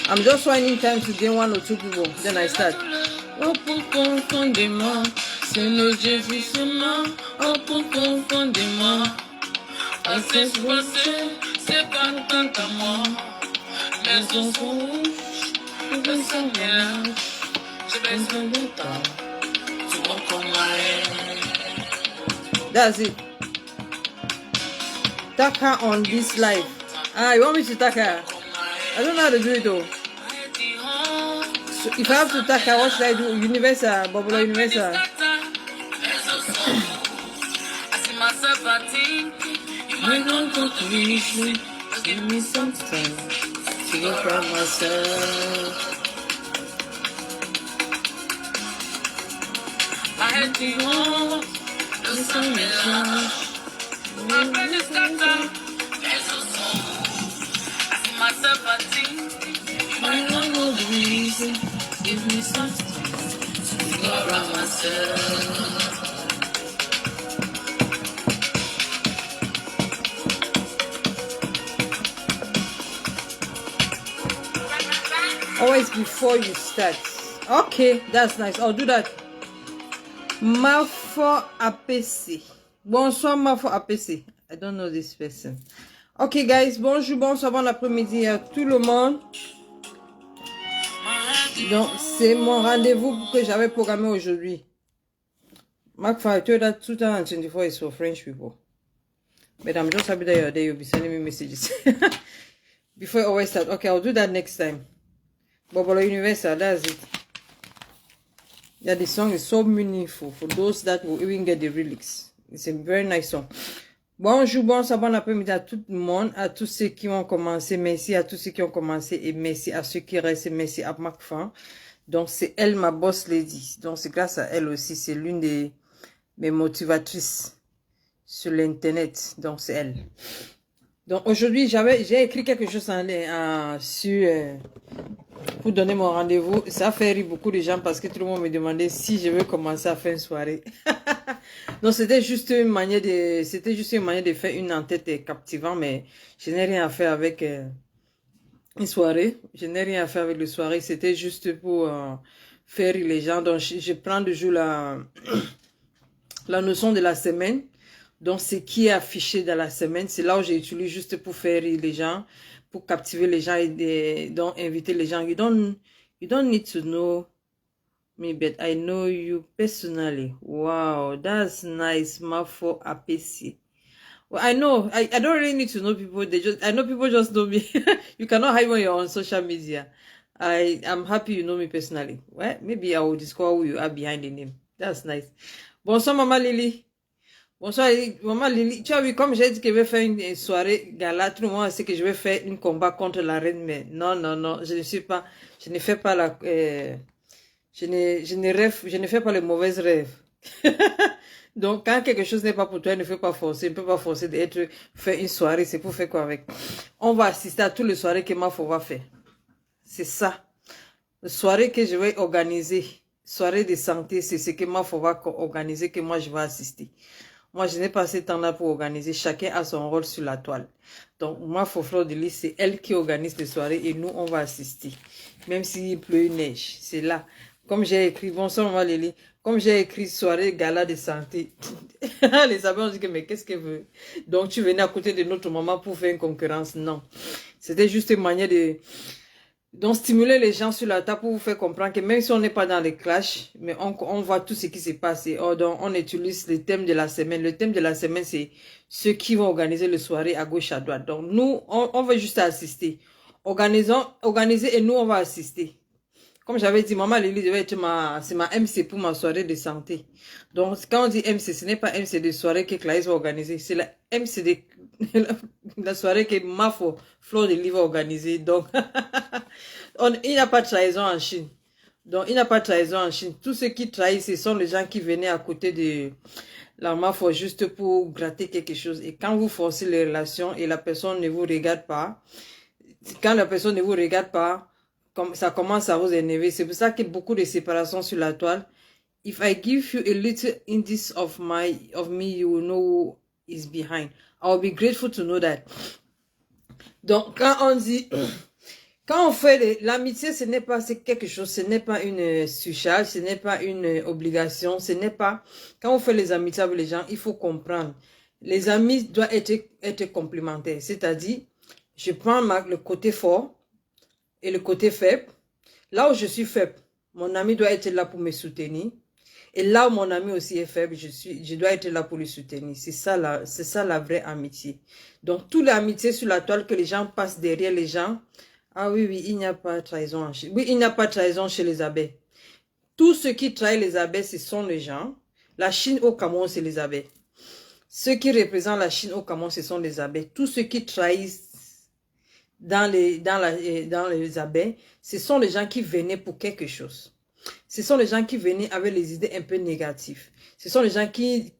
I'm just finding time to gain 1 or 2 people. Then I start. Oh, pour confondez-moi, c'est le Jésus-moi. Oh, pour confondez-moi, assez passé, c'est pas tant à moi. Les os sont rouges, le sang mélange, j'ai besoin de temps, tu vois comme ma haine. That's it. Tag her on this live. Ah, you want me to tag her? I don't know how to do it though. So if I have to tag her, what should I do? Universal, Bubble Universal. I don't go to easy, give me some time to go from myself. I had to hold the sun my brain is scatter. There's a soul. I see myself a thing. I don't know the reason. Give me some time to go around myself. Always before you start. Okay, that's nice. I'll do that. Mafo Apesi. Bonsoir Mafo Apesi. I don't know this person. Okay guys, bonjour, bonsoir, bon après-midi à tout le monde. Donc c'est mon rendez-vous que j'avais programmé aujourd'hui. Mark 5, that 2024 is for French people. But I'm just happy that you'll be sending me messages. Before I always start. Okay, I'll do that next time. Bobolo Universal, that's it. Yeah, the song is so meaningful for those that will even get the lyrics. It's a very nice song. Bonjour, bonsoir, bon après-midi à tout le monde, à tous ceux qui ont commencé. Merci à tous ceux qui ont commencé et merci à ceux qui restent. Merci à Marc Fan. Donc, c'est elle, ma boss lady. Donc, c'est grâce à elle aussi. C'est l'une de mes motivatrices sur l'Internet. Donc, c'est elle. Donc, aujourd'hui, j'ai écrit quelque chose pour donner mon rendez-vous. Ça a fait rire beaucoup de gens parce que tout le monde me demandait si je veux commencer à faire une soirée. Donc, c'était juste une manière de faire une en-tête captivante, mais je n'ai rien à faire avec une soirée. Je n'ai rien à faire avec le soirée. C'était juste pour faire rire les gens. Donc, je prends toujours la notion de la semaine. Donc, ce qui est affiché dans la semaine, c'est là où j'utilise juste pour faire rire les gens, pour captiver les gens et donc inviter les gens. You don't need to know me, but I know you personally. Wow, that's nice, Mafo Apesi. Well, I know, I don't really need to know people. I know people just know me. You cannot hide when you're on social media. I'm happy you know me personally. Well, maybe I will discover who you are behind the name. That's nice. Bonsoir, Maman Lily. Bonsoir, Maman Lily. Tu as vu, comme j'ai dit que je vais faire une soirée gala, tout le monde sait que je vais faire un combat contre la reine, mais non, je ne fais pas je ne fais pas les mauvaises rêves. Donc, quand quelque chose n'est pas pour toi, ne fais pas forcer. Ne peut pas forcer faire une soirée. C'est pour faire quoi avec? On va assister à toutes les soirées que Mafo va faire. C'est ça. Les soirées que je vais organiser, soirée de santé, c'est ce que Mafo va organiser, que moi je vais assister. Moi, je n'ai pas ce temps-là pour organiser. Chacun a son rôle sur la toile. Donc, Mafo Fleur de Lys, c'est elle qui organise les soirées et nous, on va assister. Même s'il pleut, il neige. C'est là. Comme j'ai écrit, bonsoir Maman Lily, comme j'ai écrit soirée gala de santé, les amis ont dit que mais qu'est-ce qu'elle veut? Donc tu venais à côté de notre maman pour faire une concurrence? Non. C'était juste une manière de stimuler les gens sur la table pour vous faire comprendre que même si on n'est pas dans les clashs, mais on voit tout ce qui s'est passé. Donc on utilise le thème de la semaine. Le thème de la semaine, c'est ceux qui vont organiser les soirées à gauche, à droite. Donc nous, on va juste assister. Organiser et nous, on va assister. Comme j'avais dit, Maman Lily devait être c'est ma MC pour ma soirée de santé. Donc, quand on dit MC, ce n'est pas MC de soirée que Clarisse va organiser. C'est la MC de la soirée que Mafo Fleur de Lys va organiser. Donc, il n'y a pas de trahison en Chine. Donc, il n'y a pas de trahison en Chine. Tous ceux qui trahissent, ce sont les gens qui venaient à côté de la Mafo juste pour gratter quelque chose. Et quand vous forcez les relations et la personne ne vous regarde pas, comme ça commence à vous énerver. C'est pour ça qu'il y a beaucoup de séparations sur la toile. If I give you a little indice of me, you will know who is behind. I will be grateful to know that. Donc, quand on dit, quand on fait l'amitié, ce n'est pas quelque chose, ce n'est pas une surcharge, ce n'est pas une obligation, ce n'est pas, quand on fait les amitiés avec les gens, il faut comprendre. Les amis doivent être complémentaires, c'est-à-dire, je prends le côté fort et le côté faible. Là où je suis faible, mon ami doit être là pour me soutenir. Et là où mon ami aussi est faible, je dois être là pour le soutenir. C'est ça la vraie amitié. Donc, toute l'amitié sur la toile que les gens passent derrière les gens. Ah oui, oui, il n'y a pas de trahison. Oui, il n'y a pas de trahison chez les abeilles. Tous ceux qui trahissent les abeilles, ce sont les gens. La Chine au Cameroun, c'est les abeilles. Ceux qui représentent la Chine au Cameroun, ce sont les abeilles. Tous ceux qui trahissent dans les abeilles, ce sont les gens qui venaient pour quelque chose. Ce sont les gens qui venaient avec les idées un peu négatives. Ce sont les gens qui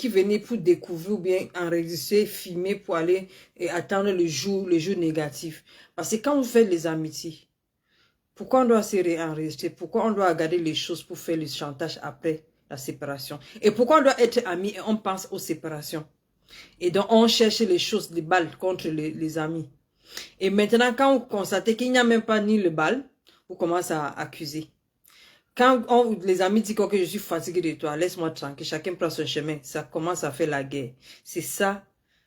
venaient pour découvrir ou bien enregistrer, filmer pour aller et attendre le jour négatif. Parce que quand vous faites les amitiés, pourquoi on doit se réenregistrer? Pourquoi on doit regarder les choses pour faire le chantage après la séparation? Et pourquoi on doit être amis et on pense aux séparations? Et donc on cherche les choses, les balles contre les amis. Et maintenant, quand vous constatez qu'il n'y a même pas ni le bal, vous commencez à accuser. Quand les amis disent que je suis fatigué de toi, laisse-moi tranquille, chacun prend son chemin, ça commence à faire la guerre. C'est ça,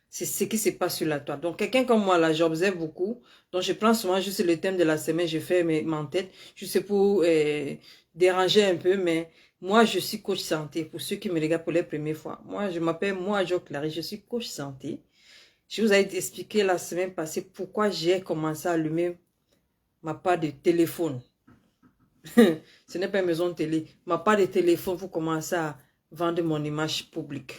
c'est ce qui se passe sur la toile. Donc, quelqu'un comme moi, là, j'observe beaucoup. Donc, je prends souvent juste le thème de la semaine, je fais mon tête, juste pour déranger un peu, mais moi, je suis coach santé. Pour ceux qui me regardent pour les premières fois, moi, je m'appelle Jo Clary, je suis coach santé. Je vous ai expliqué la semaine passée pourquoi j'ai commencé à allumer ma part de téléphone. Ce n'est pas une maison de télé. Ma part de téléphone pour commencer à vendre mon image publique.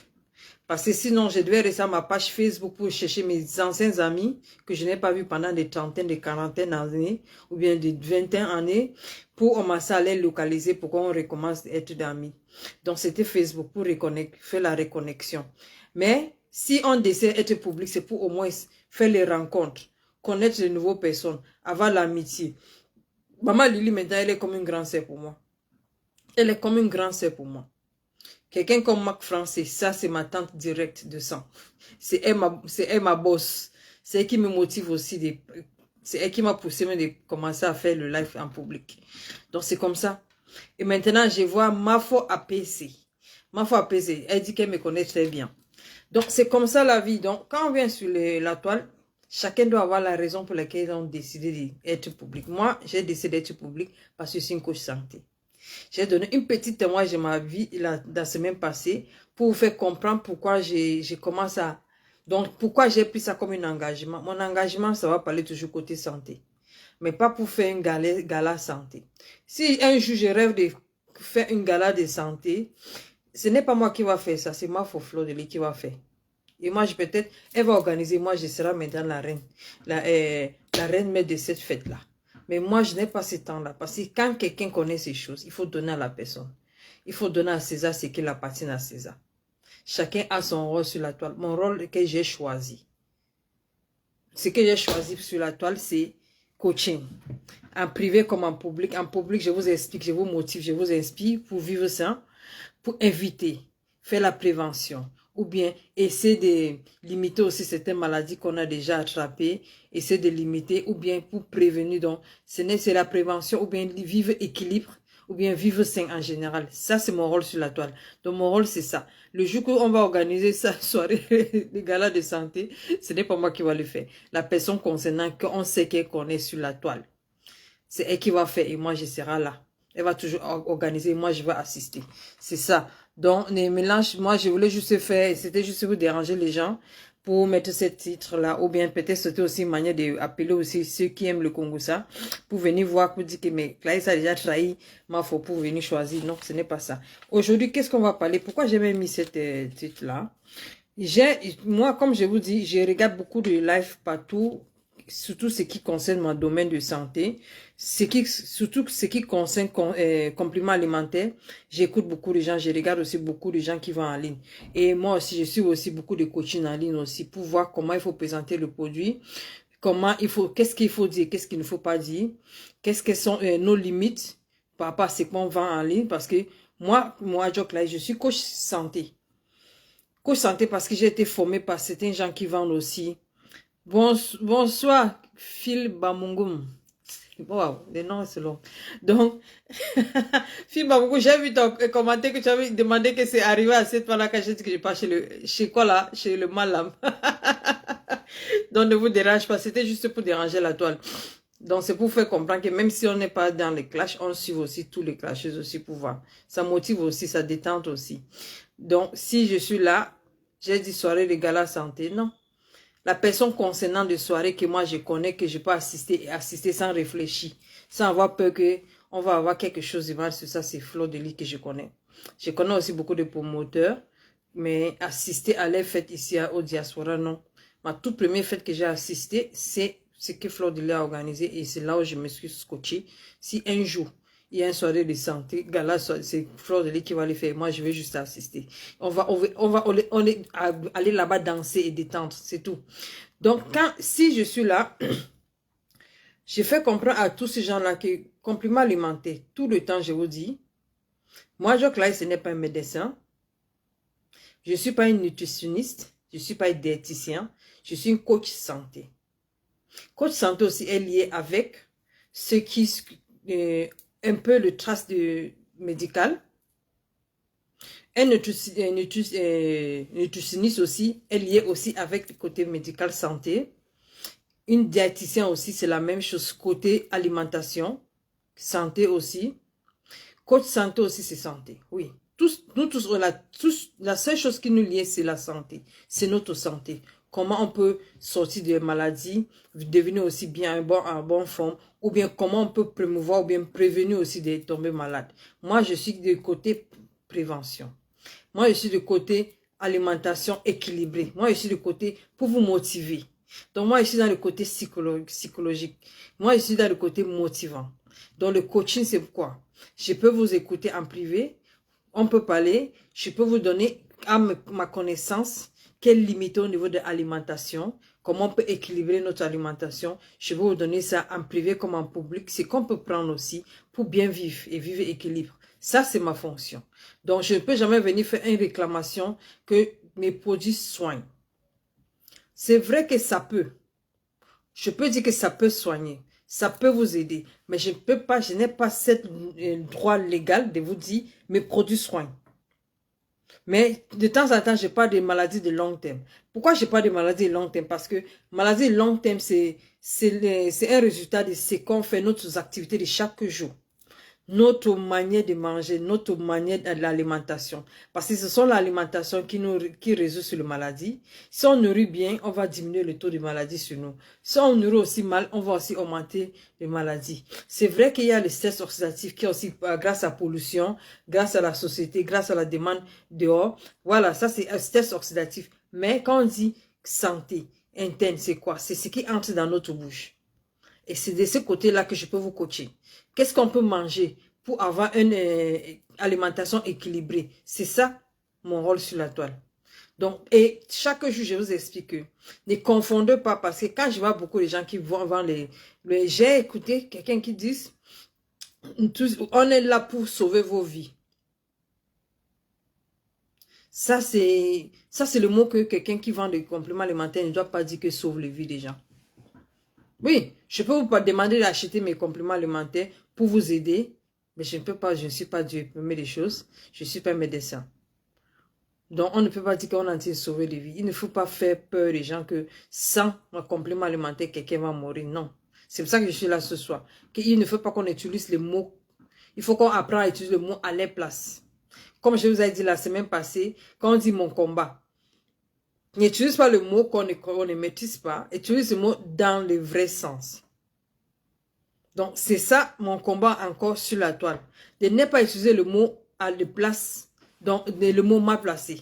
Parce que sinon, je devais rester à ma page Facebook pour chercher mes anciens amis que je n'ai pas vus pendant des trentaines, des quarantaines d'années ou bien des vingtaines d'années pour commencer à les localiser pour qu'on recommence à être d'amis. Donc, c'était Facebook pour faire la reconnexion. Mais si on décide d'être public, c'est pour au moins faire les rencontres, connaître de nouvelles personnes, avoir l'amitié. Maman Lily, maintenant, elle est comme une grande sœur pour moi. Elle est comme une grande sœur pour moi. Quelqu'un comme Marc Français, ça c'est ma tante directe de sang. C'est elle ma boss. C'est elle qui me motive aussi. C'est elle qui m'a poussé de commencer à faire le live en public. Donc c'est comme ça. Et maintenant, je vois Mafo APC. Mafo APC, elle dit qu'elle me connaît très bien. Donc c'est comme ça la vie. Donc quand on vient sur la toile, chacun doit avoir la raison pour laquelle ils ont décidé d'être public. Moi, j'ai décidé d'être public parce que je suis une coach santé. J'ai donné une petite témoignage de ma vie la semaine passée pour vous faire comprendre pourquoi j'ai commencé à... Donc, pourquoi j'ai pris ça comme un engagement. Mon engagement, ça va parler toujours côté santé. Mais pas pour faire une gala santé. Si un jour je rêve de faire une gala de santé, ce n'est pas moi qui va faire ça, c'est ma Flo de lui qui va faire. Et moi, peut-être, elle va organiser, moi, je serai maintenant la reine. La reine mère de cette fête-là. Mais moi, je n'ai pas ce temps-là. Parce que quand quelqu'un connaît ces choses, il faut donner à la personne. Il faut donner à César ce qui appartient à César. Chacun a son rôle sur la toile. Mon rôle que j'ai choisi. Ce que j'ai choisi sur la toile, c'est coaching. En privé comme en public. En public, je vous explique, je vous motive, je vous inspire pour vivre ça. Pour éviter, faire la prévention. Ou bien essayer de limiter aussi certaines maladies qu'on a déjà attrapées, essayer de limiter, ou bien pour prévenir. Donc, c'est la prévention, ou bien vivre équilibre, ou bien vivre sain en général. Ça, c'est mon rôle sur la toile. Donc, mon rôle, c'est ça. Le jour qu'on va organiser sa soirée, les galas de santé, ce n'est pas moi qui va le faire. La personne concernant, qu'on sait qu'elle connaît sur la toile. C'est elle qui va faire et moi, je serai là. Elle va toujours organiser, moi, je vais assister. C'est ça. Donc, les mélanges, moi, je voulais juste faire, c'était juste vous déranger les gens pour mettre ce titre-là. Ou bien, peut-être, c'était aussi une manière d'appeler aussi ceux qui aiment le Congo-ça pour venir voir, pour dire que, mais Clarisse a déjà trahi, ma faut pour venir choisir. Non, ce n'est pas ça. Aujourd'hui, qu'est-ce qu'on va parler? Pourquoi j'ai même mis ce titre-là? Moi, comme je vous dis, je regarde beaucoup de live partout, surtout ce qui concerne mon domaine de santé, surtout ce qui concerne compléments alimentaires. J'écoute beaucoup de gens, je regarde aussi beaucoup de gens qui vont en ligne. Et moi aussi, je suis aussi beaucoup de coaching en ligne aussi pour voir comment il faut présenter le produit, qu'est-ce qu'il faut dire, qu'est-ce qu'il ne faut pas dire, qu'est-ce que sont nos limites par rapport à ce qu'on vend en ligne. Parce que moi, je suis coach santé. Coach santé parce que j'ai été formée par certains gens qui vendent aussi Bonsoir, Phil Bamungum. Wow, le nom c'est long. Donc, Phil Bamungum, j'ai vu ton commentaire que tu avais demandé que c'est arrivé à cette fois-là quand j'ai dit que je pas chez quoi là? Chez le malam. Donc, ne vous dérange pas, c'était juste pour déranger la toile. Donc, c'est pour faire comprendre que même si on n'est pas dans les clashs, on suit aussi tous les clashs aussi pour voir. Ça motive aussi, ça détente aussi. Donc, si je suis là, j'ai dit soirée de gala santé, non. La personne concernant de soirée que moi je connais, que je peux assister et assister sans réfléchir, sans avoir peur que on va avoir quelque chose de mal sur ça, c'est Flo de Lis que je connais. Je connais aussi beaucoup de promoteurs, mais assister à les fêtes ici au Diaspora, non. Ma toute première fête que j'ai assisté, c'est ce que Flo de Lis a organisé et c'est là où je me suis scotché. Si un jour, il y a une soirée de santé, gala, c'est Fleur de Lis qui va les faire. Moi, je vais juste assister. On va aller là-bas danser et détendre, c'est tout. Donc, si je suis là, je fais comprendre à tous ces gens-là que complément alimentaire, tout le temps, je vous dis, moi, Joe Clay, ce n'est pas un médecin. Je ne suis pas une nutritionniste. Je ne suis pas un diététicien. Je suis une coach santé. Coach santé aussi est lié avec ce qui un peu le trace de médical. Un nutritionniste aussi est lié aussi avec le côté médical santé. Une diététicienne aussi, c'est la même chose. Côté alimentation, santé aussi. Coach santé aussi, c'est santé. Oui. Nous tous, la seule chose qui nous lie, c'est la santé. C'est notre santé. Comment on peut sortir des maladies, devenir aussi bien en bonne forme, ou bien comment on peut promouvoir ou bien prévenir aussi de tomber malade. Moi, je suis du côté prévention. Moi, je suis du côté alimentation équilibrée. Moi, je suis du côté pour vous motiver. Donc, moi, je suis dans le côté psychologique. Moi, je suis dans le côté motivant. Donc, le coaching, c'est quoi? Je peux vous écouter en privé. On peut parler. Je peux vous donner à ma connaissance quelle limite au niveau de l'alimentation. Comment on peut équilibrer notre alimentation. Je vais vous donner ça en privé comme en public. C'est qu'on peut prendre aussi pour bien vivre et vivre équilibre. Ça, c'est ma fonction. Donc, je ne peux jamais venir faire une réclamation que mes produits soignent. C'est vrai que ça peut. Je peux dire que ça peut soigner. Ça peut vous aider. Mais je ne peux pas, je n'ai pas ce droit légal de vous dire mes produits soignent. Mais de temps en temps, je parle des maladies de long terme. Pourquoi je parle de maladies de long terme? Parce que maladie de long terme, c'est un résultat de ce qu'on fait, nos activités de chaque jour. Notre manière de manger, notre manière de l'alimentation. Parce que ce sont l'alimentation qui résout sur la maladie. Si on nourrit bien, on va diminuer le taux de maladie sur nous. Si on nourrit aussi mal, on va aussi augmenter les maladies. C'est vrai qu'il y a le stress oxydatif qui est aussi grâce à la pollution, grâce à la société, grâce à la demande dehors. Voilà, ça c'est un stress oxydatif. Mais quand on dit santé interne, c'est quoi? C'est ce qui entre dans notre bouche. Et c'est de ce côté-là que je peux vous coacher. Qu'est-ce qu'on peut manger pour avoir une alimentation équilibrée? C'est ça, mon rôle sur la toile. Donc, et chaque jour, je vous explique que ne confondez pas parce que quand je vois beaucoup de gens qui vont vendre j'ai écouté quelqu'un qui dit, on est là pour sauver vos vies. Ça, c'est le mot que quelqu'un qui vend des compléments alimentaires ne doit pas dire que sauve les vies des gens. Oui, je peux vous demander d'acheter mes compléments alimentaires pour vous aider, mais je ne peux pas, je ne suis pas Dieu, premier des choses, je ne suis pas un médecin. Donc, on ne peut pas dire qu'on est en train de sauver des vies. Il ne faut pas faire peur aux gens que sans un complément alimentaire, quelqu'un va mourir. Non. C'est pour ça que je suis là ce soir. Il ne faut pas qu'on utilise les mots. Il faut qu'on apprenne à utiliser le mot à leur place. Comme je vous ai dit la semaine passée, quand on dit mon combat, n'utilise pas le mot qu'on ne maîtrise pas. Utilise le mot dans le vrai sens. Donc, c'est ça mon combat encore sur la toile. De ne pas utiliser le mot à la place, donc le mot mal placé.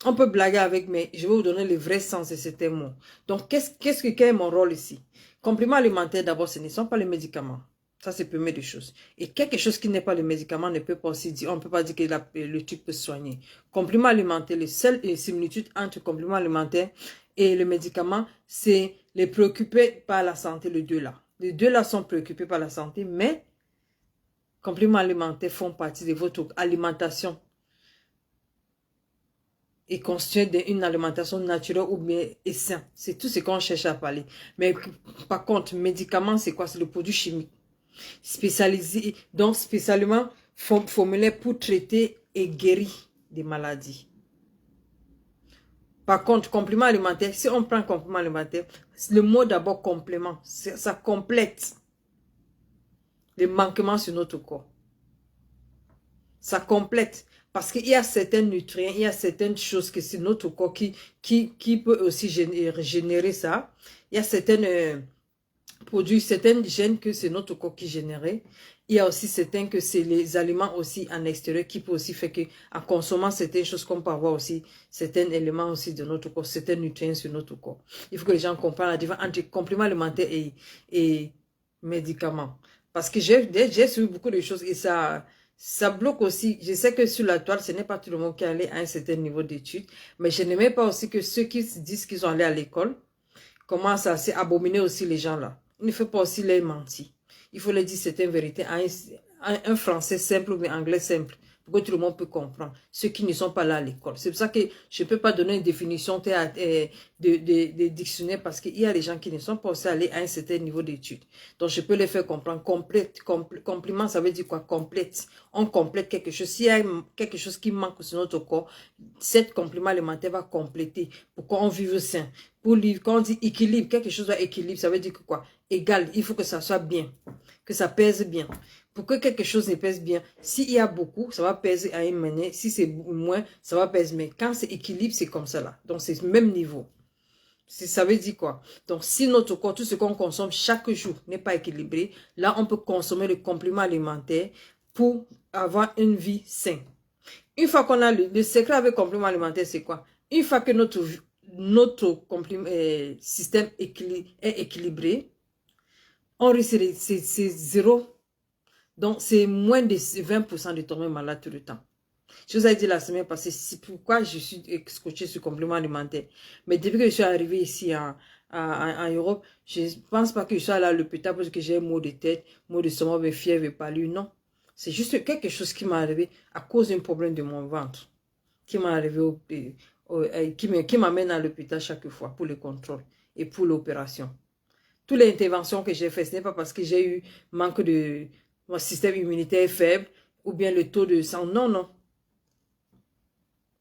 On peut blaguer avec, mais je vais vous donner le vrai sens de ces mots. Donc, quel est mon rôle ici? Compléments alimentaires, d'abord, ce ne sont pas les médicaments. Ça, c'est la première des choses. Et quelque chose qui n'est pas le médicament ne peut pas aussi dire, on ne peut pas dire que le type peut soigner. Compléments alimentaires, les seules similitudes entre compléments alimentaires et le médicament, c'est les préoccuper par la santé, les deux là. Les deux là sont préoccupés par la santé, mais compléments alimentaires font partie de votre alimentation. et construire une alimentation naturelle ou bien et saine. C'est tout ce qu'on cherche à parler. Mais par contre, médicaments, c'est quoi? C'est le produit chimique. Spécialisé, donc spécialement formulé pour traiter et guérir des maladies. Par contre, complément alimentaire, si on prend complément alimentaire, le mot d'abord complément, ça complète les manquements sur notre corps. Ça complète. Parce qu'il y a certains nutriments, il y a certaines choses que c'est notre corps qui peut aussi générer ça. Il y a certains produits, certaines gènes que c'est notre corps qui génère. Il y a aussi certains que c'est les aliments aussi en extérieur qui peut aussi faire que en consommant certaines choses qu'on peut avoir aussi certains éléments aussi de notre corps, certains nutriments sur notre corps. Il faut que les gens comprennent la différence entre compléments alimentaires et médicaments. Parce que j'ai suivi beaucoup de choses et ça bloque aussi. Je sais que sur la toile, ce n'est pas tout le monde qui est allé à un certain niveau d'études, mais je n'aimais pas aussi que ceux qui disent qu'ils sont allés à l'école commencent à abominer aussi les gens là. Il ne faut pas aussi les mentir. Il faut leur dire certaines vérités en un français simple ou un anglais simple pour que tout le monde peut comprendre. Ceux qui ne sont pas là à l'école. C'est pour ça que je ne peux pas donner une définition de dictionnaire parce qu'il y a des gens qui ne sont pas aussi allés à un certain niveau d'études. Donc, je peux les faire comprendre. Compliment, ça veut dire quoi? Complète. On complète quelque chose. S'il y a quelque chose qui manque sur notre corps, cet complément alimentaire va compléter pour qu'on vive sain. Quand on dit équilibre, quelque chose doit équilibre, ça veut dire que quoi? Égal, il faut que ça soit bien, que ça pèse bien. Pour que quelque chose ne pèse bien, s'il y a beaucoup, ça va peser à une manière. Si c'est moins, ça va peser. Mais quand c'est équilibre, c'est comme ça là. Donc, c'est le même niveau. Ça veut dire quoi? Donc, si notre corps, tout ce qu'on consomme chaque jour n'est pas équilibré, là, on peut consommer le complément alimentaire pour avoir une vie saine. Une fois qu'on a le secret avec le complément alimentaire, c'est quoi? Une fois que notre système est équilibré, on risque, c'est zéro. Donc, c'est moins de 20% de tomber malade tout le temps. Je vous ai dit la semaine passée, c'est pourquoi je suis scotché sur complément alimentaire. Mais depuis que je suis arrivée ici en Europe, je ne pense pas que je sois allée à l'hôpital parce que j'ai un maux de tête, maux de sommeil, fièvre et palud. Non. C'est juste quelque chose qui m'est arrivé à cause d'un problème de mon ventre. Qui m'est arrivé, qui m'amène à l'hôpital chaque fois pour le contrôle et pour l'opération. Toutes les interventions que j'ai faites, ce n'est pas parce que j'ai eu manque de... Mon système immunitaire faible ou bien le taux de sang. Non, non.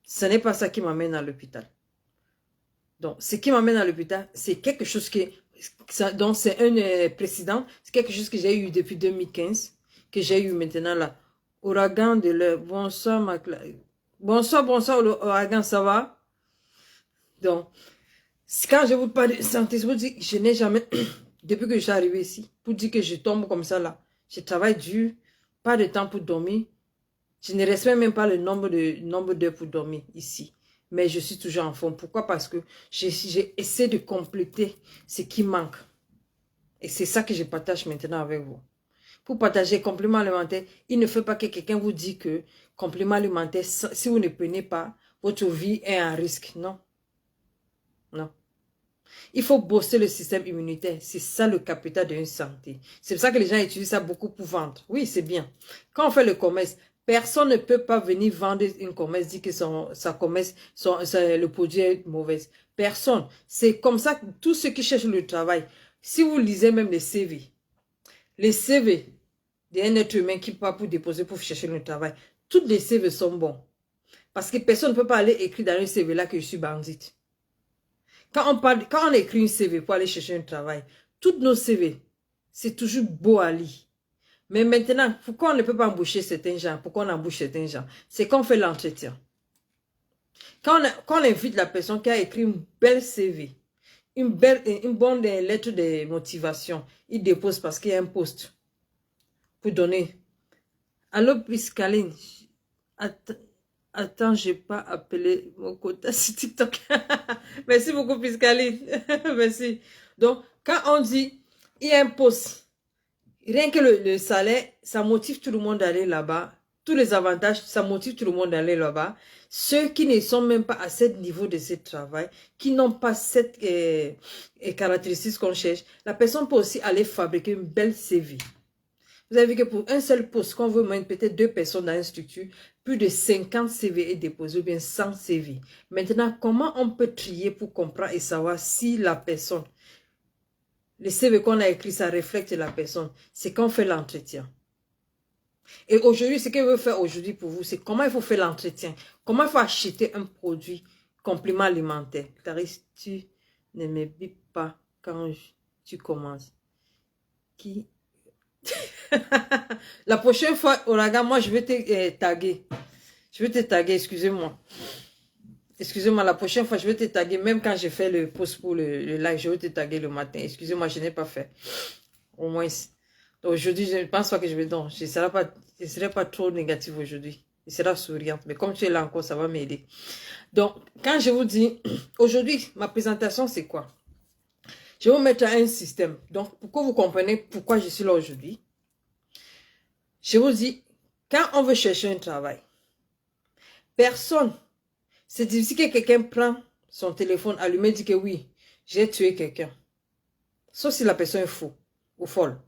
Ce n'est pas ça qui m'amène à l'hôpital. Donc, ce qui m'amène à l'hôpital, c'est quelque chose qui... Donc, c'est un précédent. C'est quelque chose que j'ai eu depuis 2015, que j'ai eu maintenant là. Ouragan de l'heure. Bonsoir, ma classe. Bonsoir, ouragan, ça va? Donc, quand je vous parle de santé, je vous dis que je n'ai jamais, depuis que je suis arrivée ici, pour dire que je tombe comme ça là, je travaille dur, pas de temps pour dormir. Je ne respecte même pas le nombre d'heures pour dormir ici. Mais je suis toujours en forme. Pourquoi? Parce que j'ai essayé de compléter ce qui manque. Et c'est ça que je partage maintenant avec vous. Pour partager complément alimentaire, il ne faut pas que quelqu'un vous dise que complément alimentaire, si vous ne prenez pas, votre vie est en risque. Non. Non. Il faut bosser le système immunitaire. C'est ça le capital d'une santé. C'est pour ça que les gens utilisent ça beaucoup pour vendre. Oui, c'est bien. Quand on fait le commerce, personne ne peut pas venir vendre une commerce, dire que sa commerce, le produit est mauvais. Personne. C'est comme ça que tous ceux qui cherchent le travail, si vous lisez même les CV d'un être humain qui part pour déposer pour chercher le travail, tous les CV sont bons. Parce que personne ne peut pas aller écrire dans un CV là que je suis bandite. Quand on écrit un CV pour aller chercher un travail, tous nos CV, c'est toujours beau à lire. Mais maintenant, pourquoi on ne peut pas embaucher certains gens? Pourquoi on embauche certains gens? C'est qu'on fait l'entretien. Quand on invite la personne qui a écrit une belle CV, une bonne lettre de motivation, il dépose parce qu'il y a un poste pour donner. Allô, Piscaline. Attends, je n'ai pas appelé mon quota sur TikTok. Merci beaucoup, Piscaline. Merci. Donc, quand on dit, il y a un poste, rien que le salaire, ça motive tout le monde d'aller là-bas. Tous les avantages, ça motive tout le monde d'aller là-bas. Ceux qui ne sont même pas à ce niveau de ce travail, qui n'ont pas cette caractéristique qu'on cherche, la personne peut aussi aller fabriquer une belle CV. Vous avez vu que pour un seul poste, quand on veut mettre peut-être 2 personnes dans une structure, plus de 50 CV est déposé ou bien 100 CV. Maintenant, comment on peut trier pour comprendre et savoir si la personne, le CV qu'on a écrit, ça reflète la personne? C'est quand on fait l'entretien. Et aujourd'hui, ce que je veux faire aujourd'hui pour vous, c'est comment il faut faire l'entretien. Comment il faut acheter un produit complément alimentaire. Clarisse, tu ne me bipes pas quand tu commences. Qui La prochaine fois, Ouragan, moi, je vais te taguer. Je vais te taguer, excusez-moi. Excusez-moi, la prochaine fois, je vais te taguer. Même quand j'ai fait le post pour le live, je vais te taguer le matin. Excusez-moi, je n'ai pas fait. Au moins. Aujourd'hui, je ne pense pas que je vais... Non, je ne serai pas trop négative aujourd'hui. Je serai souriante. Mais comme tu es là encore, ça va m'aider. Donc, quand je vous dis... Aujourd'hui, ma présentation, c'est quoi? Je vais vous mettre un système. Donc, pour que vous compreniez pourquoi je suis là aujourd'hui, je vous dis, quand on veut chercher un travail, personne, c'est difficile que quelqu'un prenne son téléphone allumé et dit que oui, j'ai tué quelqu'un. Sauf si la personne est faux ou folle.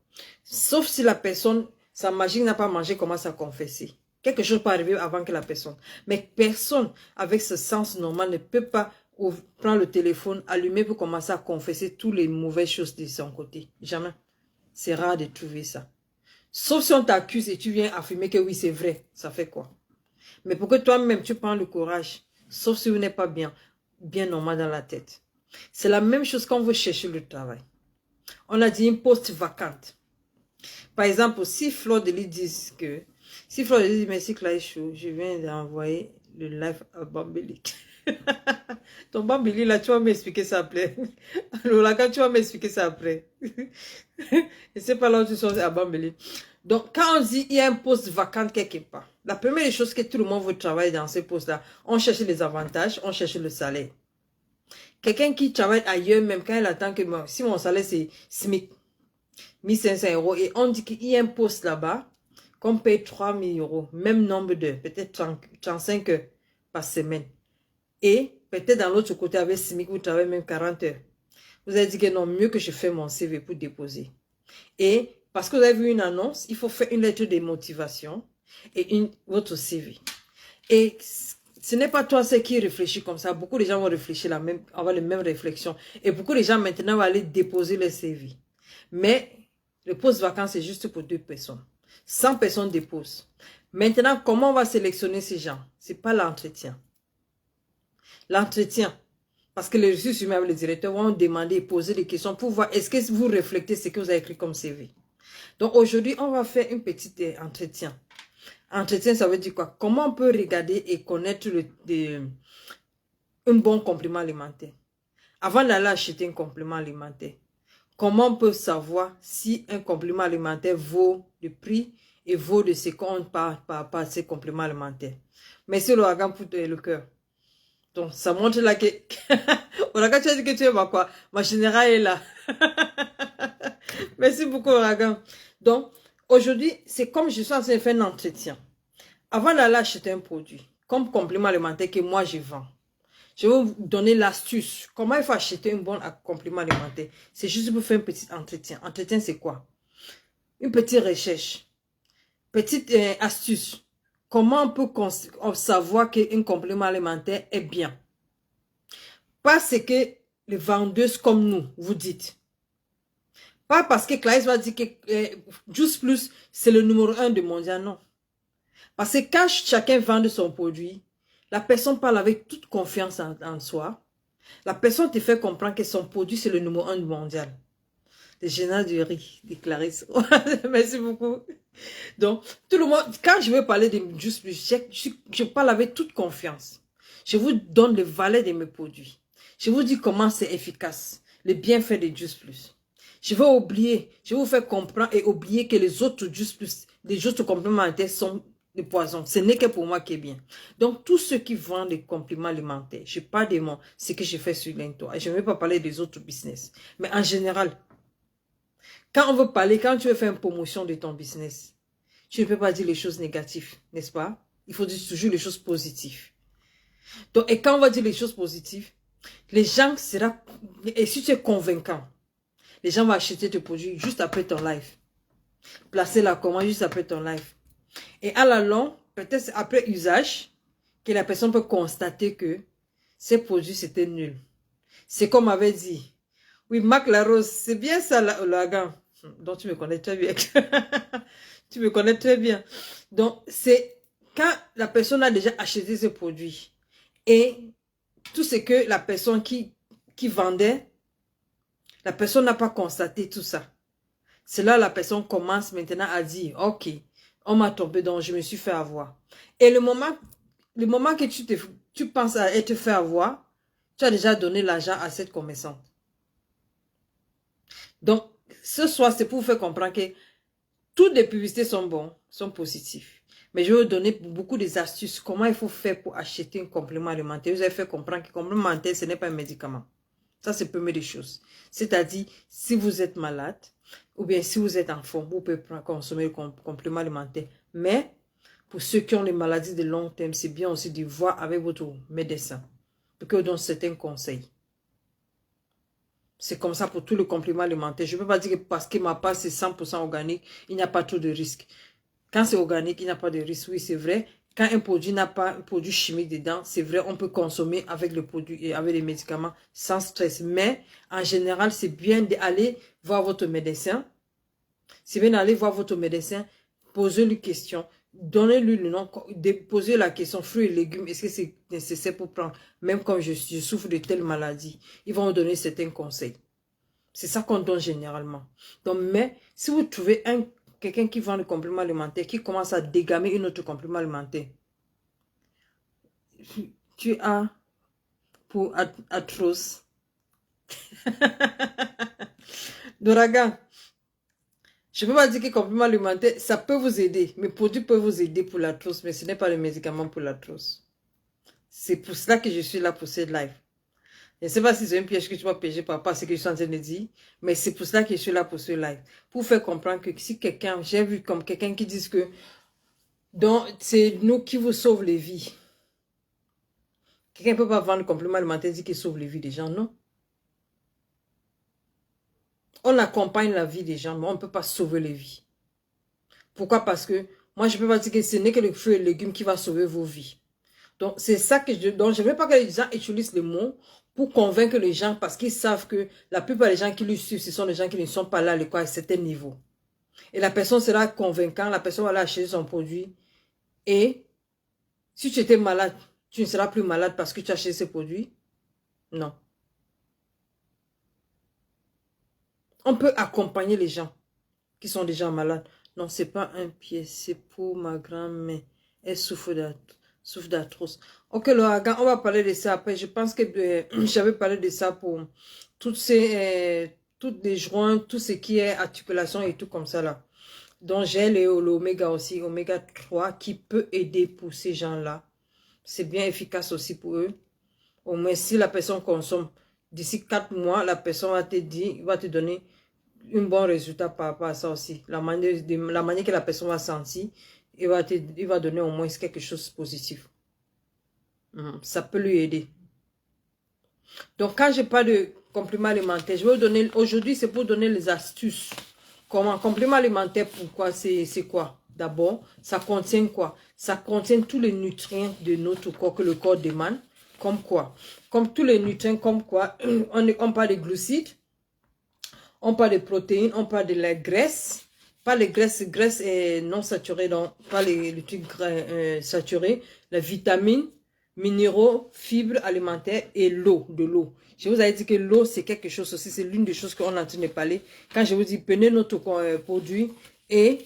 Sauf si la personne, sa magie n'a pas mangé, commence à confesser. Quelque chose peut arriver avant que la personne. Mais personne avec ce sens normal ne peut pas prendre le téléphone, allumer pour commencer à confesser toutes les mauvaises choses de son côté. Jamais. C'est rare de trouver ça. Sauf si on t'accuse et tu viens affirmer que oui, c'est vrai. Ça fait quoi? Mais pour que toi-même, tu prends le courage, sauf si vous n'êtes pas bien normal dans la tête. C'est la même chose quand on veut chercher le travail. On a dit une poste vacante. Par exemple, si Fleur de Lis dit que... Si Fleur de Lis dit, merci Clarisse Show, je viens d'envoyer le live à Bambéli. Ton Bambéli, là, tu vas m'expliquer ça après. Alors là, quand tu vas m'expliquer ça après. Je sais pas là où tu sors à Bambéli. Donc, quand on dit il y a un poste vacant quelque part, la première chose que tout le monde veut travailler dans ce poste-là, on cherche les avantages, on cherche le salaire. Quelqu'un qui travaille ailleurs, même quand il attend que si mon salaire c'est SMIC, 1500 € et on dit qu'il y a un poste là-bas, qu'on paye 3000 €, même nombre d'heures, peut-être 35 heures par semaine. Et peut-être dans l'autre côté, avec SMIC, vous travaillez même 40 heures. Vous avez dit que non, mieux que je fais mon CV pour déposer. Et parce que vous avez vu une annonce, il faut faire une lettre de motivation et votre CV. Et ce n'est pas toi qui réfléchis comme ça. Beaucoup de gens vont réfléchir avoir les mêmes réflexions. Et beaucoup de gens maintenant vont aller déposer le CV. Mais le poste vacant, c'est juste pour 2 personnes. 100 personnes déposent. Maintenant, comment on va sélectionner ces gens? Ce n'est pas l'entretien. L'entretien, parce que les ressources humaines, les directeurs vont demander et poser des questions pour voir est-ce que vous reflétez ce que vous avez écrit comme CV. Donc aujourd'hui, on va faire une petite entretien. Entretien, ça veut dire quoi? Comment on peut regarder et connaître un bon complément alimentaire? Avant d'aller acheter un complément alimentaire, comment on peut savoir si un complément alimentaire vaut le prix et vaut de ce qu'on parle par rapport à ces compléments alimentaires? Merci l'ouragan pour le cœur. Donc, ça montre là que... Ouragan, tu as dit que tu es quoi? Ma générale est là. Merci beaucoup, Ouragan. Donc, aujourd'hui, c'est comme je suis en train de faire un entretien. Avant d'aller acheter un produit, comme complément alimentaire que moi je vends, je vais vous donner l'astuce. Comment il faut acheter un bon complément alimentaire? C'est juste pour faire un petit entretien. Entretien, c'est quoi? Une petite recherche. Petite astuce. Comment on peut savoir qu'un complément alimentaire est bien? Pas ce que les vendeuses comme nous vous dites. Pas parce que Clarisse va dire que Juice Plus, c'est le numéro 1 du mondial, non. Parce que quand chacun vend son produit, la personne parle avec toute confiance en soi. La personne te fait comprendre que son produit, c'est le numéro 1 du mondial. Le général du riz, de Clarisse. Merci beaucoup. Donc, tout le monde, quand je vais parler de Juice Plus, je parle avec toute confiance. Je vous donne les valeurs de mes produits. Je vous dis comment c'est efficace, les bienfaits de Juice Plus. Je vais vous faire comprendre et oublier que les autres Juice Plus, les autres compléments alimentaires sont des poisons. Ce n'est que pour moi qui est bien. Donc, tous ceux qui vendent des compléments alimentaires, je parle de moi, ce que je fais sur l'Into. Je ne vais pas parler des autres business. Mais en général, quand on veut parler, quand tu veux faire une promotion de ton business, tu ne peux pas dire les choses négatives, n'est-ce pas? Il faut dire toujours les choses positives. Donc, et quand on va dire les choses positives, les gens seront... Et si tu es convaincant, les gens vont acheter tes produits juste après ton live. Placez-la comment juste après ton live. Et à la longue, peut-être après usage, que la personne peut constater que ces produits, c'était nul. C'est comme avait dit. Oui, Marc Larose, c'est bien ça, l'ouragan. Donc, tu me connais très bien. Tu me connais très bien. Donc, c'est quand la personne a déjà acheté ce produit et tout ce que la personne qui vendait, la personne n'a pas constaté tout ça. C'est là que la personne commence maintenant à dire, ok, on m'a trompé, donc je me suis fait avoir. Et le moment que tu penses à être fait avoir, tu as déjà donné l'argent à cette commerçante. Donc, ce soir, c'est pour vous faire comprendre que toutes les publicités sont bonnes, sont positives. Mais je vais vous donner beaucoup des astuces, comment il faut faire pour acheter un complément alimentaire. Vous avez fait comprendre que le complément alimentaire, ce n'est pas un médicament. Ça, c'est la première des choses. C'est-à-dire, si vous êtes malade, ou bien si vous êtes en forme, vous pouvez consommer le complément alimentaire. Mais, pour ceux qui ont des maladies de long terme, c'est bien aussi de voir avec votre médecin, pour qu'il vous donne certains conseils. C'est comme ça pour tout le complément alimentaire. Je ne peux pas dire que parce que ma part c'est 100% organique, il n'y a pas trop de risques. Quand c'est organique, il n'y a pas de risque. Oui, c'est vrai. Quand un produit n'a pas un produit chimique dedans, c'est vrai, on peut consommer avec le produit et avec les médicaments sans stress. Mais en général, c'est bien d'aller voir votre médecin. C'est bien d'aller voir votre médecin, poser-lui question, donnez-lui le nom, poser la question, fruits et légumes, est-ce que c'est nécessaire pour prendre, même quand je souffre de telle maladie, ils vont vous donner certains conseils. C'est ça qu'on donne généralement. Donc, mais si vous trouvez quelqu'un qui vend le complément alimentaire, qui commence à dégamer une autre complément alimentaire, tu as pour atroce. Doraga, je ne peux pas dire que le complément alimentaire, ça peut vous aider. Mes produits peuvent vous aider pour l'arthrose, mais ce n'est pas le médicament pour l'arthrose. C'est pour cela que je suis là pour cette live. Je ne sais pas si c'est un piège que tu vas piéger par rapport à ce que je suis en train de dire, mais c'est pour cela que je suis là pour ce live. Pour faire comprendre que si quelqu'un, j'ai vu comme quelqu'un qui dit que c'est nous qui vous sauvons les vies. Quelqu'un ne peut pas vendre le complément alimentaire et dire qu'il sauve les vies des gens, non. On accompagne la vie des gens, mais on ne peut pas sauver les vies. Pourquoi? Parce que moi, je ne peux pas dire que ce n'est que le fruit et le légume qui va sauver vos vies. Donc, c'est ça que je ne veux pas que les gens utilisent les mots pour convaincre les gens parce qu'ils savent que la plupart des gens qui lui suivent, ce sont des gens qui ne sont pas là à l'école à un certain niveau. Et la personne sera convaincante, la personne va aller acheter son produit. Et si tu étais malade, tu ne seras plus malade parce que tu as acheté ce produit. Non. On peut accompagner les gens qui sont déjà malades. Non, ce n'est pas un pied, c'est pour ma grand-mère. Elle souffre d'arthrose. Ok, Laura, on va parler de ça après. Je pense que j'avais parlé de ça pour toutes les joints, tout ce qui est articulation et tout comme ça là. Donc, j'ai l'oméga aussi, oméga 3, qui peut aider pour ces gens-là. C'est bien efficace aussi pour eux. Au moins, si la personne consomme, d'ici 4 mois, la personne va te dire, va te donner un bon résultat par rapport à ça aussi. La manière que la personne va sentir, il va donner au moins quelque chose de positif. Ça peut lui aider. Donc, quand je parle de compléments alimentaires, je vais vous donner, aujourd'hui, c'est pour donner les astuces. Comment? Complément alimentaire, pourquoi? C'est quoi? D'abord, ça contient quoi? Ça contient tous les nutriments de notre corps que le corps demande. Comme quoi? Comme tous les nutriments, comme quoi? On parle de glucides, on parle de protéines, on parle de la graisse. Pas les graisses non saturées, donc pas les trucs saturés. Les vitamines, minéraux, fibres alimentaires et l'eau, de l'eau. Je vous avais dit que l'eau, c'est quelque chose aussi, c'est l'une des choses qu'on est en train de parler. Quand je vous dis, prenez notre produit et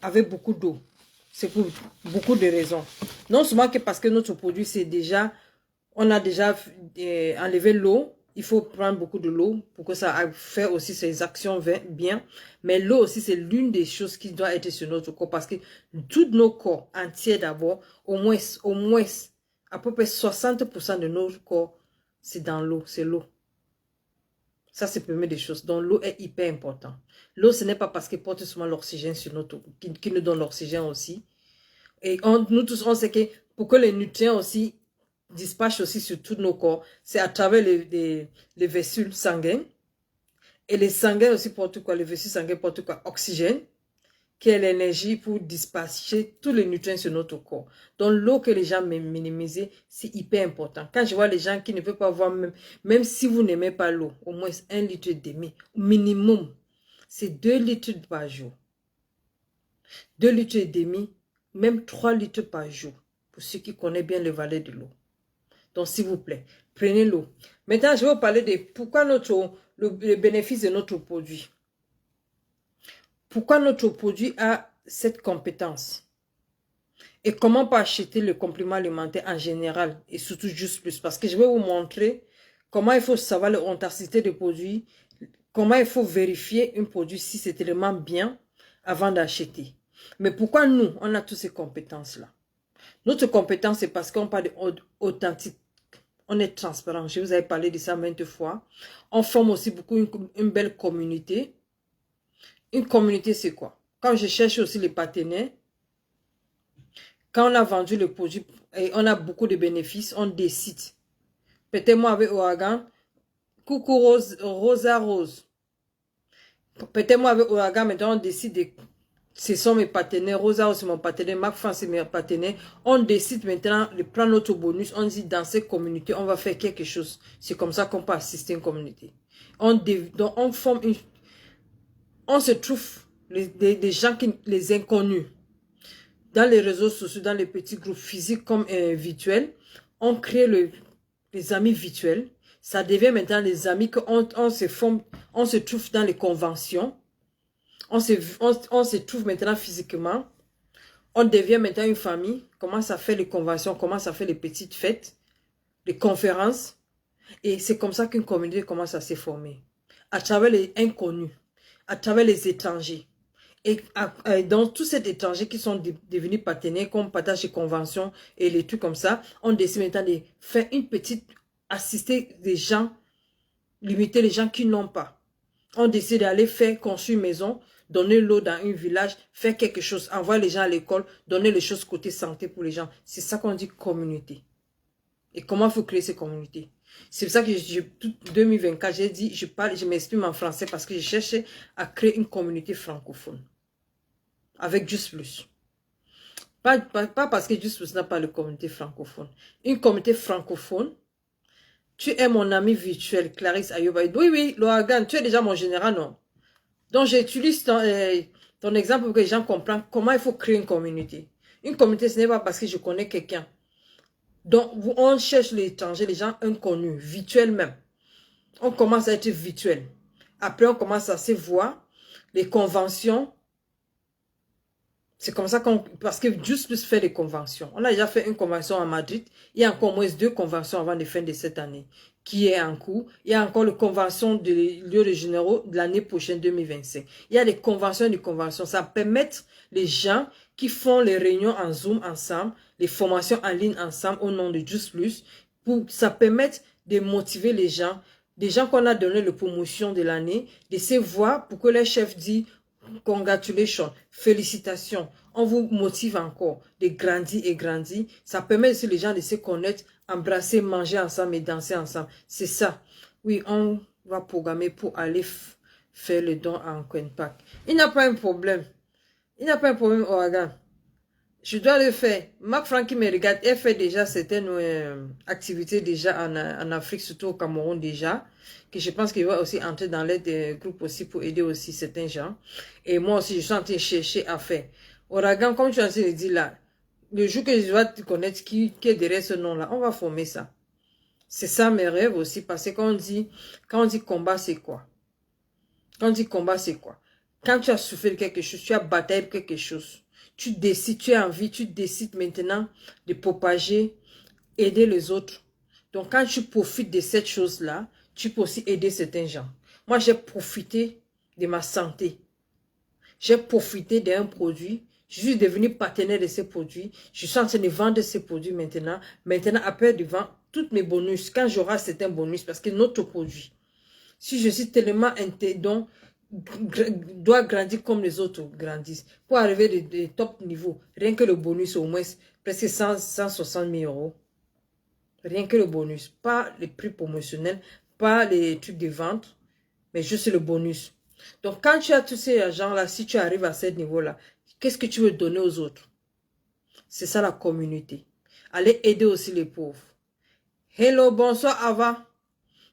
avec beaucoup d'eau. C'est pour beaucoup de raisons. Non seulement que parce que notre produit, c'est déjà, on a déjà enlevé l'eau. Il faut prendre beaucoup de l'eau pour que ça fasse aussi ses actions bien. Mais l'eau aussi, c'est l'une des choses qui doit être sur notre corps. Parce que tous nos corps entiers d'abord, au moins, à peu près 60% de notre corps, c'est dans l'eau, c'est l'eau. Ça, c'est la première des choses. Donc, l'eau est hyper importante. L'eau, ce n'est pas parce qu'elle porte seulement l'oxygène sur notre corps, qui nous donne l'oxygène aussi. Et nous tous, on sait que pour que les nutriments aussi dispatchent aussi sur tous nos corps, c'est à travers les vaisseaux sanguines. Et les sanguins aussi portent quoi? Les vaisseaux sanguins portent quoi? Oxygène, qui est l'énergie pour dispatcher tous les nutriments sur notre corps. Donc, l'eau que les gens minimisent, c'est hyper important. Quand je vois les gens qui ne peuvent pas voir, même si vous n'aimez pas l'eau, au moins 1,5 litre, minimum, c'est 2 litres par jour. 2,5 litres, même 3 litres par jour, pour ceux qui connaissent bien les valeurs de l'eau. Donc, s'il vous plaît, prenez l'eau. Maintenant, je vais vous parler de pourquoi le bénéfice de notre produit. Pourquoi notre produit a cette compétence. Et comment pas acheter le complément alimentaire en général et surtout Juste Plus. Parce que je vais vous montrer comment il faut savoir l'authenticité des produits, comment il faut vérifier un produit si c'est tellement bien avant d'acheter. Mais pourquoi nous, on a toutes ces compétences-là? Notre compétence, c'est parce qu'on parle d'authenticité. On est transparent. Je vous avais parlé de ça maintes fois. On forme aussi beaucoup une belle communauté. Une communauté, c'est quoi? Quand je cherche aussi les partenaires, quand on a vendu le produit et on a beaucoup de bénéfices, on décide. Peut-être moi avec Ouragan, coucou Rosa Rose. Peut-être moi avec Ouragan, maintenant on décide de... Ce sont mes partenaires, Rosa c'est mon partenaire, Marc France c'est mes partenaires. On décide maintenant de prendre notre bonus. On dit dans cette communauté, on va faire quelque chose. C'est comme ça qu'on peut assister une communauté. Donc on forme une... On se trouve des gens, les inconnus. Dans les réseaux sociaux, dans les petits groupes physiques comme virtuels, on crée les amis virtuels. Ça devient maintenant les amis qu'on se forme, on se trouve dans les conventions. On se trouve maintenant physiquement. On devient maintenant une famille. Commence à faire les conventions, commence à faire les petites fêtes, les conférences. Et c'est comme ça qu'une communauté commence à se former. À travers les inconnus, à travers les étrangers. Et dans tous ces étrangers qui sont devenus partenaires, qu'on partage les conventions et les trucs comme ça, on décide maintenant de faire une petite, assister des gens, limiter les gens qui n'ont pas. On décide d'aller faire construire une maison, donner l'eau dans un village, faire quelque chose, envoyer les gens à l'école, donner les choses côté santé pour les gens. C'est ça qu'on dit communauté. Et comment il faut créer ces communautés? C'est pour ça que tout 2024, j'ai dit, je m'exprime en français parce que je cherchais à créer une communauté francophone. Avec Juste Plus. Pas parce que Juste Plus n'a pas de communauté francophone. Une communauté francophone. Tu es mon ami virtuel, Clarisse Ayoba. Oui, Loagan, tu es déjà mon général, non? Donc, j'utilise ton exemple pour que les gens comprennent comment il faut créer une communauté. Une communauté, ce n'est pas parce que je connais quelqu'un. Donc, on cherche les étrangers, les gens inconnus, virtuels même. On commence à être virtuel. Après, on commence à se voir, les conventions. C'est comme ça parce que Juste Plus fait des conventions. On a déjà fait une convention à Madrid. Il y a encore au moins 2 conventions avant la fin de cette année qui est en cours. Il y a encore la convention de Rio de Janeiro de l'année prochaine 2025. Il y a des conventions et des conventions. Ça permet les gens qui font les réunions en Zoom ensemble, les formations en ligne ensemble au nom de Juste Plus. Ça permet de motiver les gens, des gens qu'on a donné la promotion de l'année, de se voir pour que les chefs disent congratulations, félicitations. On vous motive encore de grandir et grandir. Ça permet aussi les gens de se connaître, embrasser, manger ensemble et danser ensemble. C'est ça. Oui, on va programmer pour aller faire le don en Coinpack. Il n'a pas un problème. Il n'a pas un problème, Ouragan. Je dois le faire. Marc Franck qui me regarde, elle fait déjà certaines activités déjà en Afrique, surtout au Cameroun déjà. Que je pense qu'il va aussi entrer dans l'aide groupes aussi pour aider aussi certains gens. Et moi aussi, je suis en train de chercher à faire. Ouragan, comme tu as dit là, le jour que je dois te connaître qui est derrière ce nom-là, on va former ça. C'est ça mes rêves aussi, parce que quand on dit combat, c'est quoi? Quand on dit combat, c'est quoi? Quand tu as souffert quelque chose, tu as bataillé quelque chose. Tu décides, tu as envie, tu décides maintenant de propager, aider les autres. Donc, quand tu profites de cette chose-là, tu peux aussi aider certains gens. Moi, j'ai profité de ma santé. J'ai profité d'un produit. Je suis devenu partenaire de ces produits. Je suis en train de vendre ces produits maintenant. Maintenant, après de vendre tous mes bonus, quand j'aurai certains bonus, parce que notre produit, si je suis tellement donc doit grandir comme les autres grandissent. Pour arriver de top niveau, rien que le bonus au moins, presque 160 000 euros. Rien que le bonus, pas les prix promotionnels, pas les trucs de vente, mais juste le bonus. Donc, quand tu as tous ces gens-là, si tu arrives à ce niveau-là, qu'est-ce que tu veux donner aux autres? C'est ça la communauté. Allez aider aussi les pauvres. Hello, bonsoir Ava.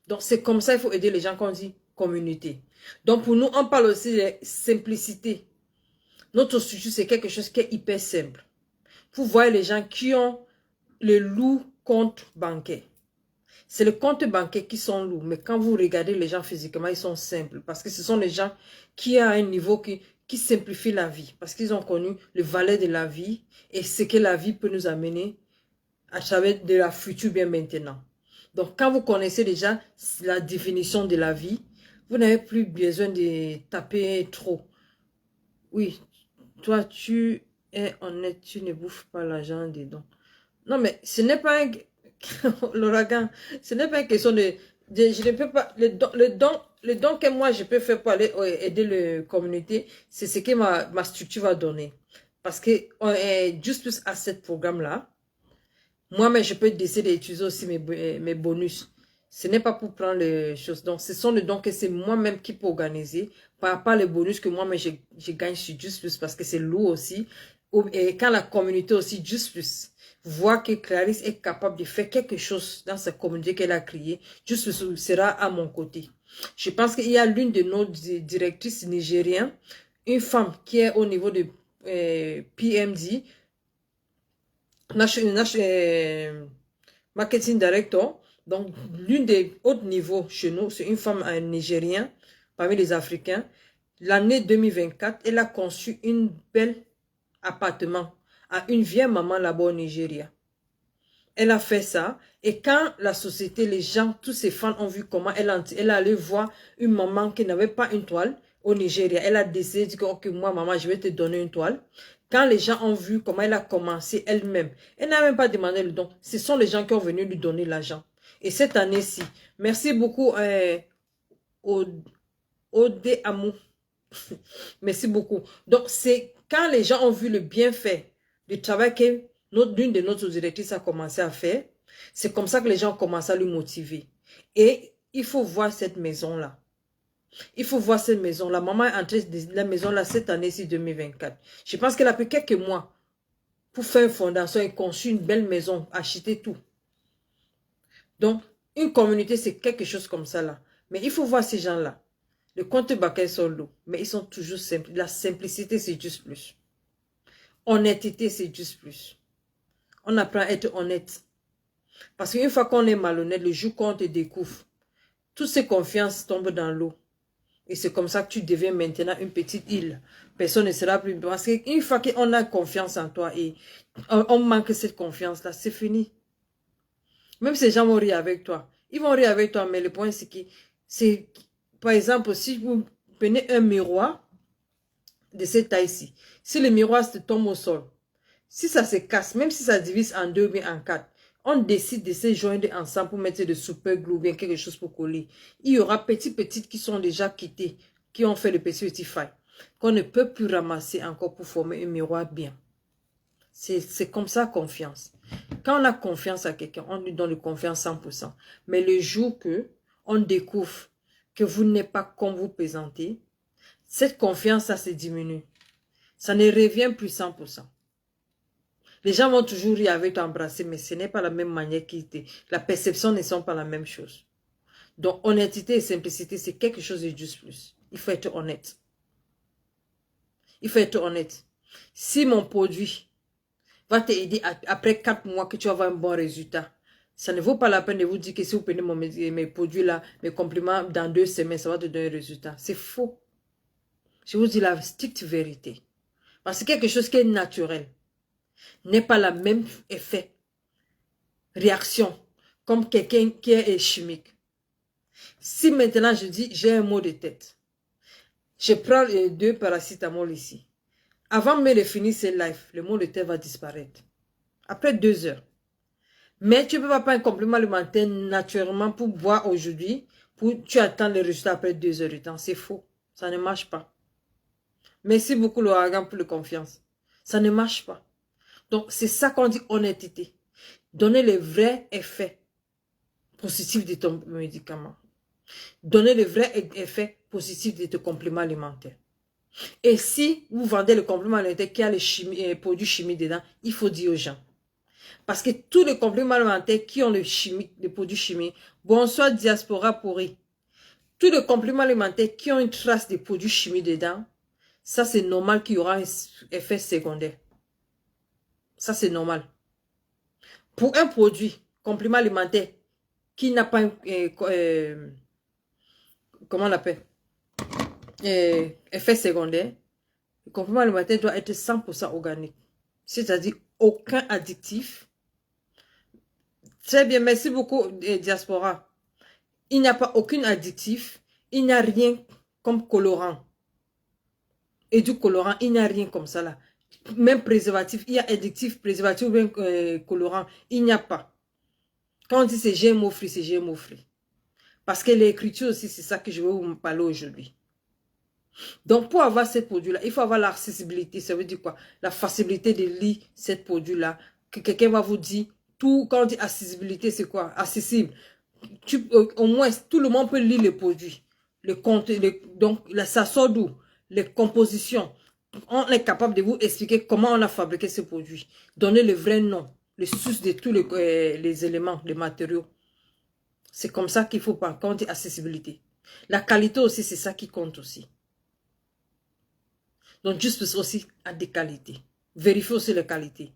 Donc, c'est comme ça, il faut aider les gens qu'on dit communauté. Donc, pour nous, on parle aussi de simplicité. Notre structure, c'est quelque chose qui est hyper simple. Vous voyez les gens qui ont le lourd compte bancaire. C'est le compte bancaire qui sont lourds. Mais quand vous regardez les gens physiquement, ils sont simples. Parce que ce sont les gens qui ont un niveau qui simplifie la vie. Parce qu'ils ont connu le valeur de la vie et ce que la vie peut nous amener à travers de la future bien maintenant. Donc, quand vous connaissez déjà la définition de la vie, vous n'avez plus besoin de taper trop. Oui, toi, tu es honnête, tu ne bouffes pas l'argent dedans. Non, mais ce n'est pas un... l'ouragan, ce n'est pas une question je ne peux pas... Le don que moi, je peux faire pour aller aider la communauté, c'est ce que ma structure va donner. Parce que juste plus à ce programme-là, moi-même, je peux décider d'utiliser aussi mes bonus. Ce n'est pas pour prendre les choses. Donc, ce sont les dons que c'est moi-même qui peux organiser. Pas les bonus que moi-même, je gagne sur Just Plus parce que c'est lourd aussi. Et quand la communauté aussi, Just Plus, voit que Clarisse est capable de faire quelque chose dans sa communauté qu'elle a créée, Just Plus sera à mon côté. Je pense qu'il y a l'une de nos directrices nigériennes, une femme qui est au niveau de PMD, marketing director, donc l'une des hauts niveaux chez nous, c'est une femme nigérienne parmi les Africains. L'année 2024, elle a conçu une belle appartement à une vieille maman là-bas au Nigeria. Elle a fait ça et quand la société, les gens, tous ses fans ont vu comment elle allait voir une maman qui n'avait pas une toile au Nigeria. Elle a décidé de dire, ok, moi maman, je vais te donner une toile. Quand les gens ont vu comment elle a commencé elle-même, elle n'a même pas demandé le don. Ce sont les gens qui ont venu lui donner l'argent. Et cette année-ci, merci beaucoup Ode Amou. Merci beaucoup. Donc, c'est quand les gens ont vu le bienfait du travail que l'une de nos directrices a commencé à faire, c'est comme ça que les gens ont commencé à lui motiver. Et il faut voir cette maison-là. Il faut voir cette maison-là. Maman est entrée de la maison-là cette année-ci 2024. Je pense qu'elle a pris quelques mois pour faire une fondation et conçu une belle maison, acheter tout. Donc, une communauté, c'est quelque chose comme ça là. Mais il faut voir ces gens-là. Le compte bancaire sont lourds, mais ils sont toujours simples. La simplicité, c'est juste plus. Honnêteté, c'est juste plus. On apprend à être honnête. Parce qu'une fois qu'on est malhonnête, le jour qu'on te découvre, toutes ces confiances tombent dans l'eau. Et c'est comme ça que tu deviens maintenant une petite île. Personne ne sera plus... Parce qu'une fois qu'on a confiance en toi et on manque cette confiance-là, c'est fini. Même ces gens vont rire avec toi. Ils vont rire avec toi, mais le point c'est que... Par exemple, si vous prenez un miroir de cette taille-ci, si le miroir se tombe au sol, si ça se casse, même si ça se divise en deux ou bien en quatre, on décide de se joindre ensemble pour mettre de super glue ou bien quelque chose pour coller. Il y aura petites qui sont déjà quittées, qui ont fait le petit faille, qu'on ne peut plus ramasser encore pour former un miroir bien. C'est comme ça, confiance. Quand on a confiance à quelqu'un, on lui donne de confiance 100%. Mais le jour que on découvre que vous n'êtes pas comme vous présentez, cette confiance, ça se diminue. Ça ne revient plus 100%. Les gens vont toujours rire avec t'embrasser, mais ce n'est pas la même manière qu'ils étaient. La perception ne sont pas la même chose. Donc, honnêteté et simplicité, c'est quelque chose de juste plus. Il faut être honnête. Il faut être honnête. Si mon produit va t'aider après 4 mois que tu vas avoir un bon résultat, ça ne vaut pas la peine de vous dire que si vous prenez mes produits là, mes compléments, dans 2 semaines, ça va te donner un résultat. C'est faux. Je vous dis la stricte vérité. Parce que quelque chose qui est naturel n'est pas la même effet, réaction, comme quelqu'un qui est chimique. Si maintenant je dis, j'ai un mot de tête, je prends les 2 paracétamol ici. Avant même de finir ce live, le mot de tête va disparaître. Après 2 heures. Mais tu ne peux pas prendre un complément alimentaire naturellement pour boire aujourd'hui, tu attends le résultat après 2 heures de temps. C'est faux. Ça ne marche pas. Merci beaucoup l'ouragan pour la confiance. Ça ne marche pas. Donc, c'est ça qu'on dit honnêteté. Donner les vrais effets positifs de ton médicament. Donner le vrai effet positif de tes compléments alimentaires. Et si vous vendez le complément alimentaire qui a les produits chimiques dedans, il faut dire aux gens. Parce que tous les compléments alimentaires qui ont les produits chimiques, bonsoir diaspora pourri. Tous les compléments alimentaires qui ont une trace de produits chimiques dedans, ça c'est normal qu'il y aura un effet secondaire. Ça c'est normal. Pour un produit, complément alimentaire, qui n'a pas comment on l'appelle, effet secondaire, le complément alimentaire doit être 100% organique. C'est-à-dire aucun additif. Très bien, merci beaucoup, diaspora. Il n'y a pas aucun additif. Il n'y a rien comme colorant. Et du colorant, il n'y a rien comme ça là. Même préservatif, il y a additif, préservatif ou bien colorant. Il n'y a pas. Quand on dit c'est GMO free, c'est GMO free. Parce que l'écriture aussi, c'est ça que je vais vous parler aujourd'hui. Donc, pour avoir ces produits-là, il faut avoir l'accessibilité. Ça veut dire quoi? La facilité de lire ces produits-là. Que quelqu'un va vous dire, tout, quand on dit accessibilité, c'est quoi? Accessible. Au moins, tout le monde peut lire les produits. Donc, ça sort d'où? Les compositions. On est capable de vous expliquer comment on a fabriqué ces produits. Donner le vrai nom, les sources de tous les éléments, les matériaux. C'est comme ça qu'il faut pas, quand on dit accessibilité. La qualité aussi, c'est ça qui compte aussi. Donc, juste aussi à des qualités. Vérifiez aussi les qualités.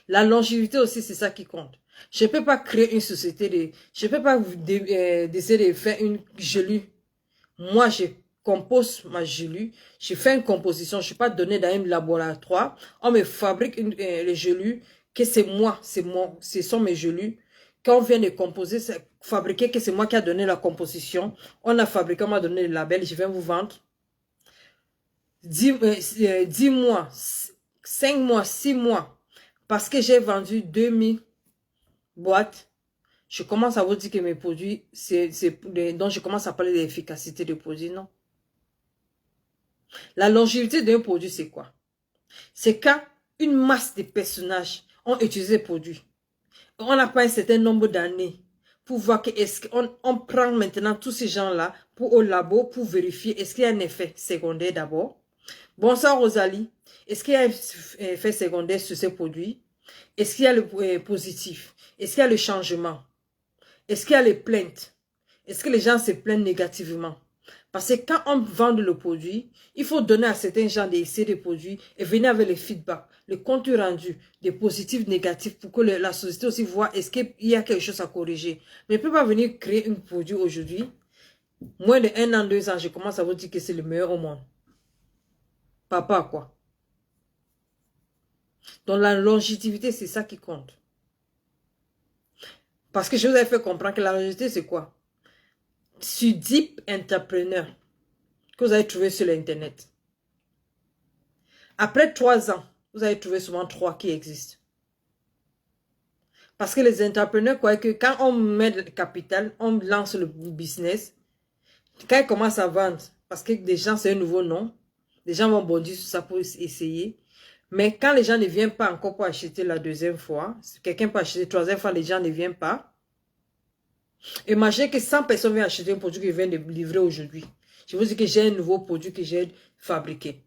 La longévité aussi, c'est ça qui compte. Je ne peux pas créer une société de... Je ne peux pas essayer de faire une gelule. Moi, je compose ma gelule. Je fais une composition. Je ne suis pas donné dans un laboratoire. On me fabrique les gelules. Que c'est moi. Ce sont mes gelules. Quand on vient de composer, fabriquer, que c'est moi qui a donné la composition. On a fabriqué, on m'a donné le label. Je vais vous vendre. 10 mois, 5 mois, 6 mois, parce que j'ai vendu 2000 boîtes, je commence à vous dire que mes produits, donc je commence à parler de l'efficacité des produits, non. La longévité d'un produit, c'est quoi? C'est quand une masse de personnages ont utilisé le produit. On n'a pas un certain nombre d'années pour voir que est-ce qu'on prend maintenant tous ces gens-là au labo pour vérifier est-ce qu'il y a un effet secondaire d'abord. Bonsoir Rosalie. Est-ce qu'il y a un effet secondaire sur ces produits? Est-ce qu'il y a le positif? Est-ce qu'il y a le changement? Est-ce qu'il y a les plaintes? Est-ce que les gens se plaignent négativement? Parce que quand on vend le produit, il faut donner à certains gens d'essayer des produits et venir avec les feedbacks, le compte rendu, des positifs, négatifs, pour que la société aussi voit est-ce qu'il y a quelque chose à corriger. Mais il ne peut pas venir créer un produit aujourd'hui. Moins de 1 an, 2 ans, je commence à vous dire que c'est le meilleur au monde. Papa, quoi. Donc, la longévité, c'est ça qui compte. Parce que je vous ai fait comprendre que la longévité, c'est quoi? Sur 10 entrepreneurs que vous avez trouvé sur l'Internet, après 3 ans, vous allez trouver souvent 3 qui existent. Parce que les entrepreneurs croient que quand on met le capital, on lance le business, quand ils commencent à vendre, parce que des gens, c'est un nouveau nom, les gens vont bondir sur ça pour essayer. Mais quand les gens ne viennent pas encore pour acheter la deuxième fois, si quelqu'un peut acheter la troisième fois, les gens ne viennent pas. Imaginez que 100 personnes viennent acheter un produit que je viens de livrer aujourd'hui. Je vous dis que j'ai un nouveau produit que j'ai fabriqué.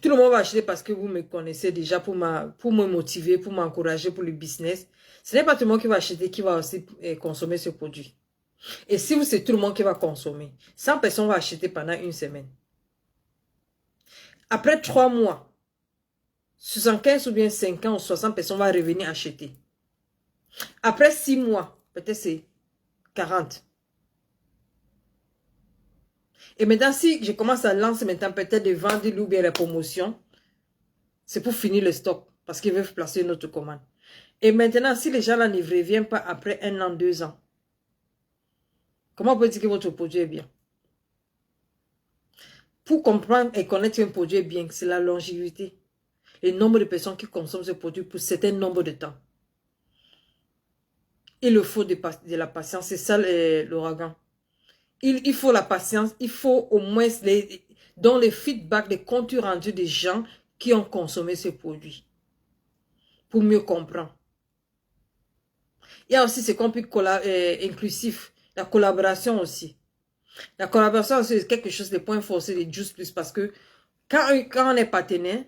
Tout le monde va acheter parce que vous me connaissez déjà pour me motiver, pour m'encourager pour le business. Ce n'est pas tout le monde qui va acheter, qui va aussi consommer ce produit. Et si vous, c'est tout le monde qui va consommer, 100 personnes vont acheter pendant une semaine. Après 3 mois, 75 ou bien 50 ou 60 personnes vont revenir acheter. Après 6 mois, peut-être c'est 40. Et maintenant, si je commence à lancer maintenant peut-être des ventes ou bien la promotion, c'est pour finir le stock parce qu'ils veulent placer une autre commande. Et maintenant, si les gens là ne reviennent pas après 1 an, 2 ans, comment on peut dire que votre produit est bien? Pour comprendre et connaître un produit est bien, c'est la longévité. Le nombre de personnes qui consomment ce produit pour un certain nombre de temps. Il le faut de la patience, c'est ça l'ouragan. Il faut la patience, il faut au moins dans les feedbacks, les comptes rendus des gens qui ont consommé ce produit. Pour mieux comprendre. Il y a aussi ce qu'on peut inclusif, la collaboration aussi. La collaboration, c'est quelque chose des points forcés de Juice Plus parce que quand on est partenaire,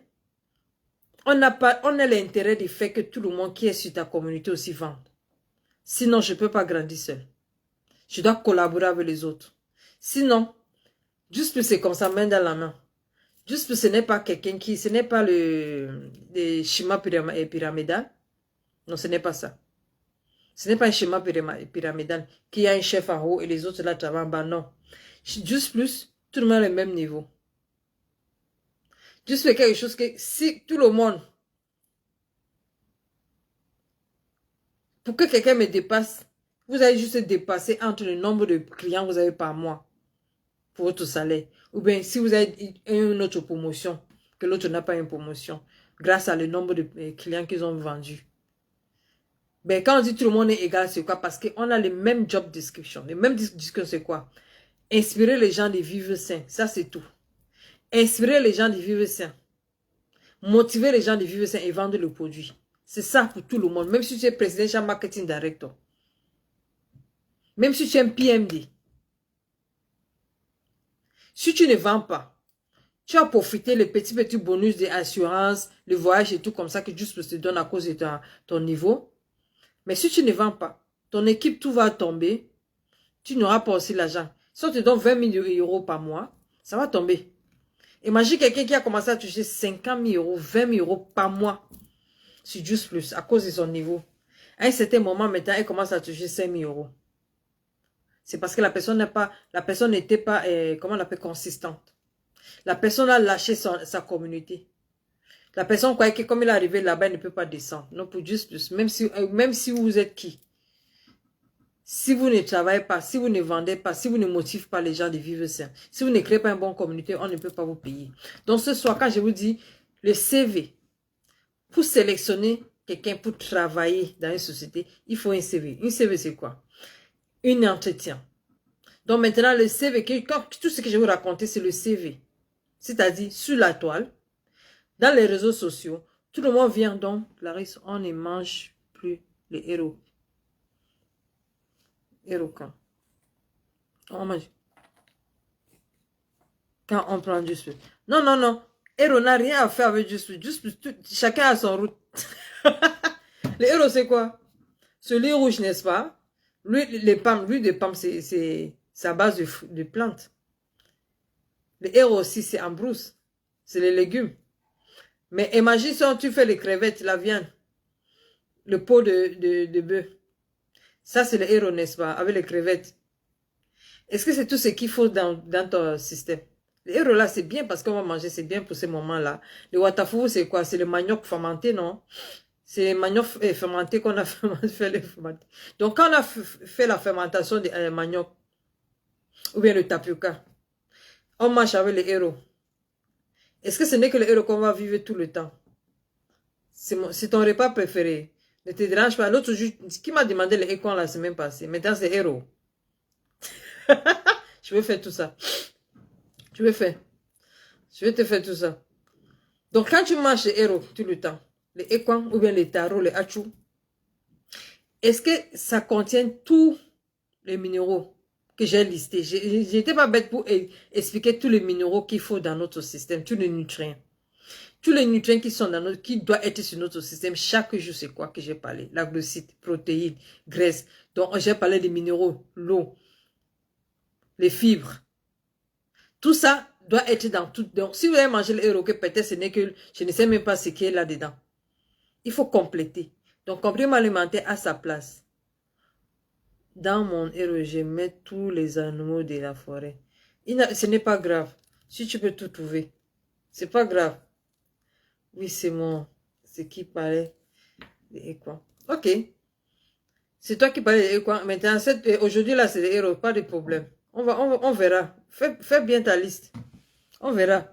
on a l'intérêt du fait que tout le monde qui est sur ta communauté aussi vende. Sinon, je ne peux pas grandir seul. Je dois collaborer avec les autres. Sinon, Juice Plus c'est comme ça, main dans la main. Juice Plus ce n'est pas quelqu'un qui, ce n'est pas le schéma pyramidal. Non, ce n'est pas ça. Ce n'est pas un schéma pyramidal qui a un chef en haut et les autres là travaillent en bas. Non. Juste plus, tout le monde a le même niveau. Juste faire quelque chose que si tout le monde, pour que quelqu'un me dépasse, vous allez juste dépasser entre le nombre de clients que vous avez par mois pour votre salaire. Ou bien si vous avez une autre promotion, que l'autre n'a pas une promotion, grâce à le nombre de clients qu'ils ont vendus. Ben, quand on dit tout le monde est égal, c'est quoi? Parce qu'on a les mêmes job description. Les mêmes discussions, c'est quoi? Inspirer les gens de vivre sain. Ça, c'est tout. Inspirer les gens de vivre sain. Motiver les gens de vivre sain et vendre le produit. C'est ça pour tout le monde. Même si tu es Presidential Marketing Director. Même si tu es un PMD. Si tu ne vends pas, tu as profité les petits bonus d'assurance, le voyage et tout comme ça que juste te donne à cause de ton niveau. Mais si tu ne vends pas, ton équipe, tout va tomber. Tu n'auras pas aussi l'argent. Si on te donne 20 000 euros par mois, ça va tomber. Imagine quelqu'un qui a commencé à toucher 50 000 euros, 20 000 euros par mois sur Juice Plus à cause de son niveau. À un certain moment, maintenant, elle commence à toucher 5 000 euros. C'est parce que la personne n'était pas, comment on l'appelle, consistante. La personne a lâché sa communauté. La personne croyait que comme il est arrivé là-bas, il ne peut pas descendre. Non, pour Juice Plus, même si vous êtes qui. Si vous ne travaillez pas, si vous ne vendez pas, si vous ne motivez pas les gens de vivre sain, si vous ne créez pas une bonne communauté, on ne peut pas vous payer. Donc ce soir, quand je vous dis le CV, pour sélectionner quelqu'un pour travailler dans une société, il faut un CV. Un CV, c'est quoi? Un entretien. Donc maintenant, le CV, tout ce que je vais vous raconter, c'est le CV. C'est-à-dire sur la toile, dans les réseaux sociaux, tout le monde vient donc, Clarisse, on ne mange plus les héros. Héros quand? On mange. Quand on prend du sucre. Non, non, non. Héros n'a rien à faire avec du sucre. Chacun a son route. Le héros, c'est quoi? Ce lait rouge, n'est-ce pas? L'huile de pomme, c'est à base de plantes. Le héros aussi, c'est en brousse. C'est les légumes. Mais imagine si tu fais les crevettes, la viande, le pot de bœuf. Ça, c'est le héros, n'est-ce pas? Avec les crevettes. Est-ce que c'est tout ce qu'il faut dans ton système? Le héros là, c'est bien parce qu'on va manger, c'est bien pour ces moments-là. Le watafu, c'est quoi? C'est le manioc fermenté, non? C'est le manioc fermenté qu'on a fait le fermenté. Donc, quand on a fait la fermentation du manioc, ou bien le tapioca, on mange avec le héros. Est-ce que ce n'est que le héros qu'on va vivre tout le temps? C'est ton repas préféré. Ne te dérange pas. L'autre jour, qui m'a demandé le héros la semaine passée? Maintenant, c'est héros. Je vais faire tout ça. Je vais te faire tout ça. Donc, quand tu manges les héros tout le temps, les équans ou bien les tarots, les achou, est-ce que ça contient tous les minéraux que j'ai listés? Je n'étais pas bête pour expliquer tous les minéraux qu'il faut dans notre système, tous les nutriments. Tous les nutriments qui doivent être sur notre système, chaque jour, c'est quoi que j'ai parlé? La glucide, protéines, graisse. Donc, j'ai parlé des minéraux, l'eau, les fibres. Tout ça doit être dans tout. Donc, si vous avez mangé le héros, peut-être ce n'est que je ne sais même pas ce qui est là-dedans. Il faut compléter. Donc, complément alimentaire à sa place. Dans mon héros, je mets tous les animaux de la forêt. Ce n'est pas grave. Si tu peux tout trouver, c'est pas grave. Oui, c'est ce qui parlait de quoi. Ok. C'est toi qui parlais de quoi. Maintenant, aujourd'hui, là, c'est les héros. Pas de problème. On verra. Fais bien ta liste. On verra.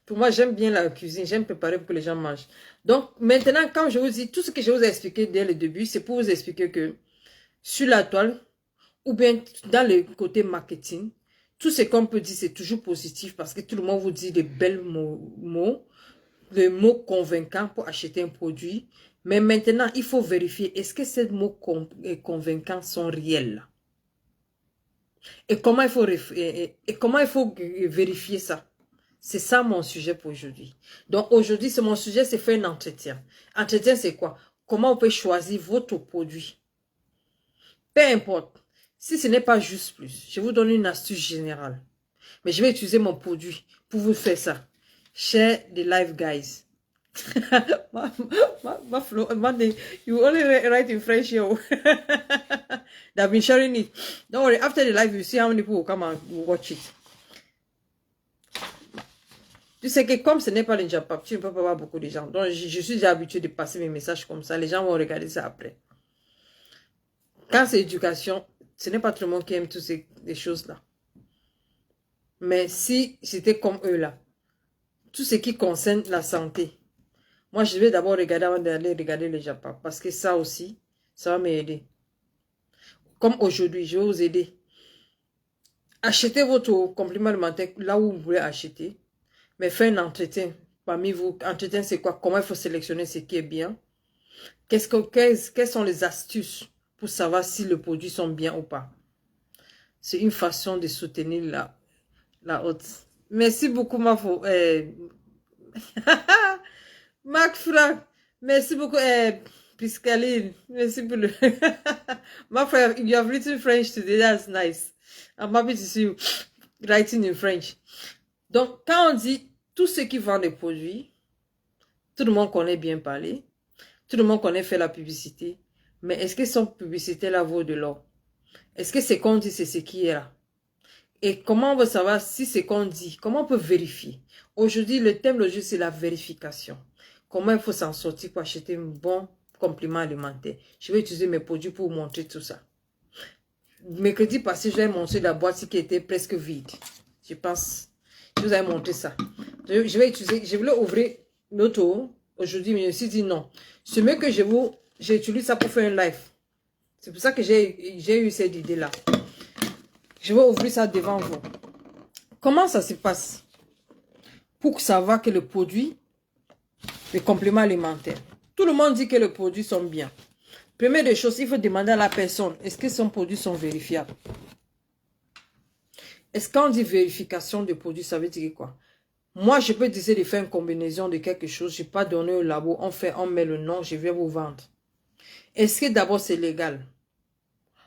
Pour moi, j'aime bien la cuisine. J'aime préparer pour que les gens mangent. Donc, maintenant, quand je vous dis, tout ce que je vous ai expliqué dès le début, c'est pour vous expliquer que sur la toile, ou bien dans le côté marketing, tout ce qu'on peut dire, c'est toujours positif parce que tout le monde vous dit des belles mots, des mots convaincants pour acheter un produit. Mais maintenant, il faut vérifier, est-ce que ces mots convaincants sont réels? Et comment il faut, et comment il faut vérifier ça? C'est ça mon sujet pour aujourd'hui. Donc aujourd'hui, c'est mon sujet, c'est faire un entretien. Entretien, c'est quoi? Comment on peut choisir votre produit? Peu importe. Si ce n'est pas juste plus, je vous donne une astuce générale. Mais je vais utiliser mon produit pour vous faire ça. Share the live, guys. You only write in French here. They've been sharing it. Don't worry, after the live, you see how many people will come and watch it. Tu sais que comme ce n'est pas le Japon, tu ne peux pas voir beaucoup de gens. Donc, je suis déjà habitué de passer mes messages comme ça. Les gens vont regarder ça après. Quand c'est éducation, ce n'est pas tout le monde qui aime toutes ces choses-là. Mais si j'étais comme eux là, tout ce qui concerne la santé, moi je vais d'abord regarder avant d'aller regarder le Japon. Parce que ça aussi, ça va m'aider. Comme aujourd'hui, je vais vous aider. Achetez votre complément alimentaire là où vous voulez acheter. Mais faites un entretien. Parmi vous, entretien c'est quoi? Comment il faut sélectionner ce qui est bien? Quelles sont les astuces pour savoir si les produits sont bien ou pas? C'est une façon de soutenir la haute. Merci beaucoup, Marc Franck. Merci beaucoup, Piscaline. Merci pour le... My friend, you have written French today. That's nice. I'm happy to see you writing in French. Donc, quand on dit tout ce qui vend des produits, tout le monde connaît bien parler. Tout le monde connaît faire la publicité. Mais est-ce que son publicité-là vaut de l'or? Est-ce que ce qu'on dit, c'est ce qui est là? Et comment on veut savoir si ce qu'on dit, comment on peut vérifier? Aujourd'hui, le thème logique, c'est la vérification. Comment il faut s'en sortir pour acheter un bon complément alimentaire? Je vais utiliser mes produits pour vous montrer tout ça. Mercredi passé, je vais montrer la boîte qui était presque vide. Je pense, je vous ai montré ça. Je vais utiliser, je voulais ouvrir l'auto aujourd'hui, mais je me suis dit non. C'est mieux que j'utilise ça pour faire un live. C'est pour ça que j'ai eu cette idée-là. Je vais ouvrir ça devant vous. Comment ça se passe? Pour savoir que le produit, les compléments alimentaires, tout le monde dit que les produits sont bien. Première des choses, il faut demander à la personne, est-ce que son produit sont vérifiables? Est-ce qu'on dit vérification de produits, ça veut dire quoi? Moi, je peux décider de faire une combinaison de quelque chose, je n'ai pas donné au labo, on met le nom, je vais vous vendre. Est-ce que d'abord c'est légal?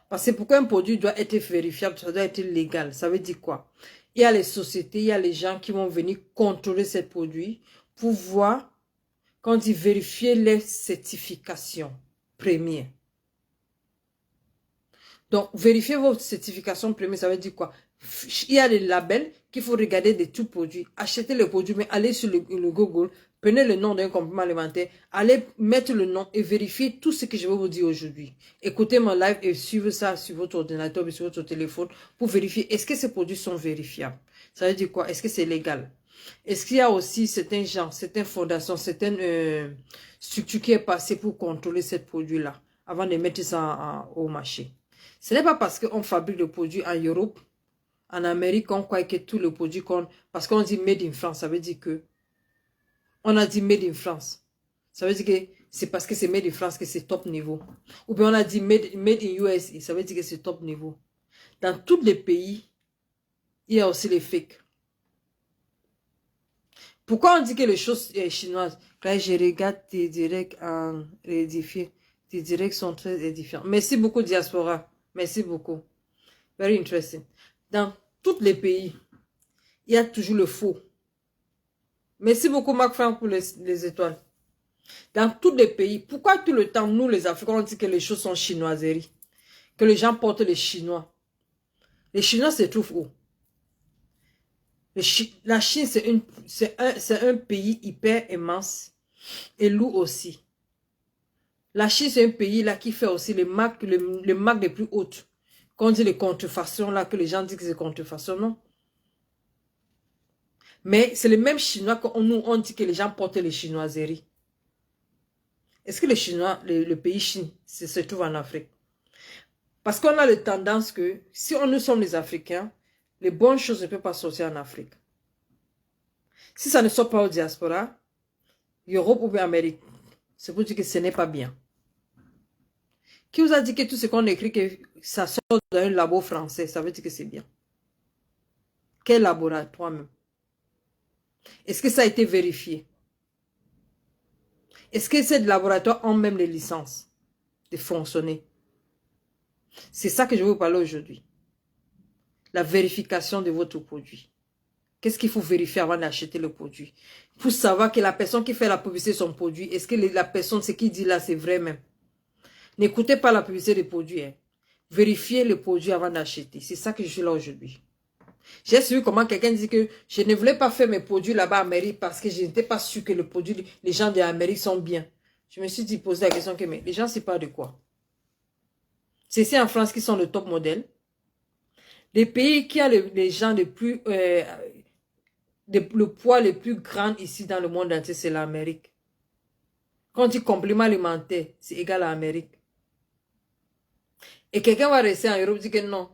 Parce que pourquoi un produit doit être vérifiable, ça doit être légal. Ça veut dire quoi? Il y a les sociétés, il y a les gens qui vont venir contrôler ces produits pour voir, quand on dit vérifier les certifications premières. Donc, vérifier vos certifications premières, ça veut dire quoi? Il y a les labels qu'il faut regarder de tout produit. Achetez le produit, mais allez sur le Google, prenez le nom d'un complément alimentaire, allez mettre le nom et vérifiez tout ce que je vais vous dire aujourd'hui. Écoutez mon live et suivez ça sur votre ordinateur ou sur votre téléphone pour vérifier est-ce que ces produits sont vérifiables. Ça veut dire quoi? Est-ce que c'est légal? Est-ce qu'il y a aussi certains gens, certaines fondations, certaines structures qui est passé pour contrôler ces produits-là avant de mettre ça au marché? Ce n'est pas parce qu'on fabrique le produit en Europe, en Amérique, on croit que tout le produit parce qu'on dit made in France, ça veut dire que on a dit made in France. Ça veut dire que c'est parce que c'est made in France que c'est top niveau. Ou bien on a dit made in USA, ça veut dire que c'est top niveau. Dans tous les pays, il y a aussi les fakes. Pourquoi on dit que les choses chinoises? Là, je regarde tes directs en réédifié. Tes directs sont très édifiants. Merci beaucoup, Diaspora. Merci beaucoup. Very interesting. Dans tous les pays, il y a toujours le faux. Merci beaucoup, Marc Franck, pour les étoiles. Dans tous les pays, pourquoi tout le temps, nous, les Africains, on dit que les choses sont chinoiseries? Que les gens portent les Chinois. Les Chinois se trouvent où? La Chine, c'est un pays hyper immense. Et lourd aussi. La Chine, c'est un pays là qui fait aussi les marques les plus hautes. Quand on dit les contrefaçons là, que les gens disent que c'est contrefaçon, non. Mais c'est les mêmes Chinois nous on dit que les gens portent les chinoiseries. Est-ce que les Chinois, le pays Chine, se trouve en Afrique? Parce qu'on a la tendance que, si nous sommes les Africains, les bonnes choses ne peuvent pas sortir en Afrique. Si ça ne sort pas au diaspora, Europe ou bien Amérique, c'est pour dire que ce n'est pas bien. Qui vous a dit que tout ce qu'on écrit, que ça sort d'un labo français, ça veut dire que c'est bien? Quel laboratoire même? Est-ce que ça a été vérifié? Est-ce que ces laboratoires ont même les licences de fonctionner? C'est ça que je vais vous parler aujourd'hui. La vérification de votre produit. Qu'est-ce qu'il faut vérifier avant d'acheter le produit? Pour savoir que la personne qui fait la publicité de son produit, est-ce que la personne, ce qu'il dit là, c'est vrai même? N'écoutez pas la publicité des produits. Hein. Vérifiez le produit avant d'acheter. C'est ça que je suis là aujourd'hui. J'ai su comment quelqu'un dit que je ne voulais pas faire mes produits là-bas en Amérique parce que je n'étais pas sûr que le produit, les gens de l'Amérique sont bien. Je me suis dit, poser la question que mais les gens, c'est pas de quoi. C'est ici en France qui sont le top modèle. Les pays qui ont les gens les plus, le poids le plus grand ici dans le monde entier, c'est l'Amérique. Quand on dit complément alimentaire, c'est égal à l'Amérique. Et quelqu'un va rester en Europe et dire que non,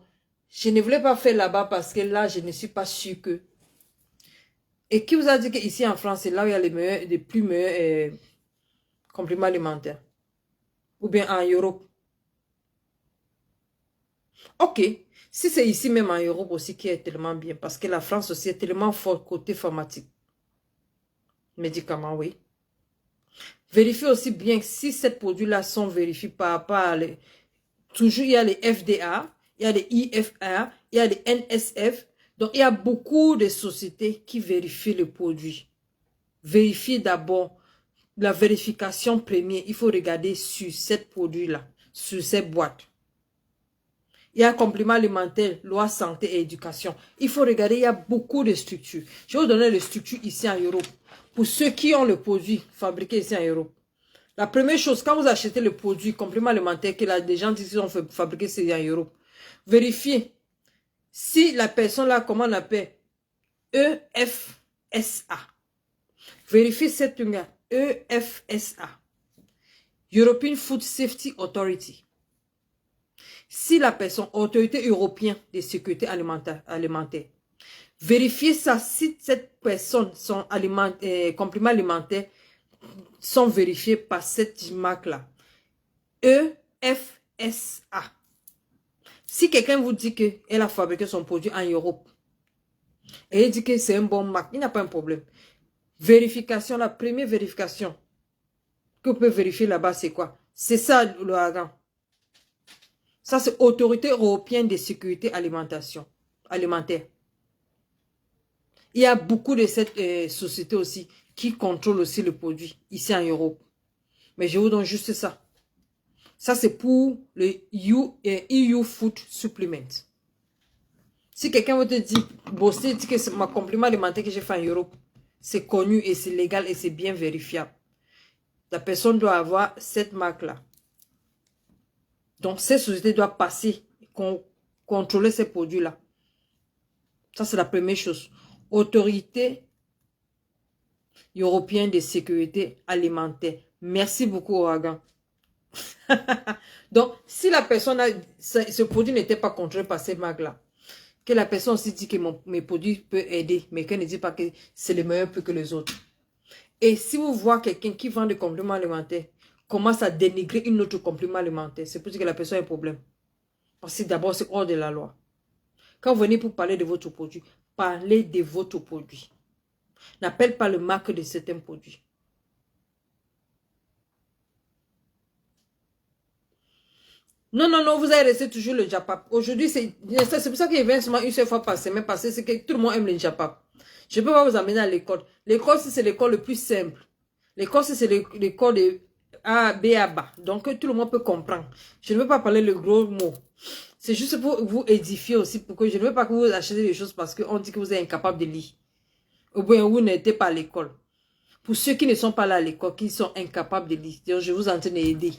je ne voulais pas faire là-bas parce que là, je ne suis pas sûr que. Et qui vous a dit qu'ici en France, c'est là où il y a les plus meilleurs compléments alimentaires? Ou bien en Europe? Ok, si c'est ici même en Europe aussi qui est tellement bien, parce que la France aussi est tellement forte côté pharmaceutique. Médicaments, oui. Vérifiez aussi bien si ces produits-là sont vérifiés par rapport à les... Toujours, il y a les FDA, il y a les IFR, il y a les NSF. Donc, il y a beaucoup de sociétés qui vérifient le produit. Vérifiez d'abord la vérification première. Il faut regarder sur ces produits-là, sur ces boîtes. Il y a complément alimentaire, loi santé et éducation. Il faut regarder, il y a beaucoup de structures. Je vais vous donner les structures ici en Europe. Pour ceux qui ont le produit fabriqué ici en Europe. La première chose, quand vous achetez le produit complément alimentaire que des gens disent qu'ils ont fabriqué ici en Europe, vérifiez si la personne là, comment on appelle, EFSA. Vérifiez cette ligne, EFSA. European Food Safety Authority. Si la personne, autorité européenne de sécurité alimentaire, vérifiez ça si cette personne, son complément alimentaire sont vérifiés par cette marque-là. EFSA. Si quelqu'un vous dit qu'elle a fabriqué son produit en Europe, et il dit que c'est un bon marque, il n'a pas un problème. Vérification, la première vérification que vous pouvez vérifier là-bas, c'est quoi? C'est ça le Hagan. Ça, c'est Autorité européenne de sécurité alimentaire. Il y a beaucoup de cette société aussi qui contrôlent aussi le produit ici en Europe. Mais je vous donne juste ça. Ça, c'est pour le EU Food Supplement. Si quelqu'un veut te dire, bosser, dit que c'est ma complément alimentaire que j'ai fait en Europe, c'est connu et c'est légal et c'est bien vérifiable. La personne doit avoir cette marque-là. Donc, cette société doit passer, contrôler ces produits-là. Ça, c'est la première chose. Autorité européenne de sécurité alimentaire. Merci beaucoup, Ouragan. Donc, si la personne a, ce produit n'était pas contrôlé par cette marque-là, que la personne aussi dit que mes produits peuvent aider, mais qu'elle ne dit pas que c'est le meilleur plus que les autres. Et si vous voyez quelqu'un qui vend des compléments alimentaires, commence à dénigrer une autre complément alimentaire, c'est pour dire que la personne a un problème. Parce que d'abord, c'est hors de la loi. Quand vous venez pour parler de votre produit, parlez de votre produit. N'appelle pas le marque de certains produits. Non, non, non, vous allez rester toujours le Japap. Aujourd'hui, c'est pour ça qu'il vient seulement une seule fois par semaine, parce que c'est que tout le monde aime le Japap. Je ne peux pas vous amener à l'école. L'école, c'est l'école le plus simple. L'école, c'est l'école de A, B à bas. Donc, tout le monde peut comprendre. Je ne veux pas parler le gros mot. C'est juste pour vous édifier aussi, pour que je ne veux pas que vous achetiez des choses parce qu'on dit que vous êtes incapable de lire. Ou bien vous n'êtes pas à l'école. Pour ceux qui ne sont pas là à l'école, qui sont incapables de lire, je vous en train d'aider.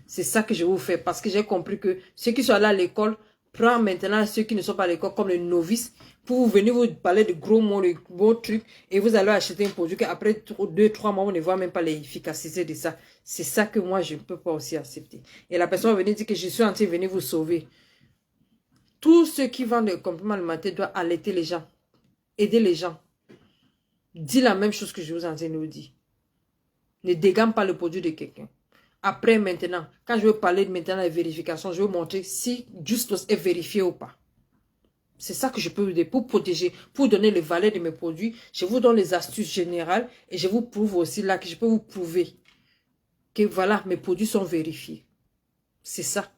C'est ça que je vous fais parce que j'ai compris que ceux qui sont là à l'école prennent maintenant ceux qui ne sont pas à l'école comme les novices pour vous venir vous parler de gros mots, de gros trucs et vous allez acheter un produit qu'après 2-3 mois, on ne voit même pas l'efficacité de ça. C'est ça que moi, je ne peux pas aussi accepter. Et la personne va venir dire que je suis en train de venir vous sauver. Tous ceux qui vendent des compléments alimentaires doivent allaiter les gens, aider les gens. Dis la même chose que je vous en train de vous dire. Ne dégamme pas le produit de quelqu'un. Après, maintenant, quand je veux parler de maintenant la vérification, je veux montrer si Justus est vérifié ou pas. C'est ça que je peux vous dire pour protéger, pour donner le valeur de mes produits. Je vous donne les astuces générales et je vous prouve aussi là que je peux vous prouver que voilà, mes produits sont vérifiés. C'est ça.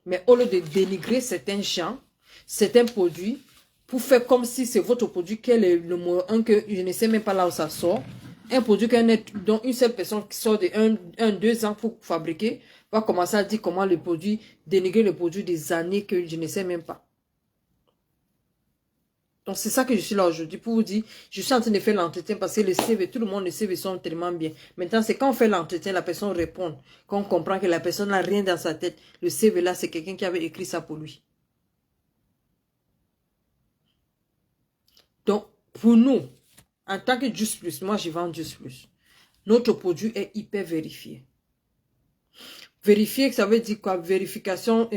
Mais au lieu de dénigrer certains gens, certains produits, pour faire comme si c'est votre produit, quel est le mot 1 que je ne sais même pas là où ça sort. Un produit dont une seule personne qui sort de 2 ans pour fabriquer, va commencer à dire comment le produit, dénigrer le produit des années que je ne sais même pas. Donc, c'est ça que je suis là aujourd'hui pour vous dire, je suis en train de faire l'entretien parce que le CV, tout le monde, le CV sont tellement bien. Maintenant, c'est quand on fait l'entretien, la personne répond, quand on comprend que la personne n'a rien dans sa tête. Le CV là, c'est quelqu'un qui avait écrit ça pour lui. Donc, pour nous, en tant que Just Plus, moi, je vends Just Plus. Notre produit est hyper vérifié. Vérifier, ça veut dire quoi? Vérification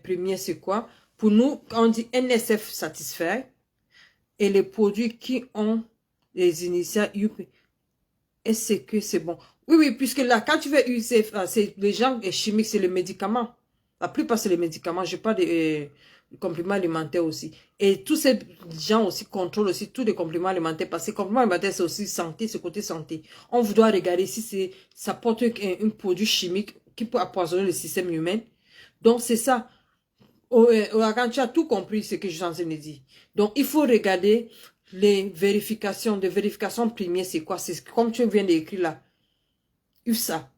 première, c'est quoi? Pour nous, on dit NSF satisfait. Et les produits qui ont les initiales UP, est-ce que c'est bon? Oui, oui, puisque là, quand tu fais UCF, c'est les gens chimiques, c'est les médicaments. La plupart, c'est les médicaments. Je parle des compléments alimentaires aussi. Et tous ces gens aussi contrôlent aussi tous les compléments alimentaires. Parce que les compléments alimentaires, c'est aussi santé, c'est côté santé. On doit regarder si ça porte un produit chimique qui peut empoisonner le système humain. Donc, c'est ça. Quand tu as tout compris ce que je suis en train de dire. Donc, il faut regarder les vérifications. De vérification première, c'est quoi? C'est comme tu viens d'écrire là. UFSA.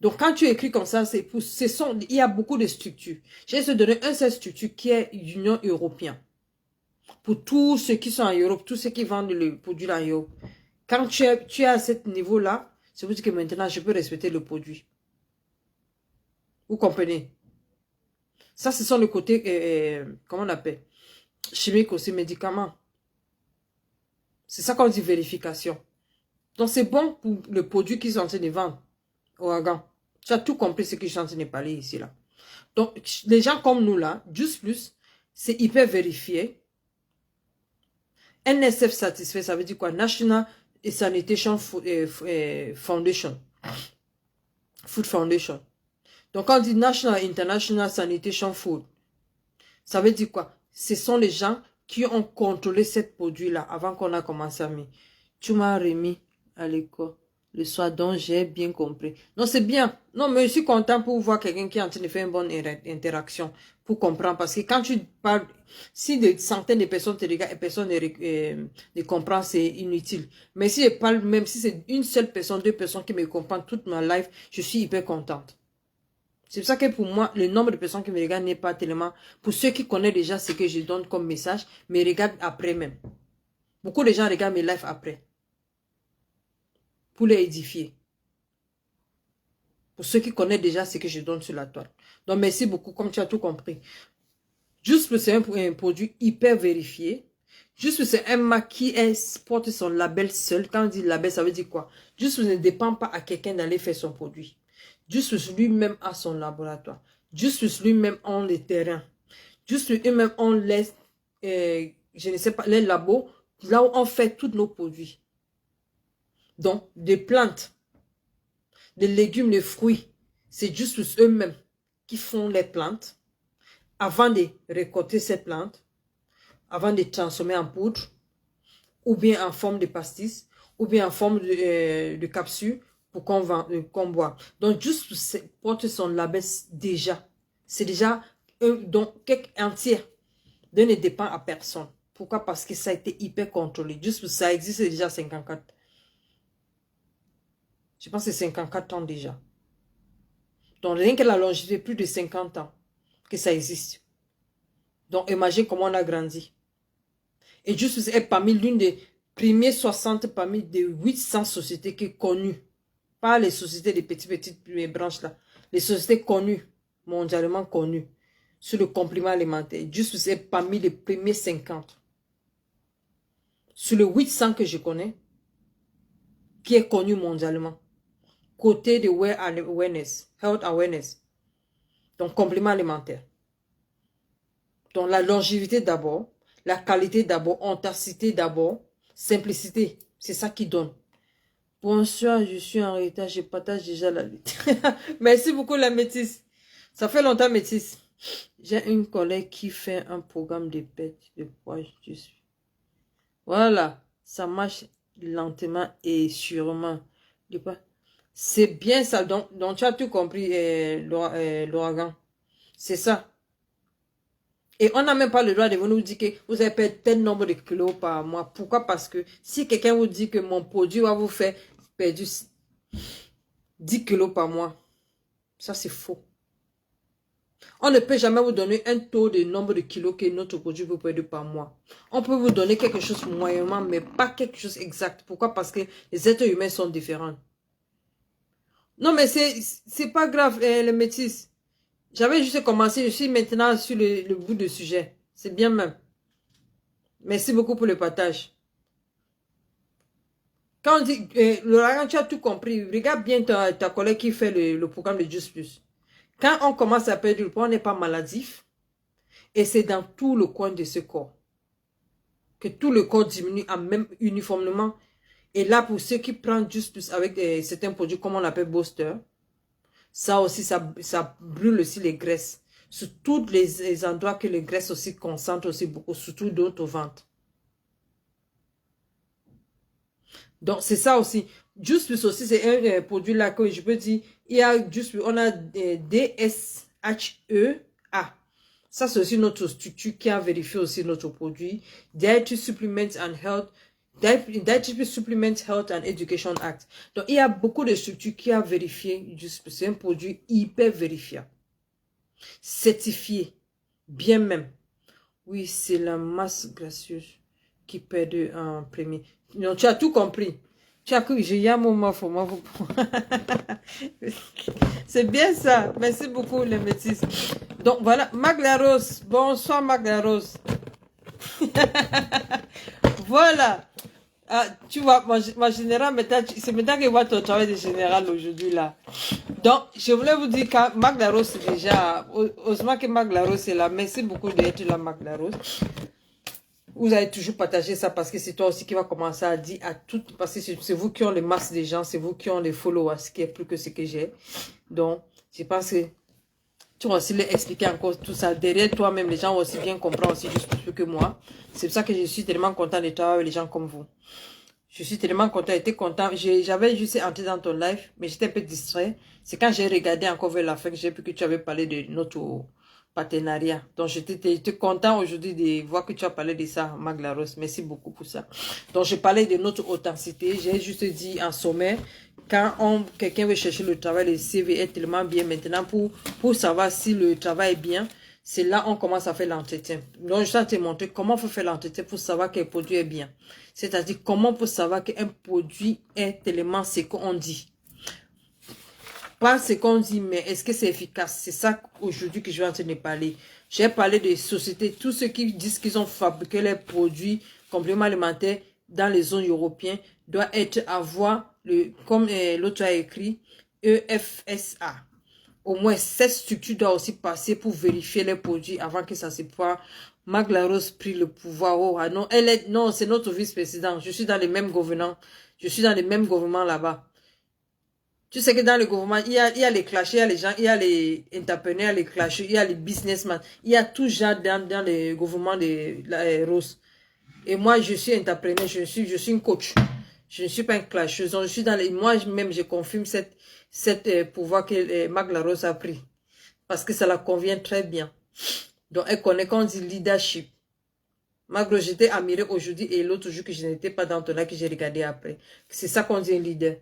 Donc, quand tu écris comme ça, il y a beaucoup de structures. Je vais te donner un seul structure qui est l'Union européenne. Pour tous ceux qui sont en Europe, tous ceux qui vendent le produit en Europe. Quand tu es à ce niveau-là, c'est pour dire que maintenant, je peux respecter le produit. Vous comprenez? Ça, ce sont le côté, comment on appelle? Chimique aussi, médicaments. C'est ça qu'on dit vérification. Donc, c'est bon pour le produit qu'ils sont en train de vendre. Ouragan. Tu as tout compris ce que je suis en train de parler ici, là. Donc, les gens comme nous, là, Just Plus, c'est hyper vérifié. NSF satisfait, ça veut dire quoi? National Sanitation Foundation. Food Foundation. Donc, quand on dit National International Sanitation Food, ça veut dire quoi? Ce sont les gens qui ont contrôlé ce produit-là avant qu'on a commencé à mettre. Tu m'as remis à l'école le soir, donc j'ai bien compris. Non, c'est bien. Non, mais je suis content pour voir quelqu'un qui est en train de faire une bonne interaction pour comprendre. Parce que quand tu parles, si des centaines de personnes te regardent et personne ne comprend, c'est inutile. Mais si je parle, même si c'est une seule personne, 2 personnes qui me comprennent toute ma life, je suis hyper contente. C'est pour ça que pour moi, le nombre de personnes qui me regardent n'est pas tellement... Pour ceux qui connaissent déjà ce que je donne comme message, me regardent après même. Beaucoup de gens regardent mes lives après. Pour les édifier. Pour ceux qui connaissent déjà ce que je donne sur la toile. Donc merci beaucoup, comme tu as tout compris. Juste c'est un produit hyper vérifié. Juste c'est un marque qui porte son label seul. Quand on dit label, ça veut dire quoi? Juste ne dépend pas à quelqu'un d'aller faire son produit. Juste lui-même a son laboratoire. Juste lui-même a les terrains. Juste lui-même on laisse, je ne sais pas, les labos, là où on fait tous nos produits. Donc, des plantes, des légumes, des fruits, c'est juste eux-mêmes qui font les plantes avant de récolter ces plantes, avant de les transformer en poudre, ou bien en forme de pastis, ou bien en forme de capsule, pour qu'on boit. Donc, juste porte son label déjà. C'est déjà donc entier. Donc, ne dépend à personne. Pourquoi? Parce que ça a été hyper contrôlé. Juste ça existe déjà 54. Je pense que c'est 54 ans déjà. Donc, rien que la longévité, plus de 50 ans que ça existe. Donc, imagine comment on a grandi. Et juste est parmi l'une des premières 60 parmi des 800 sociétés qui sont connues. Pas les sociétés des petites branches là. Les sociétés connues, mondialement connues, sur le complément alimentaire. Juste c'est parmi les premiers 50. Sur le 800 que je connais, qui est connu mondialement. Côté de awareness, health awareness. Donc, complément alimentaire. Donc, la longévité d'abord, la qualité d'abord, authenticité d'abord, simplicité. C'est ça qui donne. Bonsoir, je suis en retard, je partage déjà la lutte. Merci beaucoup la métisse. Ça fait longtemps métisse. J'ai une collègue qui fait un programme de perte de poids. Je suis. Voilà, ça marche lentement et sûrement. C'est bien ça. Donc tu as tout compris, l'ouragan. C'est ça. Et on n'a même pas le droit de nous dire que vous avez perdu tel nombre de kilos par mois. Pourquoi? Parce que si quelqu'un vous dit que mon produit va vous faire perdre 10 kilos par mois, ça c'est faux. On ne peut jamais vous donner un taux de nombre de kilos que notre produit peut perdre par mois. On peut vous donner quelque chose moyennement, mais pas quelque chose exact. Pourquoi? Parce que les êtres humains sont différents. Non, mais c'est pas grave, les métis. J'avais juste commencé, je suis maintenant sur le bout du sujet. C'est bien même. Merci beaucoup pour le partage. Quand on dit, Laurent, tu as tout compris. Regarde bien ta collègue qui fait le programme de Just Plus. Quand on commence à perdre le poids, on n'est pas maladif. Et c'est dans tout le coin de ce corps. Que tout le corps diminue en même uniformément. Et là, pour ceux qui prennent Just Plus avec certains produits, comme on appelle Booster, ça aussi, ça brûle aussi les graisses. Sur tous les endroits que les graisses aussi concentrent aussi beaucoup, surtout d'autres ventres. Donc, c'est ça aussi. Just Plus aussi, c'est un produit là que je peux dire, il y a Just Plus, on a DSHEA. Ça, c'est aussi notre structure qui a vérifié aussi notre produit. Dietary Supplements and Health, Dietary Supplements Health and Education Act. Donc, il y a beaucoup de structures qui a vérifié Just Plus. C'est un produit hyper vérifiable. Certifié. Bien même. Oui, c'est la masse gracieuse qui perd en premier. Non, tu as tout compris. Tu as cru, j'ai un moment, c'est bien ça. Merci beaucoup, les métis. Donc, voilà, Maglarose. Bonsoir, Maglarose. Voilà. Ah, tu vois, ma générale, c'est maintenant que je vois ton travail de général aujourd'hui, là. Donc, je voulais vous dire que Maglarose, c'est déjà, heureusement que Maglarose est là. Merci beaucoup d'être là, Maglarose. Vous avez toujours partagé ça parce que c'est toi aussi qui va commencer à dire à tout, parce que c'est vous qui ont les masses des gens, c'est vous qui ont les followers, ce qui est plus que ce que j'ai. Donc, je pense que tu vas aussi leur expliquer encore tout ça. Derrière toi-même, les gens vont aussi bien comprendre aussi juste plus que moi. C'est pour ça que je suis tellement content de travailler avec les gens comme vous. Je suis tellement content, j'étais content. J'avais juste entré dans ton live, mais j'étais un peu distrait. C'est quand j'ai regardé encore vers la fin que j'ai vu que tu avais parlé de notre partenariat. Donc, j'étais content aujourd'hui de voir que tu as parlé de ça, Maglarose. Merci beaucoup pour ça. Donc, je parlais de notre authenticité. J'ai juste dit en sommet, quand quelqu'un veut chercher le travail, le CV est tellement bien maintenant pour savoir si le travail est bien. C'est là on commence à faire l'entretien. Donc, je vais te montrer comment on peut faire l'entretien pour savoir quel produit est bien. C'est-à-dire comment on peut savoir qu'un produit est tellement ce qu'on dit. Pas ce qu'on dit, mais est-ce que c'est efficace? C'est ça aujourd'hui que je vais en train de parler. J'ai parlé des sociétés, tous ceux qui disent qu'ils ont fabriqué les produits compléments alimentaires dans les zones européennes doivent avoir, comme l'autre a écrit, EFSA. Au moins, cette structure doit aussi passer pour vérifier les produits avant que ça se voit. Maglarose prit le pouvoir. Oh, non, non, c'est notre vice-président. Je suis dans les mêmes gouvernements. Je suis dans les mêmes gouvernements là-bas. Tu sais que dans le gouvernement, il y a les clashés, il y a les gens, il y a les entrepreneurs, les clashés, il y a les businessmen. Il y a tout genre dans le gouvernement de la Rose. Et moi, je suis entrepreneur, je suis une coach. Je ne suis pas une clasheuse. Je suis dans les, moi-même, je confirme cette pouvoir que Maglarose a pris. Parce que ça la convient très bien. Donc, elle connaît quand on dit leadership. Magro, j'étais admirée aujourd'hui et l'autre jour que je n'étais pas dans ton live que j'ai regardé après. C'est ça qu'on dit un leader.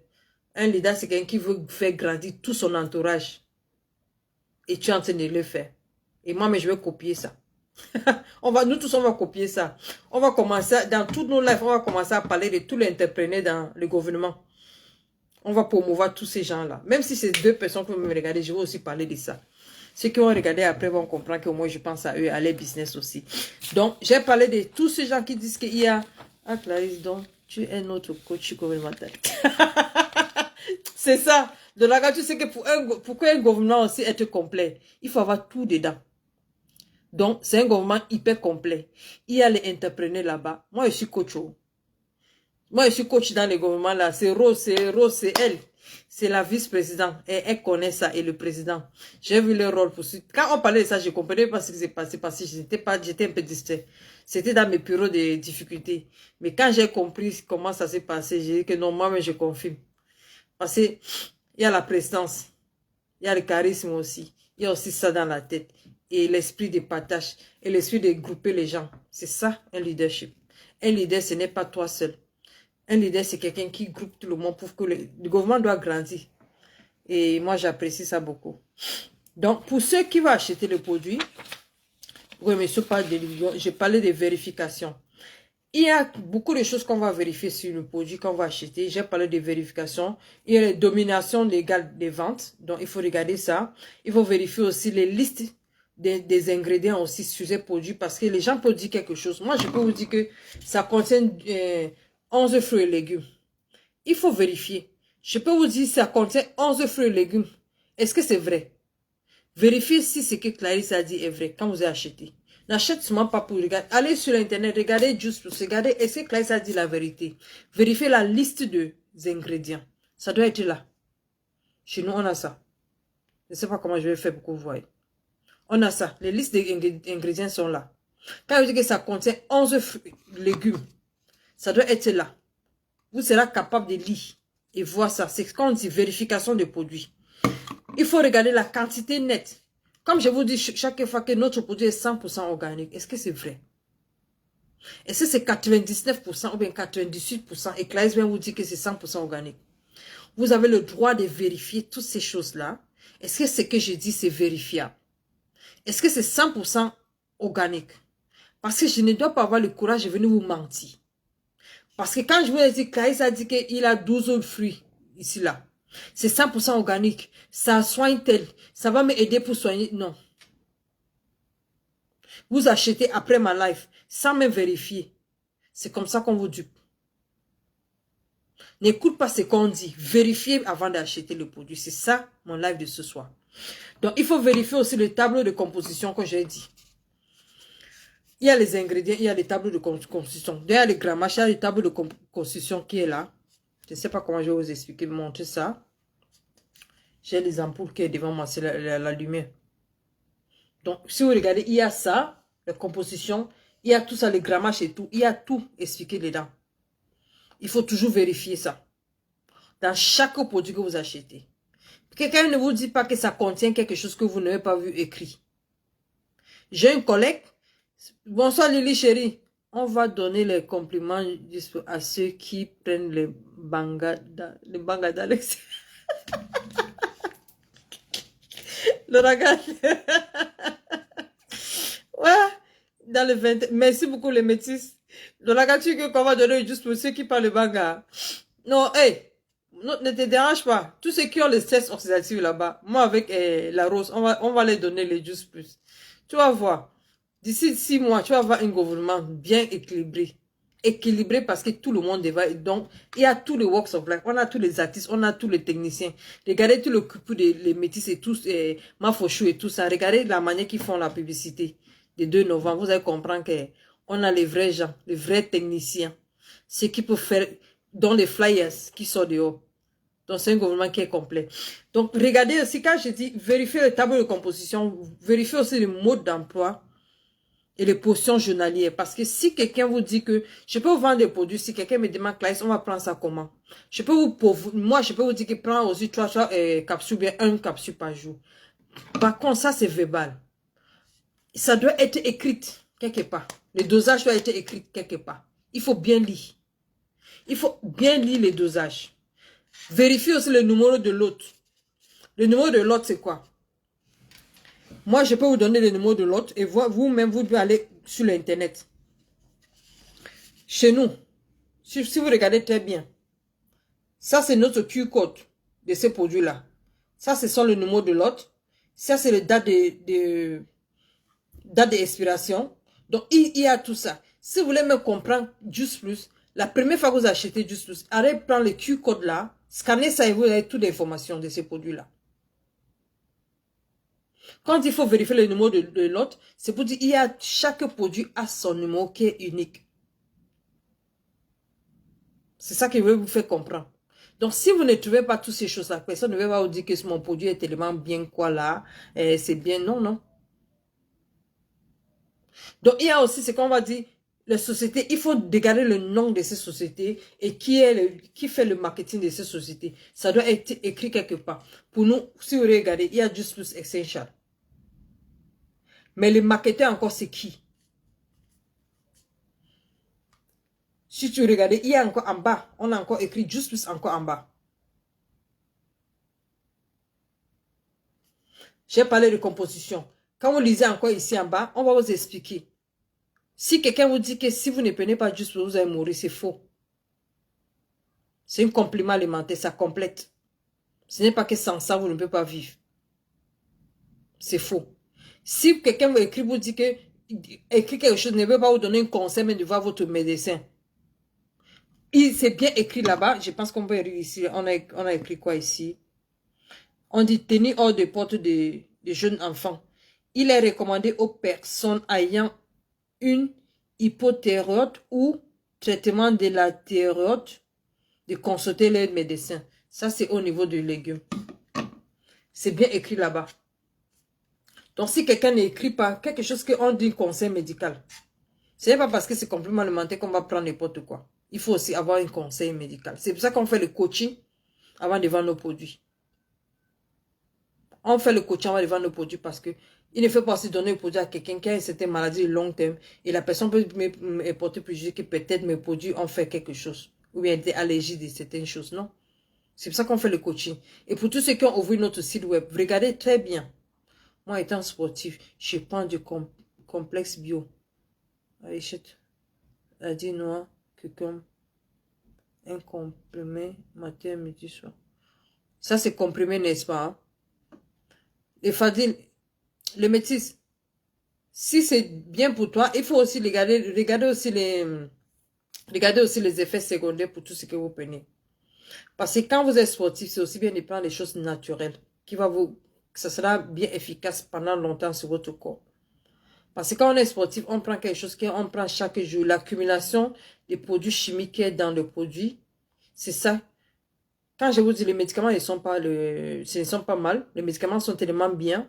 Un leader, c'est quelqu'un qui veut faire grandir tout son entourage. Et tu es en train de le faire. Et moi, mais je vais copier ça. Nous tous, on va copier ça. On va commencer, dans tous nos lives, on va commencer à parler de tous les entrepreneurs dans le gouvernement. On va promouvoir tous ces gens-là. Même si c'est 2 personnes qui vont me regarder, je vais aussi parler de ça. Ceux qui vont regarder après vont comprendre que moi, je pense à eux, à leur business aussi. Donc, j'ai parlé de tous ces gens qui disent qu'il y a... Ah, Clarisse, donc, tu es notre coach gouvernemental. C'est ça. De là, tu sais que pour qu'un gouvernement aussi être complet, il faut avoir tout dedans. Donc, c'est un gouvernement hyper complet. Il y a les entrepreneurs là-bas. Moi, je suis coach. Moi, je suis coach dans le gouvernement là. C'est Rose, c'est elle. C'est la vice-présidente. Et elle connaît ça. Et le président. J'ai vu le rôle pour ça. Quand on parlait de ça, je ne comprenais pas ce qui s'est passé parce que j'étais un peu distrait. C'était dans mes bureaux de difficultés. Mais quand j'ai compris comment ça s'est passé, j'ai dit que non, moi-même, je confirme. Parce qu'il y a la présidence. Il y a le charisme aussi. Il y a aussi ça dans la tête. Et l'esprit de partage. Et l'esprit de grouper les gens. C'est ça, un leadership. Un leader, ce n'est pas toi seul. Un leader, c'est quelqu'un qui groupe tout le monde pour que le gouvernement doit grandir. Et moi, j'apprécie ça beaucoup. Donc, pour ceux qui vont acheter le produit, oui, mais je parlais de vérification. Il y a beaucoup de choses qu'on va vérifier sur le produit qu'on va acheter. J'ai parlé de vérification. Il y a les dominations légales des ventes. Donc, il faut regarder ça. Il faut vérifier aussi les listes des ingrédients aussi sur ces produits parce que les gens peuvent dire quelque chose. Moi, je peux vous dire que ça contient 11 fruits et légumes. Il faut vérifier. Je peux vous dire que ça contient 11 fruits et légumes. Est-ce que c'est vrai? Vérifiez si ce que Clarisse a dit est vrai quand vous avez acheté. N'achète seulement pas pour regarder. Allez sur l'internet, regardez juste pour regarder est-ce que Clarisse a dit la vérité. Vérifiez la liste des ingrédients. Ça doit être là. Chez nous, on a ça. Je ne sais pas comment je vais faire pour que vous voyez. On a ça. Les listes des ingrédients sont là. Quand vous dites que ça contient 11 légumes, ça doit être là. Vous serez capable de lire et voir ça. C'est quand on dit vérification de produits. Il faut regarder la quantité nette. Comme je vous dis chaque fois que notre produit est 100% organique, est-ce que c'est vrai? Est-ce que c'est 99% ou bien 98% et Clarisse vient vous dire que c'est 100% organique? Vous avez le droit de vérifier toutes ces choses-là. Est-ce que ce que je dis, c'est vérifiable? Est-ce que c'est 100% organique? Parce que je ne dois pas avoir le courage de venir vous mentir. Parce que quand je vous ai dit, Clarisse a dit qu'il a 12 fruits ici, là. C'est 100% organique. Ça soigne tel. Ça va m'aider pour soigner. Non. Vous achetez après ma life sans même vérifier. C'est comme ça qu'on vous dupe. N'écoute pas ce qu'on dit. Vérifiez avant d'acheter le produit. C'est ça mon live de ce soir. Donc, il faut vérifier aussi le tableau de composition que j'ai dit. Il y a les ingrédients, il y a les tableaux de composition. Il y a les grammages, il y a les tableaux de composition qui est là. Je ne sais pas comment je vais vous expliquer, montrer ça. J'ai les ampoules qui est devant moi, c'est la lumière. Donc, si vous regardez, il y a ça, la composition, il y a tout ça, les grammages et tout. Il y a tout expliqué dedans. Il faut toujours vérifier ça. Dans chaque produit que vous achetez. Quelqu'un ne vous dit pas que ça contient quelque chose que vous n'avez pas vu écrit. J'ai une collègue. Bonsoir Lily chérie. On va donner les compliments à ceux qui prennent les bangada d'Alex. Le regard. Ouais. Dans le 20. Merci beaucoup les métis. Le regard, tu veux qu'on va donner juste pour ceux qui parlent le banga. Non, hey. Non, ne te dérange pas. Tous ceux qui ont le stress oxydatif là-bas, moi avec la rose, on va les donner les juice plus. Tu vas voir. D'ici 6 mois, tu vas avoir un gouvernement bien équilibré. Équilibré parce que tout le monde va. Donc, il y a tous les walks of life. On a tous les artistes, on a tous les techniciens. Regardez tout le couple des métis et tous, Mafochou et tout ça. Regardez la manière qu'ils font la publicité des 2 novembre. Vous allez comprendre qu'on a les vrais gens, les vrais techniciens. Ceux qui peuvent faire dans les flyers qui sont dehors. Donc, c'est un gouvernement qui est complet. Donc, regardez aussi, quand je dis vérifier le tableau de composition, vérifiez aussi le mode d'emploi et les portions journalières. Parce que si quelqu'un vous dit que je peux vous vendre des produits, si quelqu'un me demande, Clarisse, on va prendre ça comment? Moi, je peux vous dire que prends aussi 3 capsules, bien 1 capsule par jour. Par contre, ça, c'est verbal. Ça doit être écrit quelque part. Le dosage doit être écrit quelque part. Il faut bien lire. Il faut bien lire les dosages. Vérifiez aussi le numéro de l'autre. Le numéro de l'autre, c'est quoi? Moi, je peux vous donner le numéro de l'autre et vous-même, vous devez aller sur l'internet. Chez nous, si vous regardez très bien, ça, c'est notre Q-code de ces produits-là. Ça, ce sont le numéro de l'autre. Ça, c'est le date d'expiration. Donc, il y a tout ça. Si vous voulez me comprendre juste plus, la première fois que vous achetez juste plus, allez prendre le Q-code là, scannez ça et vous avez toutes les informations de ces produits-là. Quand il faut vérifier le numéro de l'autre, c'est pour dire chaque produit a son numéro qui est unique. C'est ça que je veux vous faire comprendre. Donc, si vous ne trouvez pas toutes ces choses-là, personne ne va pas vous dire que mon produit est tellement bien quoi là, c'est bien. Non, non. Donc, il y a aussi ce qu'on va dire, les sociétés, il faut regarder le nom de ces sociétés et qui fait le marketing de ces sociétés. Ça doit être écrit quelque part. Pour nous, si vous regardez, il y a Just Plus Essential. Mais le marketeur encore, c'est qui? Si tu regardes, il y a encore en bas, on a encore écrit Just Plus encore en bas. J'ai parlé de composition. Quand vous lisez encore ici en bas, on va vous expliquer. Si quelqu'un vous dit que si vous ne prenez pas Just Plus, vous allez mourir, c'est faux. C'est un complément alimentaire, ça complète. Ce n'est pas que sans ça, vous ne pouvez pas vivre. C'est faux. Si quelqu'un vous écrit, vous dit que écrit quelque chose, ne veut pas vous donner un conseil, mais de voir votre médecin. C'est bien écrit là-bas. Je pense qu'on peut écrire ici. On a écrit quoi ici? On dit tenir hors de porte de jeunes enfants. Il est recommandé aux personnes ayant une hypothyroïde ou traitement de la thyroïde de consulter leur médecin. Ça, c'est au niveau du légume. C'est bien écrit là-bas. Donc, si quelqu'un n'écrit pas quelque chose qu'on dit conseil médical, ce n'est pas parce que c'est complément alimentaire qu'on va prendre n'importe quoi. Il faut aussi avoir un conseil médical. C'est pour ça qu'on fait le coaching avant de vendre nos produits. On fait le coaching avant de vendre nos produits parce que il ne faut pas aussi donner le produit à quelqu'un qui a une certaine maladie de long terme et la personne peut me porter préjugé que peut-être mes produits ont fait quelque chose ou bien des allergies de certaines choses. Non. C'est pour ça qu'on fait le coaching. Et pour tous ceux qui ont ouvert notre site web, regardez très bien. Moi, étant sportif, je prends du complexe bio. Achète la dit noir que comme un comprimé matin, midi, soir. Ça, c'est comprimé, n'est-ce pas? Hein? Les fadines, les métis. Si c'est bien pour toi, il faut aussi regarder aussi les effets secondaires pour tout ce que vous prenez. Parce que quand vous êtes sportif, c'est aussi bien de prendre des choses naturelles ça sera bien efficace pendant longtemps sur votre corps. Parce que quand on est sportif, on prend quelque chose qu'on prend chaque jour. L'accumulation des produits chimiques qui est dans le produit, c'est ça. Quand je vous dis les médicaments, ce ne sont pas mal. Les médicaments sont tellement bien.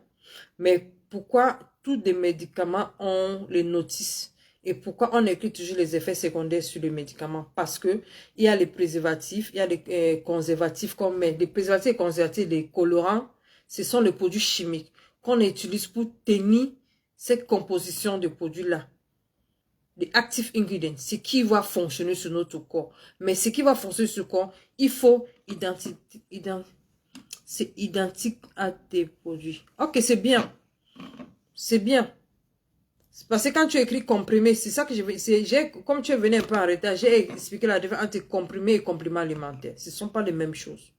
Mais pourquoi tous les médicaments ont les notices? Et pourquoi on écrit toujours les effets secondaires sur les médicaments? Parce que il y a les préservatifs, il y a les conservatifs qu'on met. Les préservatifs et conservatifs, les colorants, ce sont les produits chimiques qu'on utilise pour tenir cette composition de produits-là. Les active ingredients, ce qui va fonctionner sur notre corps. Mais ce qui va fonctionner sur le corps, il faut c'est identique à tes produits. Ok, c'est bien. C'est bien. Parce que quand tu écris comprimé, c'est ça que comme tu es venu un peu en retard, j'ai expliqué la différence entre comprimé et complément alimentaire. Ce ne sont pas les mêmes choses.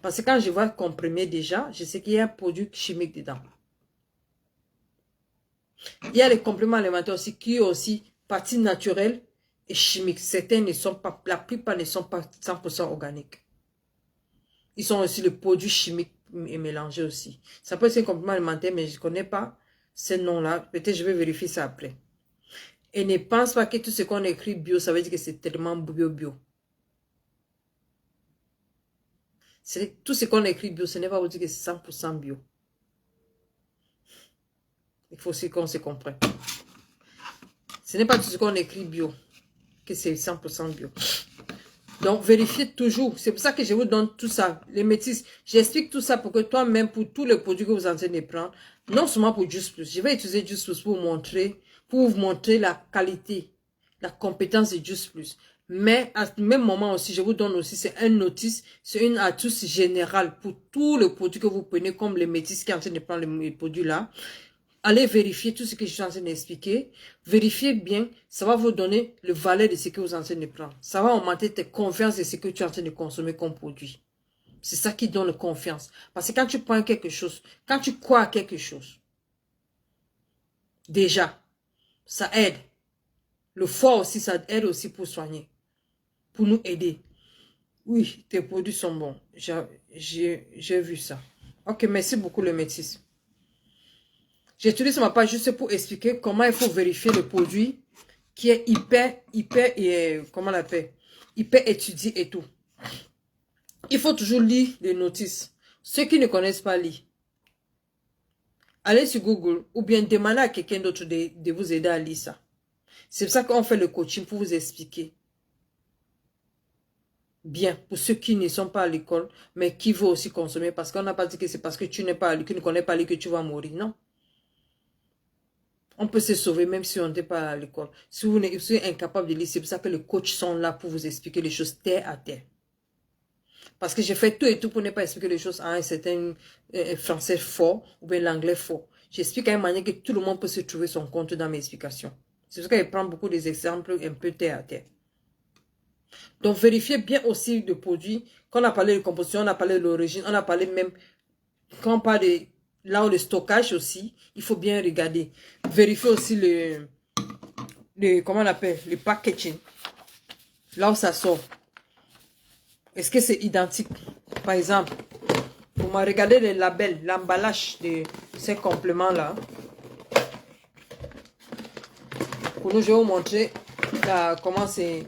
Parce que quand je vois comprimé déjà, je sais qu'il y a un produit chimique dedans. Il y a les compléments alimentaires aussi qui ont aussi partie naturelle et chimique. Certains ne sont pas, la plupart ne sont pas 100% organiques. Ils sont aussi les produits chimiques et mélangés aussi. Ça peut être un complément alimentaire, mais je ne connais pas ces noms-là. Peut-être je vais vérifier ça après. Et ne pense pas que tout ce qu'on écrit bio, ça veut dire que c'est tellement bio. Tout ce qu'on écrit bio, ce n'est pas vous dire que c'est 100% bio. Il faut aussi qu'on se comprenne. Ce n'est pas tout ce qu'on écrit bio que c'est 100% bio. Donc, vérifiez toujours. C'est pour ça que je vous donne tout ça. Les métis, j'explique tout ça pour que toi-même, pour tous les produits que vous êtes en train de prendre, non seulement pour Just Plus, je vais utiliser Just Plus pour vous montrer la qualité, la compétence de Just Plus. Mais à ce même moment aussi, je vous donne aussi, c'est un notice, c'est une astuce générale pour tous les produits que vous prenez, comme les métis qui sont en train de prendre les produits là. Allez vérifier tout ce que je suis en train d'expliquer. Vérifiez bien. Ça va vous donner le valeur de ce que vous êtes en train de prendre. Ça va augmenter ta confiance de ce que tu es en train de consommer comme produit. C'est ça qui donne confiance. Parce que quand tu prends quelque chose, quand tu crois à quelque chose, déjà, ça aide. Le foie aussi, ça aide aussi pour soigner. Pour nous aider. Oui, tes produits sont bons. J'ai vu ça. Ok, merci beaucoup le métis. J'utilise ma page juste pour expliquer comment il faut vérifier le produit qui est hyper, comment on l'appelle, il peut étudier et tout. Il faut toujours lire les notices. Ceux qui ne connaissent pas lire, allez sur Google ou bien demandez à quelqu'un d'autre de vous aider à lire ça. C'est pour ça qu'on fait le coaching pour vous expliquer. Bien, pour ceux qui ne sont pas à l'école, mais qui veulent aussi consommer, parce qu'on n'a pas dit que c'est parce que tu ne connais pas lire que tu vas mourir, non. On peut se sauver même si on n'est pas à l'école. Si vous êtes incapable de lire, c'est pour ça que les coachs sont là pour vous expliquer les choses terre à terre. Parce que j'ai fait tout et tout pour ne pas expliquer les choses à un certain français fort ou bien l'anglais fort. J'explique à une manière que tout le monde peut se trouver son compte dans mes explications. C'est pour ça que je prends beaucoup des exemples un peu terre à terre. Donc, vérifiez bien aussi le produit. Quand on a parlé de composition, on a parlé de l'origine, on a parlé même, quand on parle de là où le stockage aussi, il faut bien regarder. Vérifiez aussi comment on appelle, le packaging. Là où ça sort. Est-ce que c'est identique? Par exemple, pour me regarder le label, l'emballage de ces compléments-là. Pour nous, je vais vous montrer comment c'est.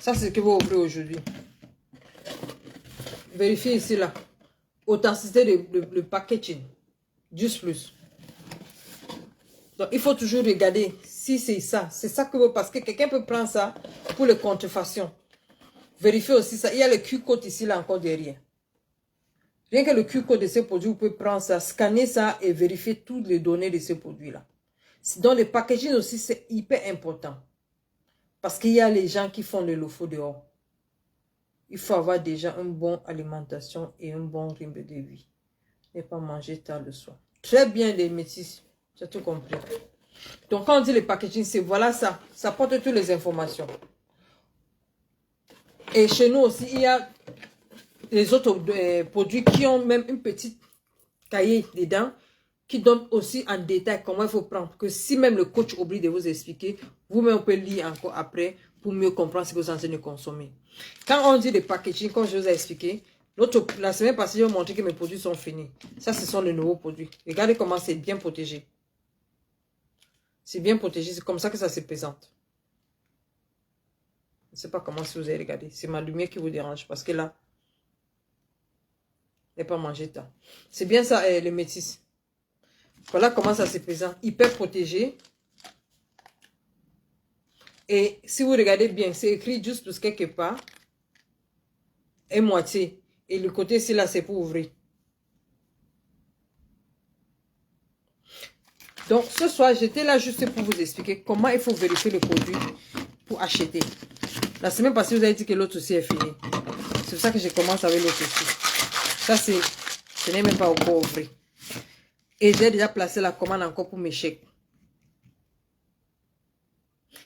Ça, c'est ce que vous ouvrez aujourd'hui. Vérifiez ici, là. Authenticité de packaging. Juste plus. Donc, il faut toujours regarder si c'est ça. C'est ça que vous... Parce que quelqu'un peut prendre ça pour les contrefaçons. Vérifiez aussi ça. Il y a le Q-code ici, là, encore derrière. Rien que le Q-code de ces produits, vous pouvez prendre ça, scanner ça et vérifier toutes les données de ces produits-là. Dans le packaging aussi, c'est hyper important. Parce qu'il y a les gens qui font le lofo dehors. Il faut avoir déjà une bonne alimentation et un bon rythme de vie. Ne pas manger tard le soir. Très bien les métis. J'ai tout compris. Donc quand on dit le packaging, c'est voilà ça. Ça porte toutes les informations. Et chez nous aussi, il y a les autres produits qui ont même une petite cahier dedans qui donne aussi en détail comment il faut prendre. Que si même le coach oublie de vous expliquer, vous-même vous pouvez lire encore après pour mieux comprendre ce que vous êtes en train de consommer. Quand on dit le packaging, comme je vous ai expliqué, la semaine passée, je vais vous montrer que mes produits sont finis. Ça, ce sont les nouveaux produits. Regardez comment c'est bien protégé. C'est bien protégé, c'est comme ça que ça se présente. Je ne sais pas comment si vous avez regardé. C'est ma lumière qui vous dérange parce que là, il n'est pas mangé tant. C'est bien ça, les métis. Voilà comment ça se présente. Hyper protégé. Et si vous regardez bien, c'est écrit juste plus quelque part. Et moitié. Et le côté ici, là, c'est pour ouvrir. Donc, ce soir, j'étais là juste pour vous expliquer comment il faut vérifier le produit pour acheter. La semaine passée, vous avez dit que l'autre aussi est fini. C'est pour ça que je commence avec l'autre aussi. Ça, ce n'est même pas encore ouvert. Et j'ai déjà placé la commande encore pour mes chèques.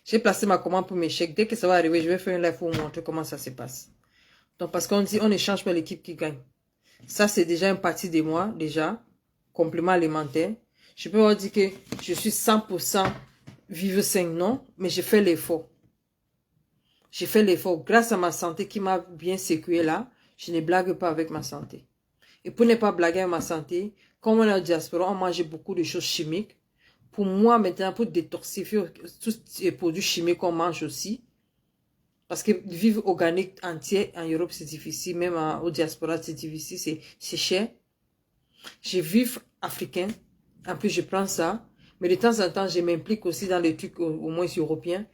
J'ai placé ma commande pour mes chèques. Dès que ça va arriver, je vais faire une live pour vous montrer comment ça se passe. Donc, parce qu'on dit, on échange pas l'équipe qui gagne. Ça, c'est déjà une partie de moi, déjà. Complément alimentaire. Je peux vous dire que je suis 100% vive 5, non, mais j'ai fait l'effort. J'ai fait l'effort grâce à ma santé qui m'a bien sécurisé là. Je ne blague pas avec ma santé. Et pour ne pas blaguer avec ma santé, comme on est au diaspora, on mange beaucoup de choses chimiques. Pour moi, maintenant, pour détoxifier tous les produits chimiques qu'on mange aussi, parce que vivre organique entier en Europe, c'est difficile. Même au diaspora, c'est difficile, c'est cher. Je vis africain. En plus, je prends ça. Mais de temps en temps, je m'implique aussi dans les trucs au moins européens.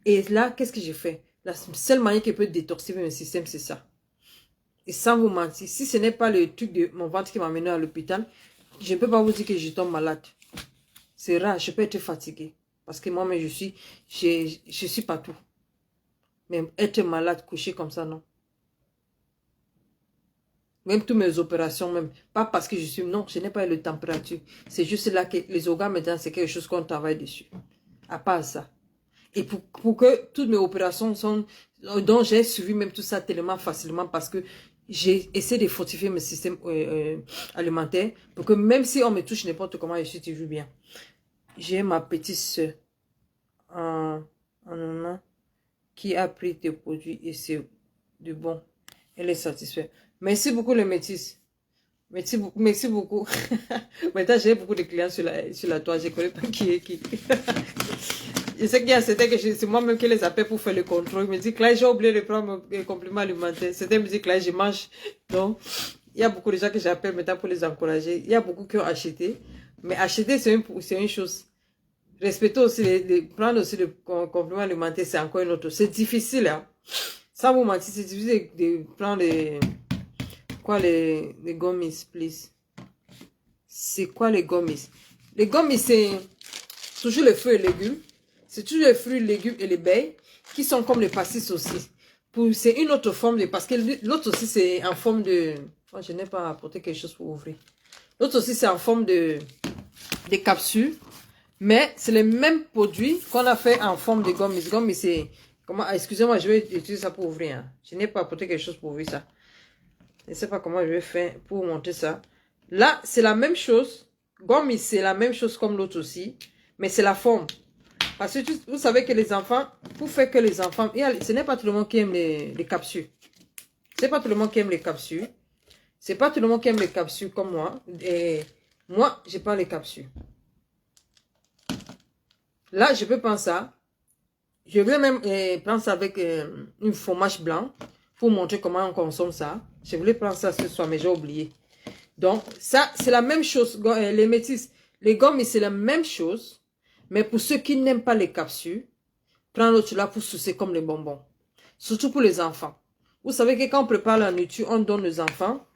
Et là, qu'est-ce que je fais? La seule manière qui peut détoxifier mon système, c'est ça. Et sans vous mentir, si ce n'est pas le truc de mon ventre qui m'a mené à l'hôpital, je ne peux pas vous dire que je tombe malade. C'est rare, je peux être fatiguée. Parce que moi-même, je suis partout. Mais être malade, couché comme ça, non. Même toutes mes opérations, même. Pas parce que je suis... Non, je n'ai pas eu de température. C'est juste là que les organes, maintenant, c'est quelque chose qu'on travaille dessus. À part ça. Et pour que toutes mes opérations sont... Donc, j'ai suivi même tout ça tellement facilement parce que j'ai essayé de fortifier mon système alimentaire pour que même si on me touche n'importe comment, je suis toujours bien. J'ai ma petite soeur qui a pris tes produits et c'est de bon. Elle est satisfaite. Merci beaucoup les métis. Merci beaucoup. Maintenant, j'ai beaucoup de clients sur la toile. Je ne connais pas qui est qui. Je sais qu'il y a certains que c'est moi-même qui les appelle pour faire le contrôle. Il me dit, Claire, j'ai oublié de prendre mes compléments alimentaires. Certains me disent, Claire, je mange. Donc, il y a beaucoup de gens que j'appelle maintenant pour les encourager. Il y a beaucoup qui ont acheté. Mais acheter, c'est une chose. Respecter aussi, prendre aussi le complément alimentaire, c'est encore une autre. C'est difficile, hein. Sans vous mentir, c'est difficile de prendre les gummies, please. C'est quoi les gummies? Les gummies, c'est toujours les fruits et légumes. C'est toujours les fruits, les légumes et les baies qui sont comme les pastis aussi. C'est une autre forme de... Parce que l'autre aussi, c'est en forme de... Oh, je n'ai pas apporté quelque chose pour ouvrir. L'autre aussi, c'est en forme de capsules. Mais c'est le même produit qu'on a fait en forme de gummies. Gummies, c'est... Comment... Excusez-moi, je vais utiliser ça pour ouvrir. Hein. Je n'ai pas apporté quelque chose pour ouvrir ça. Je ne sais pas comment je vais faire pour monter ça. Là, c'est la même chose. Gummies, c'est la même chose comme l'autre aussi. Mais c'est la forme. Parce que vous savez que les enfants, pour faire que les enfants... Ce n'est pas tout le monde qui aime les capsules. Ce n'est pas tout le monde qui aime les capsules. C'est pas tout le monde qui aime les capsules comme moi. Et moi, je prends les capsules. Là, je peux prendre ça. Je vais même prendre ça avec une fromage blanc pour montrer comment on consomme ça. Je voulais prendre ça ce soir, mais j'ai oublié. Donc, ça, c'est la même chose. Les métis, les gommes, c'est la même chose. Mais pour ceux qui n'aiment pas les capsules, prendre l'autre là pour sucer comme les bonbons. Surtout pour les enfants. Vous savez que quand on prépare la nourriture, on donne aux enfants.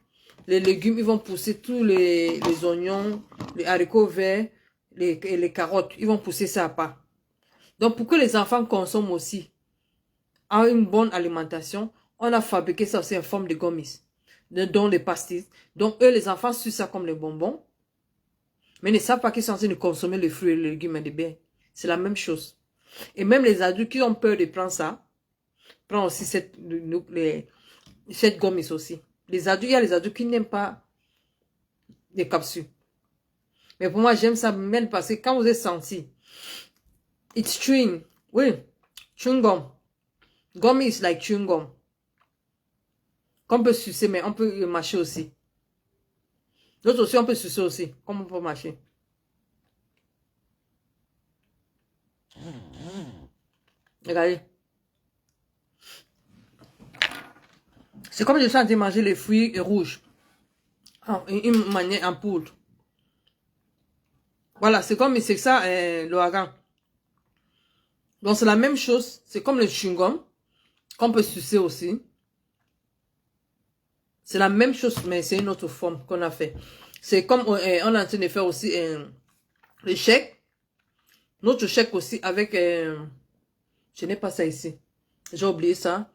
Les légumes, ils vont pousser tous les oignons, les haricots verts, les carottes. Ils vont pousser ça à part. Donc, pour que les enfants consomment aussi une bonne alimentation, on a fabriqué ça aussi en forme de gummies, dont les pastilles. Donc, eux, les enfants sucent ça comme les bonbons, mais ne savent pas qu'ils sont en train de consommer les fruits, les légumes et les baies. C'est la même chose. Et même les adultes qui ont peur de prendre ça, prennent aussi cette gummies aussi. Les adultes, il y a les adultes qui n'aiment pas les capsules. Mais pour moi, j'aime ça même parce que quand vous êtes senti, it's chewing. Oui, chewing gum. Gum is like chewing gum. Qu'on peut sucer, mais on peut mâcher aussi. L'autre aussi, on peut sucer aussi, comme on peut mâcher. Regardez. C'est comme je suis en train de manger les fruits rouges. Une manière en poudre. Voilà, c'est comme, c'est ça, l'ouragan. Donc, c'est la même chose. C'est comme le chewing-gum, qu'on peut sucer aussi. C'est la même chose, mais c'est une autre forme qu'on a fait. C'est comme on est en train de faire aussi le chèque. Notre chèque aussi avec... je n'ai pas ça ici. J'ai oublié ça.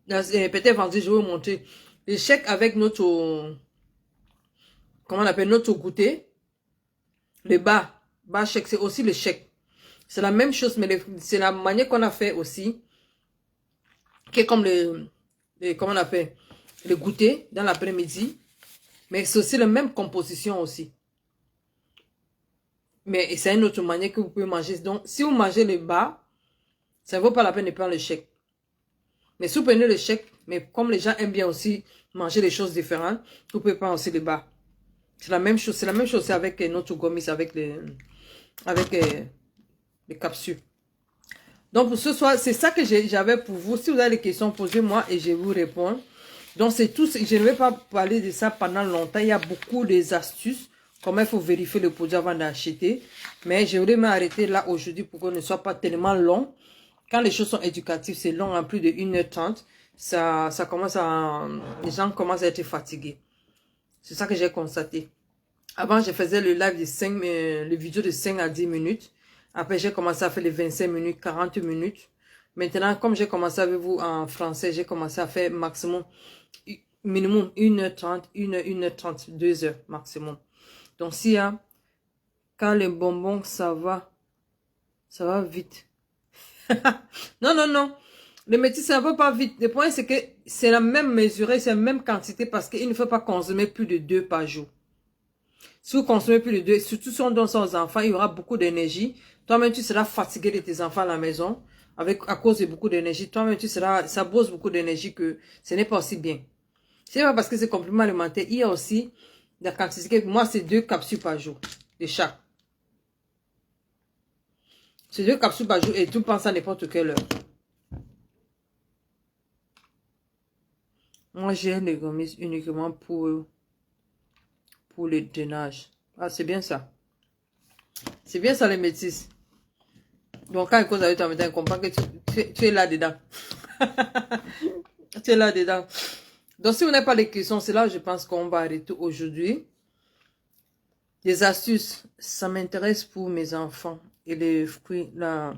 Peut-être vendredi, je vais vous montrer. Le chèque avec notre... Comment on appelle? Notre goûter. Le bas chèque, c'est aussi le chèque. C'est la même chose, mais c'est la manière qu'on a fait aussi. Qui est comme comment on appelle? Le goûter dans l'après-midi. Mais c'est aussi la même composition aussi. Mais c'est une autre manière que vous pouvez manger. Donc, si vous mangez le bas, ça ne vaut pas la peine de prendre le chèque. Mais si vous prenez le chèque, mais comme les gens aiment bien aussi manger des choses différentes, vous pouvez prendre aussi le bas. C'est la même chose. C'est la même chose avec notre gummies, avec les capsules. Donc, pour ce soir, c'est ça que j'avais pour vous. Si vous avez des questions, posez-moi et je vous réponds. Donc, c'est tout. Je ne vais pas parler de ça pendant longtemps. Il y a beaucoup d'astuces. Comment il faut vérifier le produit avant d'acheter. Mais je voulais m'arrêter là aujourd'hui pour qu'on ne soit pas tellement long. Quand les choses sont éducatives, c'est long en plus de 1h30. Ça commence à... Les gens commencent à être fatigués. C'est ça que j'ai constaté. Avant, je faisais le live de 5, le vidéo de 5 à 10 minutes. Après, j'ai commencé à faire les 25 minutes, 40 minutes. Maintenant, comme j'ai commencé avec vous en français, j'ai commencé à faire maximum, minimum 1h30, 1h30, 2h maximum. Donc, s'il y a, quand les bonbons, ça va vite. Non, non, non. Le métier, ça ne va pas vite. Le point, c'est que c'est la même mesurée, c'est la même quantité parce qu'il ne faut pas consommer plus de 2 par jour. Si vous consommez plus de 2, surtout si on donne ça aux enfants, il y aura beaucoup d'énergie. Toi-même, tu seras fatigué de tes enfants à la maison à cause de beaucoup d'énergie. Toi-même, ça bosse beaucoup d'énergie que ce n'est pas aussi bien. C'est pas parce que c'est complément alimentaire. Il y a aussi la quantité. Moi, c'est 2 capsules par jour de chaque. C'est 2 capsules par jour et tu penses à n'importe quelle heure. Moi, j'ai les gommis uniquement pour le drainage. Ah, c'est bien ça. C'est bien ça, les métis. Donc, quand elle cause avec toi, elle comprend que tu es là-dedans. Tu es là-dedans. Donc, si vous n'avez pas les questions, c'est là je pense qu'on va arrêter aujourd'hui. Des astuces, ça m'intéresse pour mes enfants. Et les fruits, la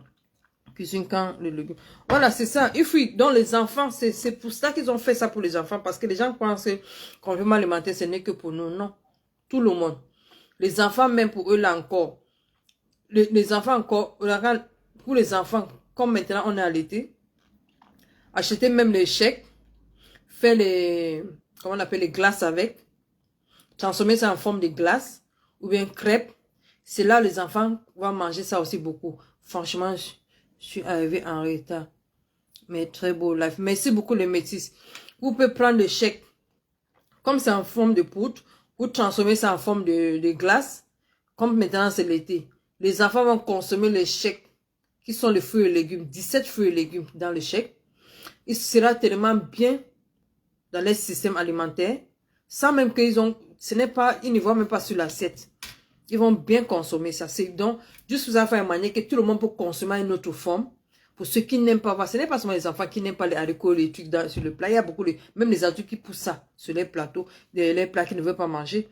cuisine quand le légume. Voilà, c'est ça. Et puis, dans les enfants, c'est pour ça qu'ils ont fait ça pour les enfants. Parce que les gens pensent que complément alimentaire, ce n'est que pour nous. Non. Tout le monde. Les enfants, même pour eux, là encore. Les enfants encore, pour les enfants, comme maintenant on est à l'été, acheter même les chèques, faire les, comment on appelle, les glaces avec, transformer ça en forme de glace, ou bien crêpes. C'est là les enfants vont manger ça aussi beaucoup. Franchement, je suis arrivée en retard. Mais très beau life. Merci beaucoup les métis. Vous pouvez prendre le chèque, comme c'est en forme de poudre, vous transformer ça en forme de glace, comme maintenant c'est l'été. Les enfants vont consommer les chèques, qui sont les fruits et légumes, 17 fruits et légumes dans le chèque. Il sera tellement bien dans leur système alimentaire, sans même qu'ils ont, ce n'est pas, ils ne voient même pas sur l'assiette. Ils vont bien consommer ça. C'est donc, juste vous avez fait une manière que tout le monde peut consommer une autre forme. Pour ceux qui n'aiment pas, ce n'est pas seulement les enfants qui n'aiment pas les haricots, les trucs sur le plat. Il y a beaucoup même les adultes qui poussent ça sur les plateaux, les plats qu'ils ne veulent pas manger.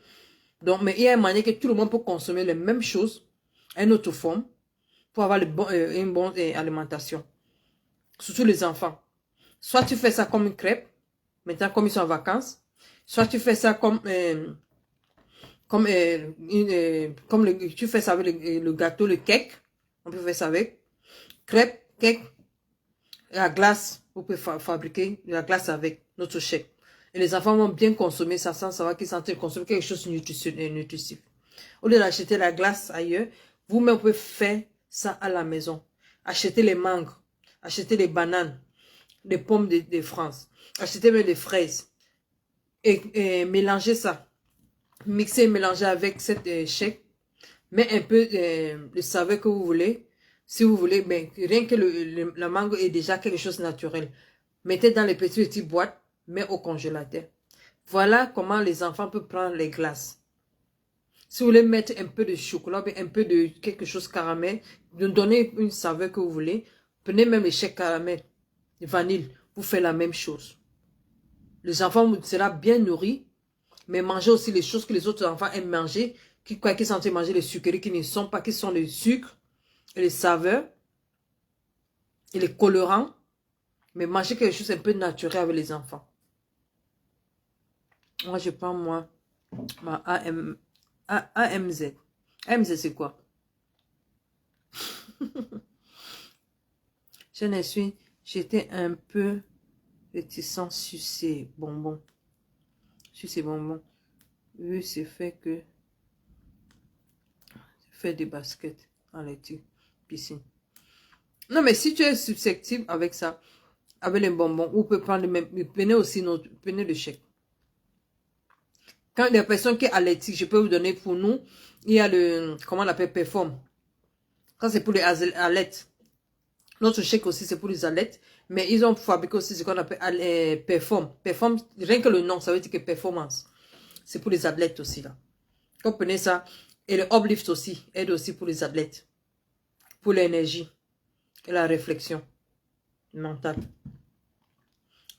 Donc, mais il y a une manière que tout le monde peut consommer les mêmes choses, une autre forme, pour avoir une bonne alimentation. Surtout les enfants. Soit tu fais ça comme une crêpe, maintenant comme ils sont en vacances, soit tu fais ça comme tu fais ça avec le gâteau, le cake, on peut faire ça avec crêpe, cake, la glace, vous pouvez fabriquer la glace avec notre chèque. Et les enfants vont bien consommer ça sans savoir qu'ils sont en train de consommer quelque chose de nutritif. Au lieu d'acheter la glace ailleurs, vous-même pouvez faire ça à la maison. Acheter les mangues, acheter les bananes, les pommes de France, acheter même les fraises et mélanger ça. Mixer et mélanger avec cette chèque. Mais un peu de saveur que vous voulez. Si vous voulez, ben, rien que la mangue est déjà quelque chose de naturel. Mettez dans les petites boîtes, mais au congélateur. Voilà comment les enfants peuvent prendre les glaces. Si vous voulez mettre un peu de chocolat, un peu de quelque chose caramel, de donner une saveur que vous voulez, prenez même les chèques caramel, vanille, vous faites la même chose. Les enfants seront bien nourris, mais mangez aussi les choses que les autres enfants aiment manger, qui sont en train de manger les sucreries qui ne sont pas, qui sont les sucres, et les saveurs, et les colorants, mais mangez quelque chose un peu naturel avec les enfants. Moi, je prends, ma AMZ. AMZ, c'est quoi? Je ne suis, j'étais un peu réticent sur ces bonbons. Sur ces bonbons. Oui, c'est fait que faire des baskets en lecture, piscine. Non, mais si tu es susceptible avec ça, avec les bonbons, vous pouvez prendre le même, prenez aussi prenez le chèque. Quand il y a des personnes qui sont allergiques, je peux vous donner pour nous, il y a le, comment on appelle, Perform. Quand c'est pour les alettes. Notre chèque aussi, c'est pour les alettes. Mais ils ont fabriqué aussi ce qu'on appelle Perform. Perform, rien que le nom, ça veut dire que performance. C'est pour les athlètes aussi, là. Comprenez ça. Et le uplift aussi, aide aussi pour les athlètes. Pour l'énergie et la réflexion mentale.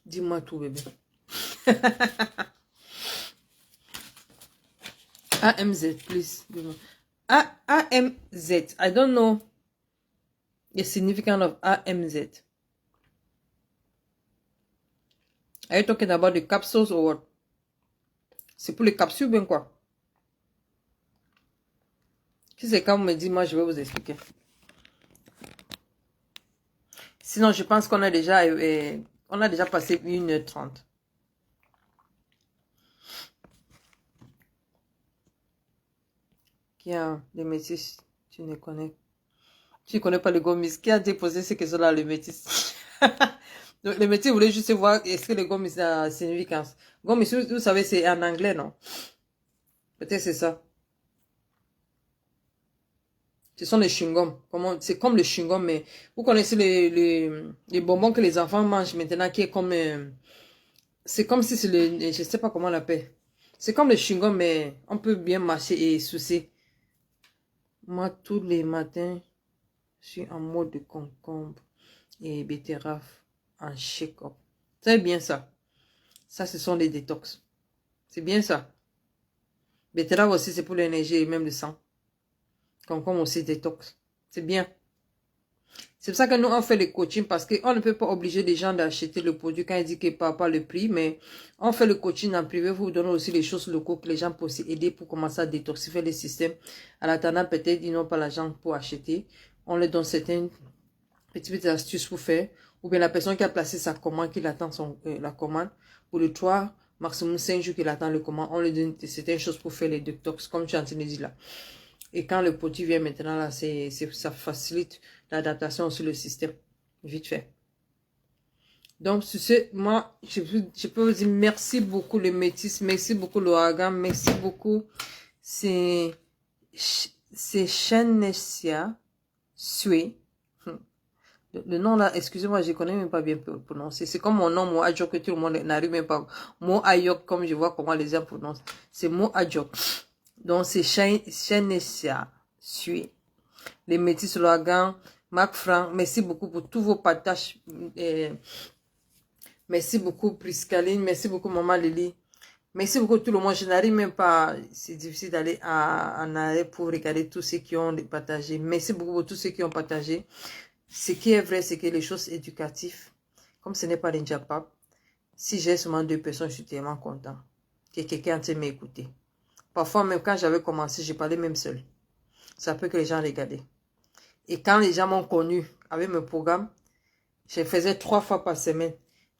Dis-moi tout, bébé. AMZ, please. AMZ. I don't know the significance of AMZ. Are you talking about the capsules or what? C'est pour les capsules, bien quoi? Si c'est quand vous me dites, moi je vais vous expliquer. Sinon, je pense qu'on a déjà passé 1h30. Qui a des métis, tu ne connais. Tu ne connais pas le gomis. Qui a déposé ces questions-là, le métis? Donc, le métis voulait juste voir est-ce que le gomis a significance. Gomis, vous savez, c'est en anglais, non? Peut-être c'est ça. Ce sont les chewing-gums. C'est comme le chewing-gum, mais vous connaissez les bonbons que les enfants mangent maintenant, qui est comme... c'est comme si c'est le... Je sais pas comment on l'appelle. C'est comme le chewing-gum, mais on peut bien mâcher et sucer. Moi, tous les matins, je suis en mode de concombre et betterave en shake-up. C'est bien ça. Ça, ce sont les détox. C'est bien ça. Betterave aussi, c'est pour l'énergie et même le sang. Concombre aussi, détox. C'est bien. C'est pour ça que nous, on fait le coaching parce qu'on ne peut pas obliger les gens d'acheter le produit quand ils disent qu'ils ne parlent pas le prix, mais on fait le coaching en privé pour vous donner aussi les choses locaux que les gens peuvent aussi aider pour commencer à détoxifier le système. En attendant, peut-être, ils n'ont pas l'argent pour acheter. On leur donne certaines petites astuces pour faire. Ou bien la personne qui a placé sa commande, qui attend la commande, pour le 3, maximum 5 jours qu'il attend le commande, on lui donne certaines choses pour faire les détox, comme tu es en train de dire là. Et quand le produit vient maintenant, là, ça facilite l'adaptation sur le système. Vite fait. Donc, sur ce, moi, je peux vous dire merci beaucoup, le métis. Merci beaucoup, l'ouragan. Merci beaucoup. C'est Chenessia Sui. Le nom là, excusez-moi, je connais même pas bien prononcer. C'est comme mon nom, Mo Ajok, que tout le monde n'arrive même pas. Mo Ayok, comme je vois comment les gens prononcent. C'est Mo Ajok. Donc, c'est Chenessia Sui. Les métis l'ouragan, Marc Franck, merci beaucoup pour tous vos partages. Merci beaucoup, Priscaline. Merci beaucoup, Maman Lily. Merci beaucoup, tout le monde. Je n'arrive même pas. C'est difficile d'aller en arrêt pour regarder tous ceux qui ont partagé. Merci beaucoup pour tous ceux qui ont partagé. Ce qui est vrai, c'est que les choses éducatives, comme ce n'est pas les Japap, si j'ai seulement 2 personnes, je suis tellement content que quelqu'un entier m'écouter. Parfois, même quand j'avais commencé, je parlais même seul. Ça peut que les gens regardaient. Et quand les gens m'ont connu avec mon programme, je faisais 3 fois par semaine.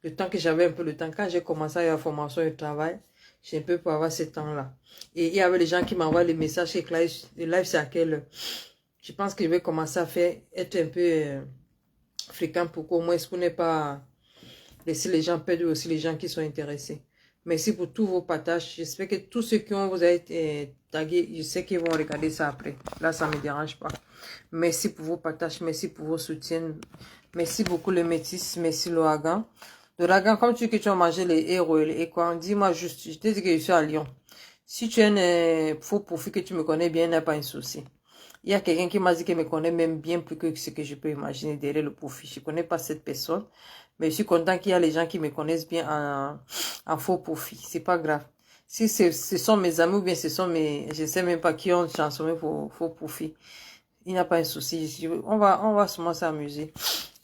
Le temps que j'avais un peu le temps. Quand j'ai commencé à la formation et le travail, j'ai un peu pour avoir ce temps-là. Et il y avait les gens qui m'envoient les messages et le live c'est à quelle heure. Je pense que je vais commencer à être un peu fréquent pour qu'au moins pour ne pas laisser les gens perdre aussi les gens qui sont intéressés. Merci pour tous vos partages. J'espère que tous ceux qui ont vous avez tagués, je sais qu'ils vont regarder ça après. Là, ça ne me dérange pas. Merci pour vos partages. Merci pour vos soutiens. Merci beaucoup les métis. Merci l'ouragan. L'ouragan, comme tu dis que tu as mangé les héros et quoi, dis-moi juste, je t'ai dit que je suis à Lyon. Si tu as un faux profil que tu me connais bien, il n'y a pas un souci. Il y a quelqu'un qui m'a dit qu'il me connaît même bien plus que ce que je peux imaginer derrière le profil. Je ne connais pas cette personne, mais je suis content qu'il y a les gens qui me connaissent bien en faux profil. C'est pas grave. Si ce sont mes amis ou bien ce sont je ne sais même pas qui ont chansonné pour faux profil. Il n'y a pas un souci. On va sûrement s'amuser.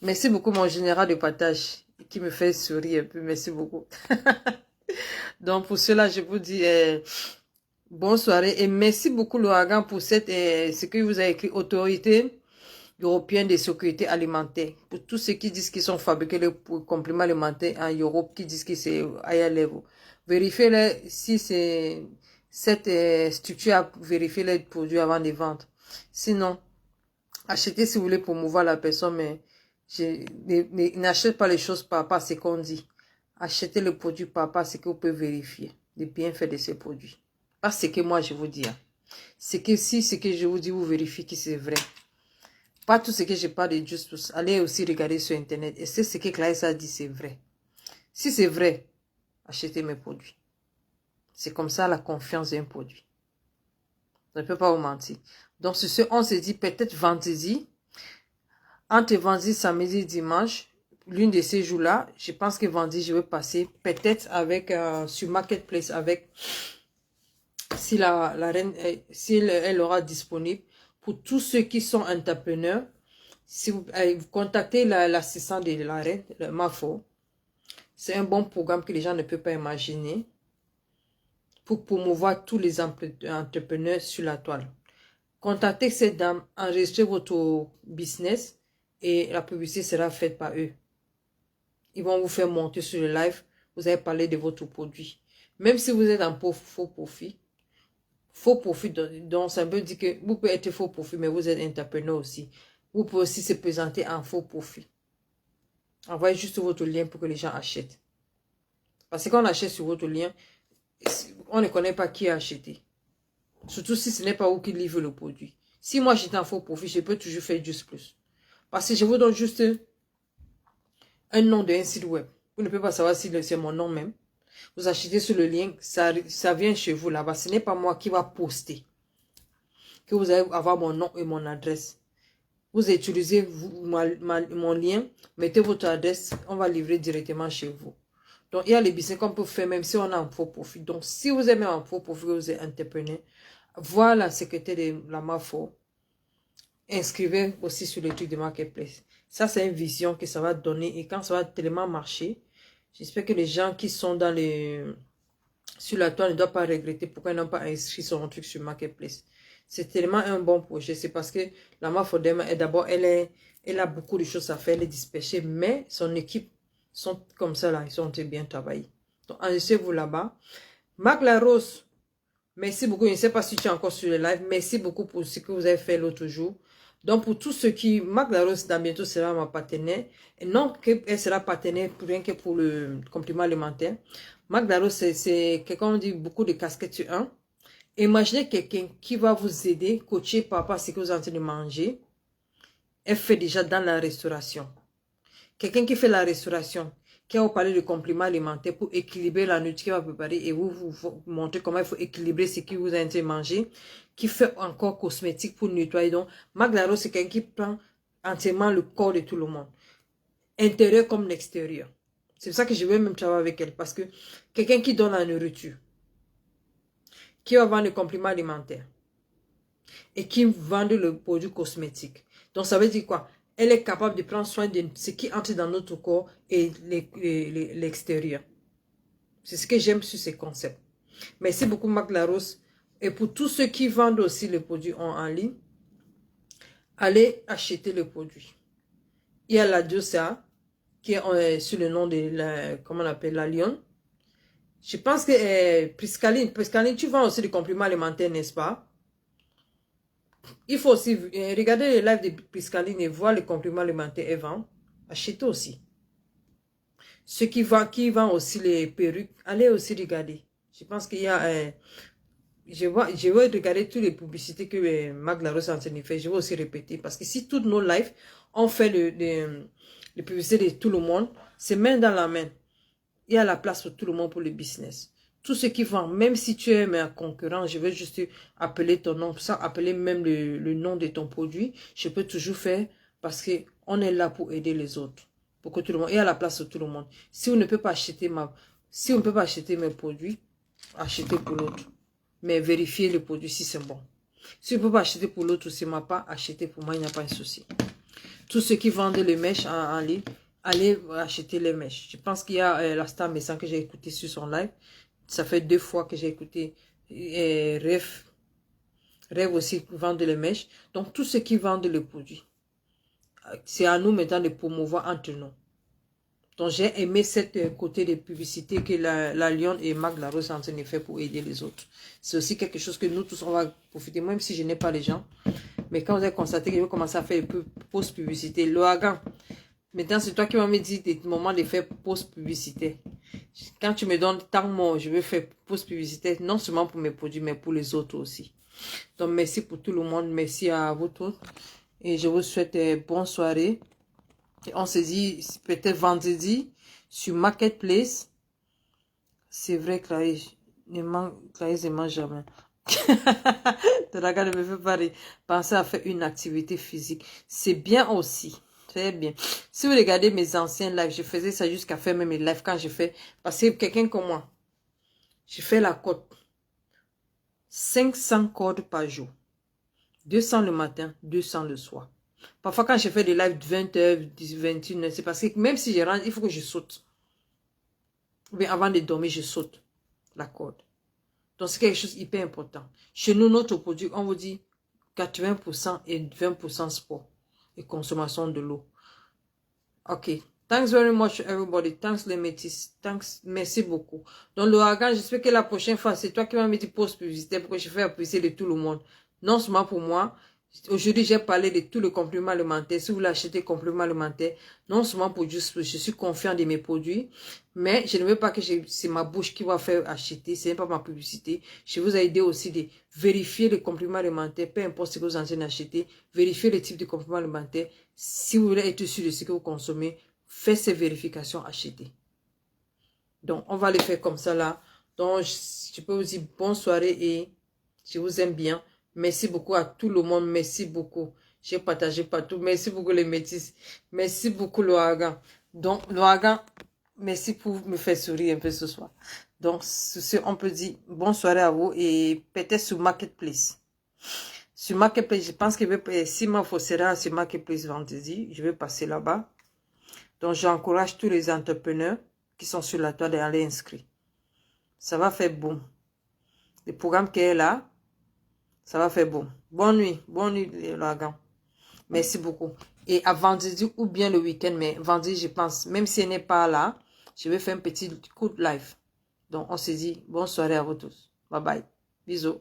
Merci beaucoup mon général de partage qui me fait sourire un peu. Merci beaucoup. Donc pour cela, je vous dis... bonne soirée et merci beaucoup l'ouragan pour ce que vous avez écrit, Autorité européenne de sécurité alimentaire. Pour tous ceux qui disent qu'ils sont fabriqués les compléments alimentaires en Europe, qui disent que c'est higher level. Vérifiez si c'est cette structure a vérifié les produits avant de vendre. Sinon, achetez si vous voulez promouvoir la personne, mais n'achetez pas les choses par rapport à ce qu'on dit. Achetez le produit par rapport à ce que vous pouvez vérifier, les bienfaits de ces produits. Pas ce que moi je vous dis. C'est que si ce que je vous dis, vous vérifiez que c'est vrai. Pas tout ce que je parle de juste tous. Allez aussi regarder sur Internet. Et c'est ce que Clarisse a dit, c'est vrai. Si c'est vrai, achetez mes produits. C'est comme ça la confiance d'un produit. Je ne peux pas vous mentir. Donc sur ce, on se dit peut-être vendredi. Entre vendredi, samedi, dimanche, l'une de ces jours-là, je pense que vendredi, je vais passer peut-être avec sur Marketplace avec... Si la reine, si elle aura disponible pour tous ceux qui sont entrepreneurs, si vous contactez l'assistant de la reine, le MAFO, c'est un bon programme que les gens ne peuvent pas imaginer pour promouvoir tous les entrepreneurs sur la toile. Contactez cette dame, enregistrez votre business et la publicité sera faite par eux. Ils vont vous faire monter sur le live, vous allez parler de votre produit. Même si vous êtes en faux profit, donc ça veut dire que vous pouvez être faux profit, mais vous êtes entrepreneur aussi. Vous pouvez aussi se présenter en faux profit. Envoyez juste votre lien pour que les gens achètent. Parce que quand on achète sur votre lien, on ne connaît pas qui a acheté. Surtout si ce n'est pas vous qui livre le produit. Si moi j'étais en faux profit, je peux toujours faire juste plus. Parce que je vous donne juste un nom d'un site web. Vous ne pouvez pas savoir si c'est mon nom même. Vous achetez sur le lien, ça vient chez vous là-bas. Ce n'est pas moi qui va poster. Que vous allez avoir mon nom et mon adresse. Vous utilisez mon lien, mettez votre adresse, on va livrer directement chez vous. Donc, il y a les business qu'on peut faire même si on a un faux profit. Donc, si vous aimez un faux profit, vous êtes entrepreneur, voir la secrétaire de la MAFO. Inscrivez aussi sur le truc de Marketplace. Ça, c'est une vision que ça va donner. Et quand ça va tellement marcher, j'espère que les gens qui sont sur la toile ne doivent pas regretter pourquoi ils n'ont pas inscrit son truc sur Marketplace. C'est tellement un bon projet. C'est parce que la MAFO, d'abord, elle a beaucoup de choses à faire. Elle est dispersée. Mais son équipe sont comme ça là. Ils sont très bien travaillés. Donc, enregistrez-vous là-bas. Marc Larose, merci beaucoup. Je ne sais pas si tu es encore sur le live. Merci beaucoup pour ce que vous avez fait l'autre jour. Donc, pour tous ceux qui... Marc Larose, dans bientôt, sera ma partenaire. Et non qu'elle sera partenaire pour rien que pour le complément alimentaire. Marc Larose, c'est quelqu'un qui dit beaucoup de casquettes sur un. Imaginez quelqu'un qui va vous aider, coacher par rapport à ce que vous êtes en train de manger. Elle fait déjà dans la restauration. Quelqu'un qui fait la restauration, qui va vous parler de compléments alimentaires pour équilibrer la nourriture qu'il va préparer et vous montrer comment il faut équilibrer ce que vous êtes en train de manger. Qui fait encore cosmétique pour nettoyer. Donc, Marc Larose, c'est quelqu'un qui prend entièrement le corps de tout le monde. Intérieur comme l'extérieur. C'est pour ça que je veux même travailler avec elle. Parce que quelqu'un qui donne la nourriture, qui va vendre le complément alimentaire et qui vend le produit cosmétique. Donc, ça veut dire quoi? Elle est capable de prendre soin de ce qui entre dans notre corps et l'extérieur. C'est ce que j'aime sur ces concepts. Merci beaucoup, Marc Larose. Et pour tous ceux qui vendent aussi les produits en ligne, allez acheter le produit. Il y a la Diosa, qui est sur le nom de la, comment on appelle, la Lyon. Je pense que Priscaline, tu vends aussi des compléments alimentaires, n'est-ce pas? Il faut aussi regarder les lives de Priscaline et voir les compléments alimentaires et vendre. Achetez aussi. Ceux qui vendent aussi les perruques, allez aussi regarder. Je pense qu'il y a... je vais regarder toutes les publicités que Marc Larose a en train de faire. Je vais aussi répéter. Parce que si toutes nos lives, on fait les publicités de tout le monde, c'est main dans la main. Il y a la place pour tout le monde pour le business. Tout ce qui vend, même si tu es un concurrent, je vais juste appeler ton nom, ça, appeler même le nom de ton produit. Je peux toujours faire parce que on est là pour aider les autres. Pour que tout le monde, il y a la place pour tout le monde. Si on ne peut pas acheter mes produits, achetez pour l'autre. Mais vérifiez le produit si c'est bon. Si on ne peut pas acheter pour l'autre, si m'a pas acheté pour moi, il n'y a pas de souci. Tous ceux qui vendent les mèches en ligne, allez acheter les mèches. Je pense qu'il y a la Star Messan que j'ai écouté sur son live. Ça fait 2 fois que j'ai écouté Rêve aussi vendre les mèches. Donc, tous ceux qui vendent les produits, c'est à nous maintenant de promouvoir entre nous. Donc, j'ai aimé cette côté de publicité que la Lyon et Marc Larose sont en train de faire pour aider les autres. C'est aussi quelque chose que nous tous, on va profiter, même si je n'ai pas les gens. Mais quand vous avez constaté que je vais commencer à faire une post-publicité, l'ouragan, maintenant, c'est toi qui m'as dit des moments de faire post-publicité. Quand tu me donnes tant de je vais faire post-publicité, non seulement pour mes produits, mais pour les autres aussi. Donc, merci pour tout le monde. Merci à vous tous. Et je vous souhaite bonne soirée. Et on se dit peut-être vendredi sur Marketplace. C'est vrai, Clarisse ne mange jamais. Regarde, ne me fait pas penser à faire une activité physique. C'est bien aussi. Très bien. Si vous regardez mes anciens lives, je faisais ça jusqu'à faire même mes lives quand je fais. Parce que quelqu'un comme moi, je fais la cote. 500 cordes par jour. 200 le matin, 200 le soir. Parfois, quand je fais des lives de 20h, 21h, c'est parce que même si je rentre, il faut que je saute. Ou bien avant de dormir, je saute la corde. Donc, c'est quelque chose d'hyper important. Chez nous, notre produit, on vous dit 80% et 20% sport et consommation de l'eau. Ok. Thanks very much, everybody. Thanks, les métis. Thanks. Merci beaucoup. Donc, l'ouragan, j'espère que la prochaine fois, c'est toi qui vas me dire post publicité pour que je fasse la publicité de tout le monde. Non seulement pour moi, Aujourd'hui, j'ai parlé de tout le complément alimentaire. Si vous voulez acheter complément alimentaire, non seulement pour juste, je suis confiant de mes produits, mais je ne veux pas que c'est ma bouche qui va faire acheter, ce n'est pas ma publicité. Je vous ai aidé aussi de vérifier les compléments alimentaires, peu importe ce que vous êtes en train d'acheter, vérifier le type de complément alimentaire. Si vous voulez être sûr de ce que vous consommez, faites ces vérifications, achetez. Donc, on va les faire comme ça là. Donc, je peux vous dire bonne soirée et je vous aime bien. Merci beaucoup à tout le monde. Merci beaucoup. J'ai partagé partout. Merci beaucoup les métis. Merci beaucoup l'ouragan. Donc, l'ouragan, merci pour me faire sourire un peu ce soir. Donc, sur ce, on peut dire bonne soirée à vous et peut-être sur Marketplace. Sur Marketplace, je pense que si ma sera sur Marketplace vendredi, je vais passer là-bas. Donc, j'encourage tous les entrepreneurs qui sont sur la toile d'aller inscrire. Ça va faire bon. Le programme qui est là, ça va faire bon. Bonne nuit l'ouragan. Merci beaucoup. Et à vendredi ou bien le week-end, mais vendredi, je pense, même si elle n'est pas là, je vais faire un petit coup de live. Donc, on se dit bonne soirée à vous tous. Bye bye. Bisous.